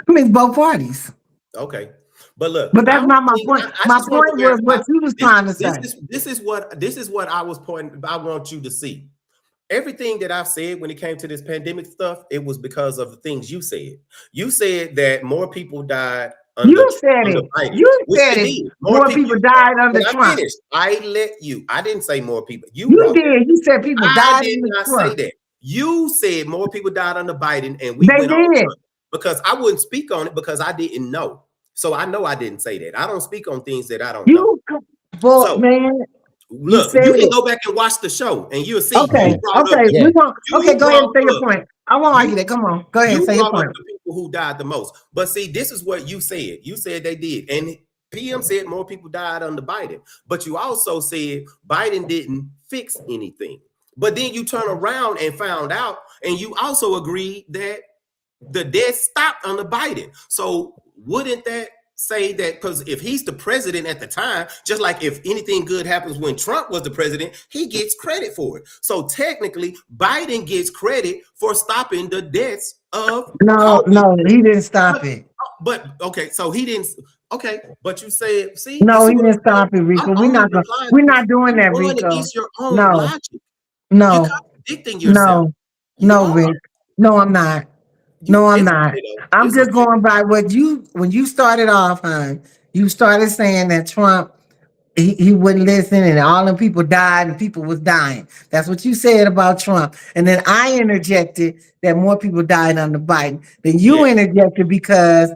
C: It means both parties.
B: Okay. But look,
C: but that's not my point. My point was what you was trying to say.
B: This is what I was pointing. I want you to see. Everything that I've said when it came to this pandemic stuff, it was because of the things you said. You said that more people died under Biden.
C: You said it. More people died under Trump.
B: I finished. I let you. I didn't say more people.
C: You did. You said people died under Trump.
B: I did not say that. You said more people died under Biden, and we went on Trump. Because I wouldn't speak on it because I didn't know. So I know I didn't say that. I don't speak on things that I don't know.
C: Man. You
B: Look,
C: said
B: you can
C: it.
B: go back and watch the show, and you'll see
C: Okay,
B: you brought up
C: okay.
B: the
A: Yeah.
C: We want okay,
B: you
C: go ahead and
B: brought
C: say your
B: up
C: point. I won't argue
B: you
C: that. Come on. Go ahead and
B: you
C: say your
B: brought up
C: point.
B: the people who died the most. But see, this is what you said. You said they did, and PM said more people died under Biden. But you also said Biden didn't fix anything. But then you turn around and found out, and you also agreed that the death stopped under Biden. So wouldn't that say that because if he's the president at the time, just like if anything good happens when Trump was the president, he gets credit for it. So technically, Biden gets credit for stopping the deaths of
C: No,
B: COVID.
C: no, he didn't stop
B: But,
C: it.
B: but okay, so he didn't. Okay, but you said, see, you
C: No,
B: see
C: he
B: what
C: didn't
B: I'm saying?
C: stop it,
B: I'm
C: Rico.
B: only replying
C: We're
B: to
C: not doing
B: you
C: that,
B: going
C: Rico.
B: against your own
C: No,
B: logic. You're
C: no,
B: contradicting yourself.
C: no,
B: You
C: no,
B: are.
C: Rick. No, I'm not.
B: You.
C: No, I'm
B: It's
C: not.
B: okay though.
C: I'm
B: It's
C: just
B: okay.
C: going by what you when you started off, hon. You started saying that Trump he wouldn't listen and all the people died and people was dying. That's what you said about Trump. And then I interjected that more people died under Biden. Then you
B: Yes.
C: interjected because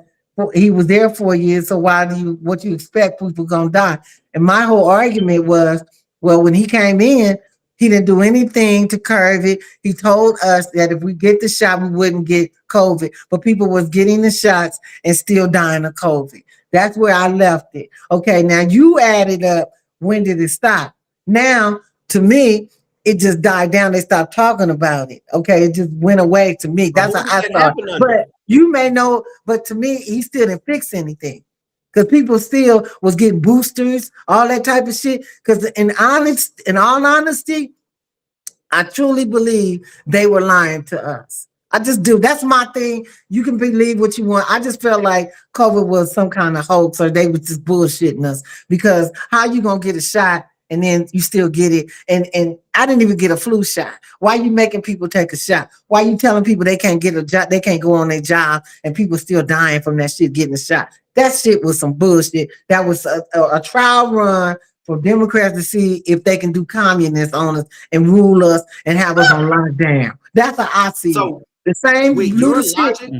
C: he was there 4 years. So why do you what you expect people gonna die? And my whole argument was, well, when he came in, he didn't do anything to curb it. He told us that if we get the shot, we wouldn't get COVID. But people was getting the shots and still dying of COVID. That's where I left it. Okay, now you added up when did it stop? Now, to me, it just died down. They stopped talking about it. Okay, it just went away to me.
B: But
C: That's
B: who
C: how
B: did
C: I
B: that
C: saw it.
B: happen under?
C: But you may know, but to me, he still didn't fix anything. Because people still was getting boosters, all that type of shit. Because in all honesty, I truly believe they were lying to us. I just do. That's my thing. You can believe what you want. I just felt like COVID was some kind of hoax or they was just bullshitting us because how you gonna get a shot and then you still get it? And I didn't even get a flu shot. Why you making people take a shot? Why you telling people they can't get a job, they can't go on their job and people still dying from that shit getting a shot? That shit was some bullshit. That was a trial run for Democrats to see if they can do communists on us and rule us and have us on lockdown. That's how I see it.
B: So
C: The same
B: with
C: little
B: your
C: shit.
B: logic,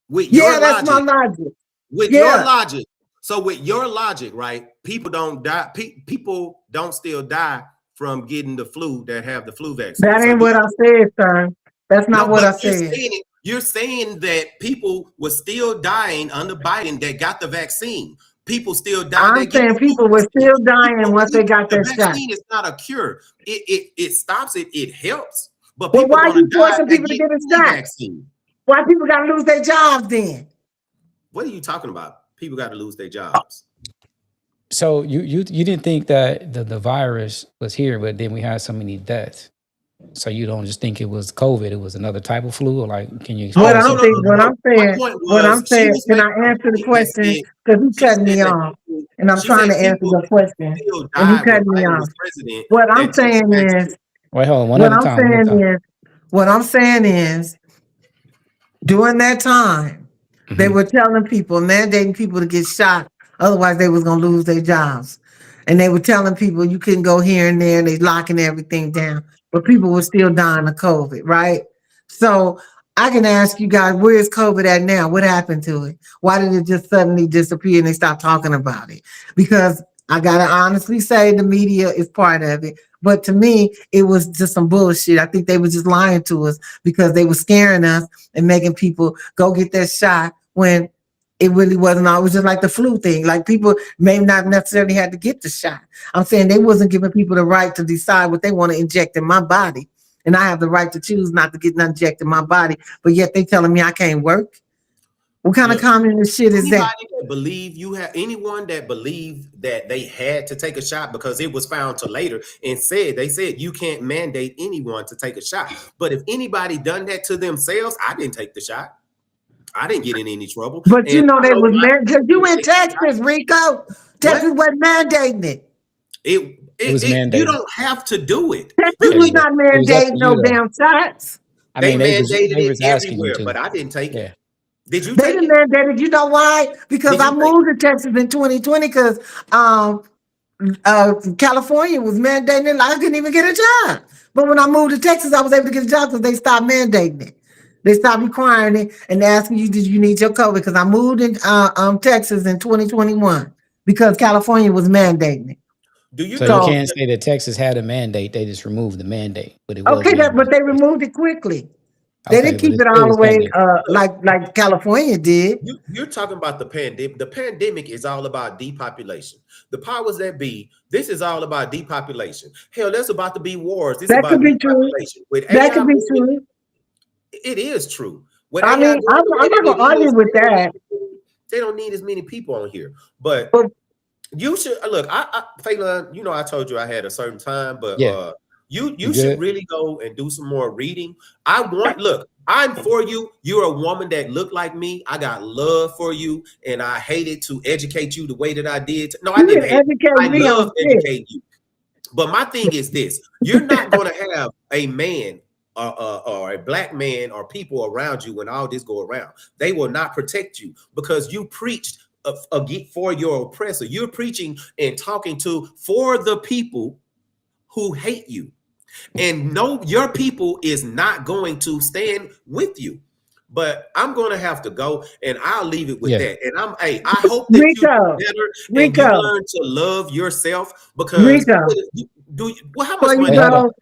B: with your
C: Yeah, that's my
B: logic,
C: logic.
B: with your
C: Yeah,
B: logic. So with your logic, right? People don't die. People don't still die from getting the flu that have the flu vaccine.
C: that
B: So
C: ain't
B: you
C: what I said, sir. That's
B: no,
C: not what
B: but
C: I said.
B: you're saying that people were still dying under Biden that got the vaccine. People still die
C: I'm
B: that get
C: saying
B: the flu
C: people were
B: vaccine.
C: still dying once they got
B: The
C: that shot.
B: vaccine is not a cure. It stops it. It helps, but
C: Well,
B: people
C: why are
B: gonna
C: you
B: die
C: forcing
B: that
C: people to
B: get
C: get a
B: any
C: shot?
B: vaccine.
C: Why people gotta lose their jobs then?
B: What are you talking about? People got to lose their jobs.
A: So you didn't think that the virus was here, but then we had so many deaths. So you don't just think it was COVID, it was another type of flu, or like can you
C: What
A: explain
B: Oh
C: I'm
B: no,
A: some
B: no,
C: saying,
B: no,
A: things?
B: no,
C: what
B: no.
C: I'm
B: My
C: saying,
B: point
C: what I'm
B: was she
C: saying,
B: was
C: can I
B: making a
C: answer the
B: point that
C: question?
B: said
C: Because he
B: she
C: cut
B: said
C: me
B: that
C: off.
B: people.
C: And I'm
B: She
C: trying
B: said
C: to answer
B: people
C: the question.
B: still
C: And he
B: died when
C: cut me
B: Biden
C: off.
B: was president
C: What I'm
B: that took the
C: saying
B: vaccine.
C: is,
A: Wait, hold on, one
C: what
A: at a
C: I'm
A: time, one at a
C: saying
A: time.
C: is, what I'm saying is, during that time, they
A: Mhm.
C: were telling people, mandating people to get shot, otherwise they was gonna lose their jobs. And they were telling people you couldn't go here and there, and they locking everything down. But people were still dying of COVID, right? So I can ask you guys, where is COVID at now? What happened to it? Why did it just suddenly disappear and they stopped talking about it? Because I gotta honestly say the media is part of it. But to me, it was just some bullshit. I think they were just lying to us because they were scaring us and making people go get that shot when it really wasn't all. It was just like the flu thing. Like people may not necessarily had to get the shot. I'm saying they wasn't giving people the right to decide what they want to inject in my body. And I have the right to choose not to get nothing injected in my body, but yet they telling me I can't work. What kind of
B: Look,
C: communist shit is that?
B: anybody that believe you have anyone that believed that they had to take a shot because it was found to later and said they said you can't mandate anyone to take a shot. But if anybody done that to themselves, I didn't take the shot. I didn't get in any trouble,
C: But you
B: and
C: know
B: I
C: they
B: know
C: was
B: my
C: because you
B: didn't
C: in
B: take the shot.
C: Texas, Rico.
B: What?
C: Texas wasn't mandating it.
A: It was
B: You
A: mandated.
B: don't have to do it.
C: Texas
B: You
C: was
B: can.
A: Everywhere.
C: not
A: It was up to
C: mandating no
A: you though.
C: damn shots.
A: I
B: They
A: mean,
B: mandated
A: they
B: it
A: was asking you
B: everywhere,
A: to.
B: but I didn't take it.
A: Yeah.
B: Did you
C: They
B: take
C: didn't
B: it?
C: mandate it. You know why? Because
B: Did
C: I
B: you take
C: moved to Texas in 2020 because um California was mandating it. I couldn't even get a job. But when I moved to Texas, I was able to get a job because they stopped mandating it. They stopped requiring it and asking you, did you need your COVID? Because I moved in Texas in 2021 because California was mandating it.
B: Do you
A: So you
B: know
C: So
A: can't say that Texas had a mandate; they just removed the mandate, but it was
C: okay,
A: being
C: that but
A: used.
C: they removed it quickly. They
A: Okay,
C: didn't
A: but
C: keep
A: it
C: it
A: still
C: all the
A: was
C: way
A: happening.
B: look,
C: like California did.
B: you're talking about the pandemic. The pandemic is all about depopulation. The powers that be, this is all about depopulation. Hell, there's about to be wars. This is
C: That could
B: about
C: be true.
B: depopulation. With
C: That
B: AI
C: could be
B: moving,
C: true.
B: it is true. With
C: I
B: AI
C: mean,
B: going the way
C: I'm
B: that
C: not
B: it
C: gonna argue
B: is,
C: with that.
B: they don't need as many people on here. But
C: But
B: you should look. Phelan, you know, I told you I had a certain time, but
A: Yeah, you
B: you should
A: good?
B: really go and do some more reading. Look. I'm for you. You're a woman that look like me. I got love for you, and I hated to educate you the way that I did. No, I
C: you
B: didn't
C: didn't
B: hate.
C: educate
B: I
C: me on
B: love
C: shit.
B: educating you. But my thing is this: you're not going to have a man or a black man or people around you when all this go around. They will not protect you because you preached for your oppressor. You're preaching and talking to for the people who hate you, and no, your people is not going to stand with you. But I'm going to have to go, and I'll leave it with
A: Yeah.
B: that. And I hope that you do
C: Rico,
B: better and you
C: Rico,
B: learn to love yourself because
C: Rico.
B: well, how much
C: Before you
B: money
A: Wait,
B: you
A: hold on.
B: make?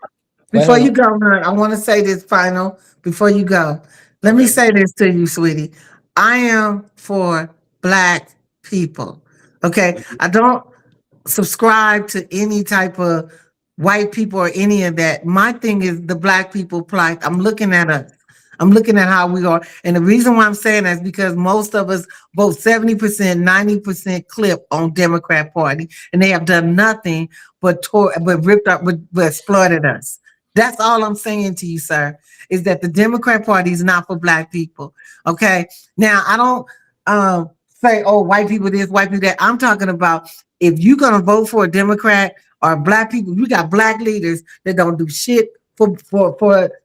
C: go,
A: Wait, hold on.
C: I want to say this final before you go. Let me
B: Okay.
C: say this to you, sweetie. I am for black people. Okay.
B: Mhm.
C: I don't subscribe to any type of white people or any of that. My thing is the black people plight. I'm looking at us. I'm looking at how we are. And the reason why I'm saying that is because most of us vote 70%, 90% clip on Democrat Party, and they have done nothing but ripped up, but exploited us. That's all I'm saying to you, sir, is that the Democrat Party is not for black people. Okay. Now I don't say, oh, white people this, white people that. I'm talking about if you're gonna vote for a Democrat or black people, we got black leaders that don't do shit for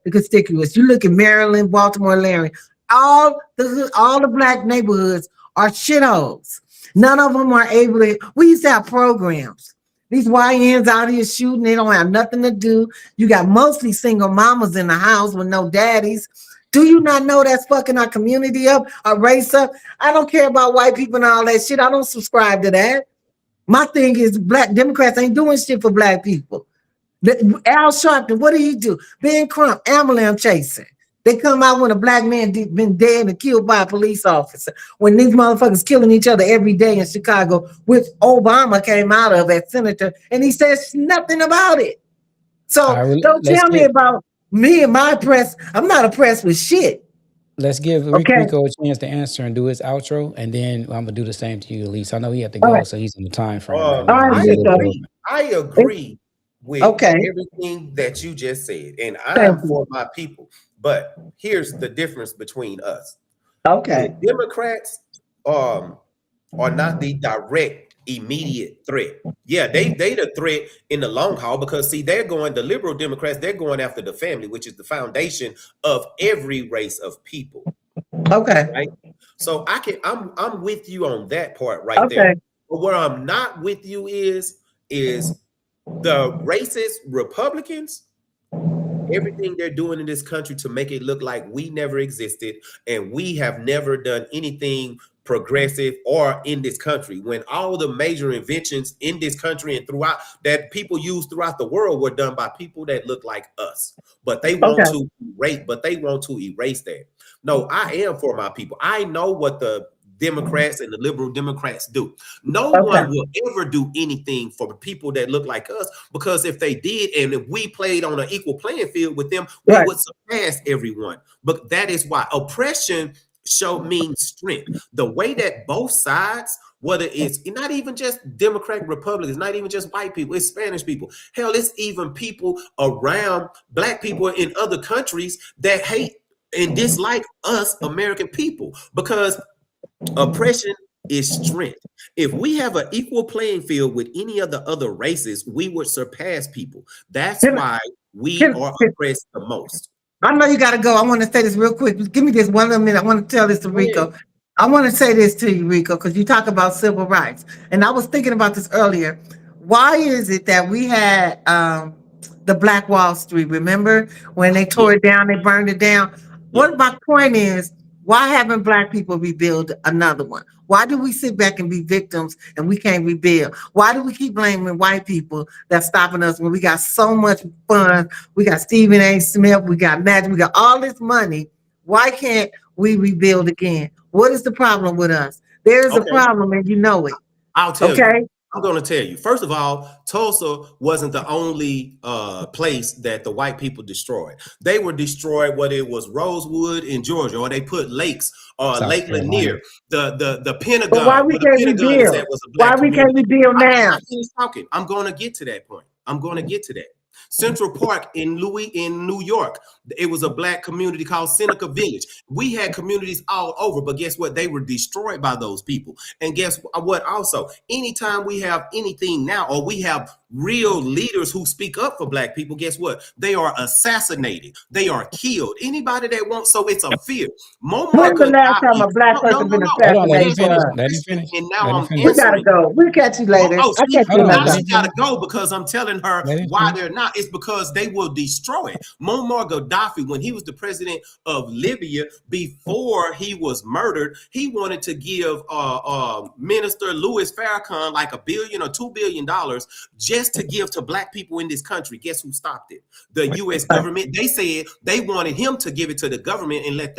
C: the constituents. You look at Maryland, Baltimore, Larry, all the black neighborhoods are shitholes. None of them are able to. We used to have programs. These YNs out here shooting, they don't have nothing to do. You got mostly single mamas in the house with no daddies. Do you not know that's fucking our community up, our race up? I don't care about white people and all that shit. I don't subscribe to that. My thing is black Democrats ain't doing shit for black people. Al Sharpton, what did he do? Ben Crump, ambulance chasing. They come out when a black man been dead and killed by a police officer. When these motherfuckers killing each other every day in Chicago, which Obama came out of as senator, and he says nothing about it.
A: All
C: So
A: right,
C: don't
A: let's
C: tell me
A: get
C: about me and my press. I'm not oppressed with shit.
A: let's give
C: Okay.
A: Rico a chance to answer and do his outro, and then I'm gonna do the same to you, Elise. I know he had to
C: All
A: go,
C: right.
A: so he's in the time frame right
C: All
A: now.
C: right,
A: He's
B: I
A: a little
C: Rico.
A: bit over.
B: agree. I agree with
C: Okay.
B: everything that you just said, and I'm
C: Thank you.
B: for my people. But here's the difference between us: the
C: Okay.
B: Democrats um, are not the direct, immediate threat. Yeah, they the threat in the long haul because see, they're going the liberal Democrats. They're going after the family, which is the foundation of every race of people,
C: Okay.
B: right? So I'm with you on that part right there.
C: Okay.
B: But where I'm not with you is the racist Republicans, everything they're doing in this country to make it look like we never existed and we have never done anything progressive or in this country when all the major inventions in this country and throughout that people use throughout the world were done by people that look like us, but
C: Okay.
B: they want to erase that. No, I am for my people. I know what the Democrats and the liberal Democrats do. No
C: Okay.
B: one will ever do anything for the people that look like us because if they did and if we played on an equal playing field with them, we
C: Right.
B: would surpass everyone. But that is why oppression means strength. The way that both sides, whether it's not even just Democrat Republicans, not even just white people, it's Spanish people. Hell, it's even people around black people in other countries that hate and dislike us American people because oppression is strength. If we have an equal playing field with any of the other races, we would surpass people. That's
C: Can,
B: why we
C: can,
B: are
C: can,
B: oppressed the most.
C: I know you got to go. I want to say this real quick. Just give me this one little minute. I want to tell this to
B: Go ahead.
C: Rico. I want to say this to you, Rico, because you talk about civil rights. And I was thinking about this earlier. Why is it that we had the Black Wall Street? Remember when they
B: Yeah,
C: tore it down, they burned it down?
B: yeah.
C: What my point is, Why haven't black people rebuild another one? Why do we sit back and be victims and we can't rebuild? Why do we keep blaming white people that's stopping us when we got so much fun? We got Stephen A. Smith, we got Magic, we got all this money. Why can't we rebuild again? What is the problem with us? There is a
B: Okay,
C: problem and you know it.
B: I'll tell you.
C: Okay?
B: I'm going to tell you. First of all, Tulsa wasn't the only place that the white people destroyed. They were destroyed, whether it was Rosewood in Georgia, or they put lakes, or
A: South
B: Lake
A: Carolina.
B: Lanier, the
C: But why
B: Pentagon,
C: we
B: where the
C: can't
B: Pentagon is at
C: rebuild?
B: was a
C: Why
B: black
C: we can't
B: community.
C: rebuild
B: I
C: now?
B: finished talking. I'm going to get to that point. I'm going to get to that. Central Park in New York, it was a black community called Seneca Village. We had communities all over, but guess what? They were destroyed by those people. And guess what? Also, anytime we have anything now, or we have real leaders who speak up for black people, guess what? They are assassinated. They are killed. Anybody that wants, so it's a fear. Muammar
C: When's the last time
B: Gaddafi.
C: a black
B: No,
C: person
B: no,
C: been
B: no.
A: Hold on, let
B: He
A: him
C: assassinated
B: has been
C: for
B: a
A: finish.
C: us?
A: Let him
B: president,
A: finish.
B: and now
A: Let him
B: I'm
A: finish.
C: We gotta
B: answering.
C: go. We'll catch you later.
B: Oh,
C: I'll
B: see,
C: catch you
A: Hold on,
C: another
B: now
A: let
B: she
A: him
C: time.
B: got to
A: finish.
B: go because I'm telling her
A: Let him
B: why
A: finish.
B: they're not. It's because they will destroy it. Muammar Gaddafi, when he was the president of Libya, before he was murdered, he wanted to give Minister Louis Farrakhan like $1 billion or $2 billion just to give to black people in this country. Guess who stopped it? The U.S. government. They said they wanted him to give it to the government and let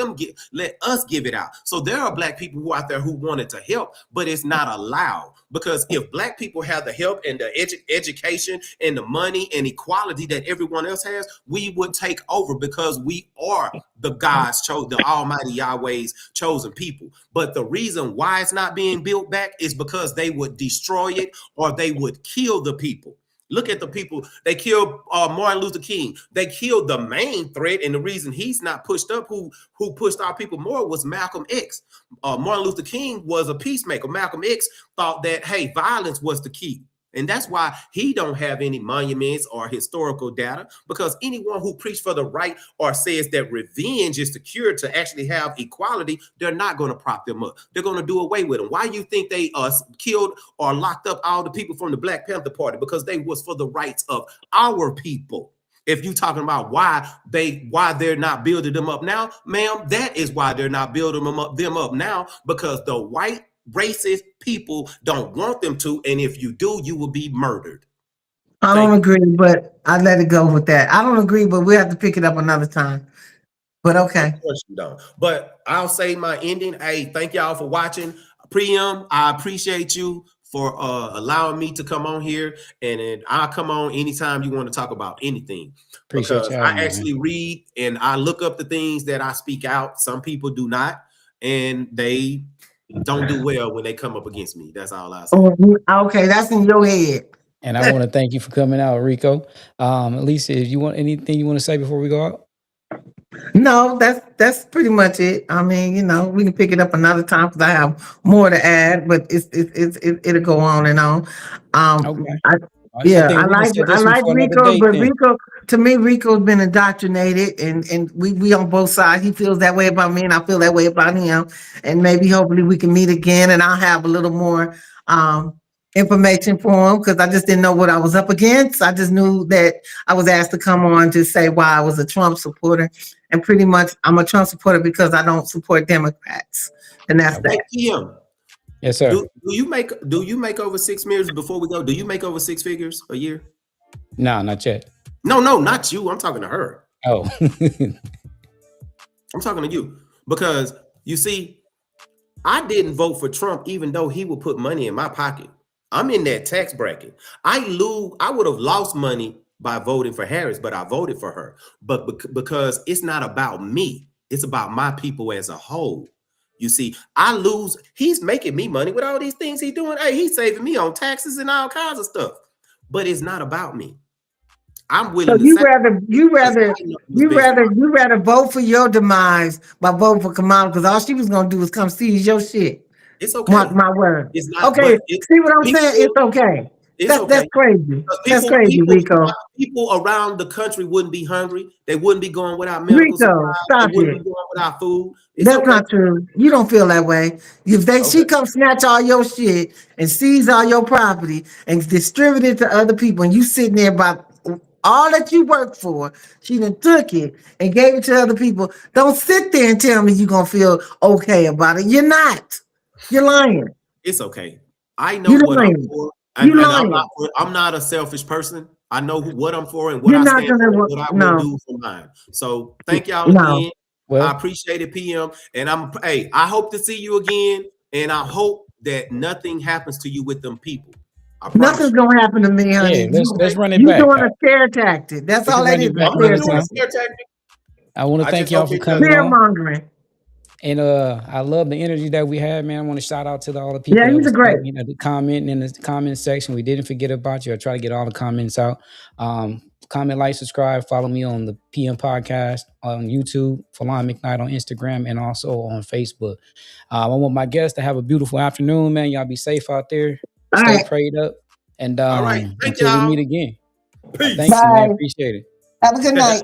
B: us give it out. So there are black people who out there who wanted to help, but it's not allowed. Because if black people have the help and the education and the money and equality that everyone else has, we would take over because we are the God's chosen, the Almighty Yahweh's chosen people. But the reason why it's not being built back is because they would destroy it or they would kill the people. Look at the people. They killed Martin Luther King. They killed the main threat, and the reason he's not pushed up, who pushed our people more, was Malcolm X. Martin Luther King was a peacemaker. Malcolm X thought that, hey, violence was the key. And that's why he don't have any monuments or historical data, because anyone who preaches for the right or says that revenge is the cure to actually have equality, they're not going to prop them up. They're going to do away with them. Why do you think they killed or locked up all the people from the Black Panther Party? Because they was for the rights of our people. If you're talking about why they're not building them up now, ma'am, that is why they're not building them up now, because the white racist people don't want them to, and if you do, you will be murdered.
C: I
B: Thank
C: don't
B: you.
C: agree, but I let it go with that. I don't agree, but we have to pick it up another time. But
B: Of
C: okay.
B: course you don't. But I'll say my ending. Hey, thank y'all for watching. Priam, I appreciate you for allowing me to come on here, and then I'll come on anytime you want to talk about anything,
A: Appreciate you
B: because I
A: having me, man.
B: actually read and I look up the things that I speak out. Some people do not, and they don't do well when they come up against me. That's all I say.
C: Okay, that's in your head.
A: And I want to thank you for coming out, Rico. Lisa, if you want anything you want to say before we go out?
C: No, that's pretty much it. I mean, we can pick it up another time because I have more to add, but it'll go on and on.
A: Okay.
C: I
A: I
C: yeah,
A: think we can set
C: I
A: this one
C: like
A: for another
C: Rico,
A: date
C: but
A: then.
C: Rico, to me, Rico's been indoctrinated, and we on both sides. He feels that way about me, and I feel that way about him. And maybe hopefully we can meet again, and I'll have a little more information for him because I just didn't know what I was up against. I just knew that I was asked to come on to say why I was a Trump supporter, and pretty much I'm a Trump supporter because I don't support Democrats, and that's
A: Okay.
B: Hey,
C: that.
B: Kim,
A: Yes, sir.
B: do you make over 6 years before we go? Do you make over six figures a year?
A: No, not yet.
B: No, no, not you. I'm talking to her.
A: Oh.
B: I'm talking to you because you see, I didn't vote for Trump, even though he would put money in my pocket. I'm in that tax bracket. I would have lost money by voting for Harris, but I voted for her. But because it's not about me, it's about my people as a whole. You see, I lose. He's making me money with all these things he's doing. Hey, he's saving me on taxes and all kinds of stuff. But it's not about me. I'm
C: So
B: willing to
C: you
B: sacrifice
C: rather you
B: because
C: rather
B: I know it was
C: you
B: best for
C: rather
B: my
C: you rather vote for your demise by voting for Kamala because all she was gonna do was come seize your shit.
B: It's
C: Mark
B: okay.
C: my word.
B: It's not,
C: Okay,
B: but it
C: see what I'm saying?
B: people.
C: It's okay.
B: It's
C: That's
B: okay.
C: crazy.
B: Because
C: That's
B: people,
C: crazy,
B: people,
C: Rico.
B: people around the country wouldn't be hungry. They wouldn't be going without medical
C: Rico,
B: supplies. They
C: stop
B: wouldn't be
C: it.
B: going without food. It's
C: That's
B: okay.
C: not true. You don't feel that way. If she
B: Okay.
C: come snatch all your shit and seize all your property and distribute it to other people, and you sitting there by All that you worked for, she done took it and gave it to other people. Don't sit there and tell me you're gonna feel okay about it. You're not. You're lying.
B: It's okay. I know
C: You're
B: what I'm
C: lying.
B: for,
C: You
B: and I'm not
C: lying.
B: I'm not a selfish person. I know what I'm for and what
C: You're
B: I
C: not
B: stand
C: gonna
B: for and what I will
C: no,
B: do for mine. So thank y'all
C: no.
B: again. I
A: Well,
B: appreciate it, PM. And I hope to see you again. And I hope that nothing happens to you with them people. I promise
C: Nothing's
B: you.
C: gonna happen to me,
A: yeah,
C: honey.
A: let's
B: Okay.
A: run it
C: You
A: back.
C: doing a scare tactic. That's
A: We can
C: all that
A: run
C: is,
A: it
C: a
A: back
B: I'm
C: scare
B: not
A: another
B: doing a
A: time.
C: tactic.
B: scare tactic.
A: I want to
B: I
A: thank
B: just
A: y'all
B: hope
A: for
B: it
A: coming
B: doesn't.
C: Fear
A: on.
C: mongering.
A: And I love the energy that we had, man. I want to shout out to all the
C: Yeah,
A: people that
C: he's a
A: was
C: great.
A: the commenting in the comment section. We didn't forget about you. I try to get all the comments out. Comment, like, subscribe, follow me on the PM podcast on YouTube, Falon McKnight on Instagram, and also on Facebook. I want my guests to have a beautiful afternoon, man. Y'all be safe out there.
C: All
A: Stay
C: right.
A: prayed up. And
B: All right. Thank
A: until we
B: y'all.
A: meet again, thank
B: Peace.
A: you, man.
C: Bye.
A: Appreciate it.
C: Have a good night.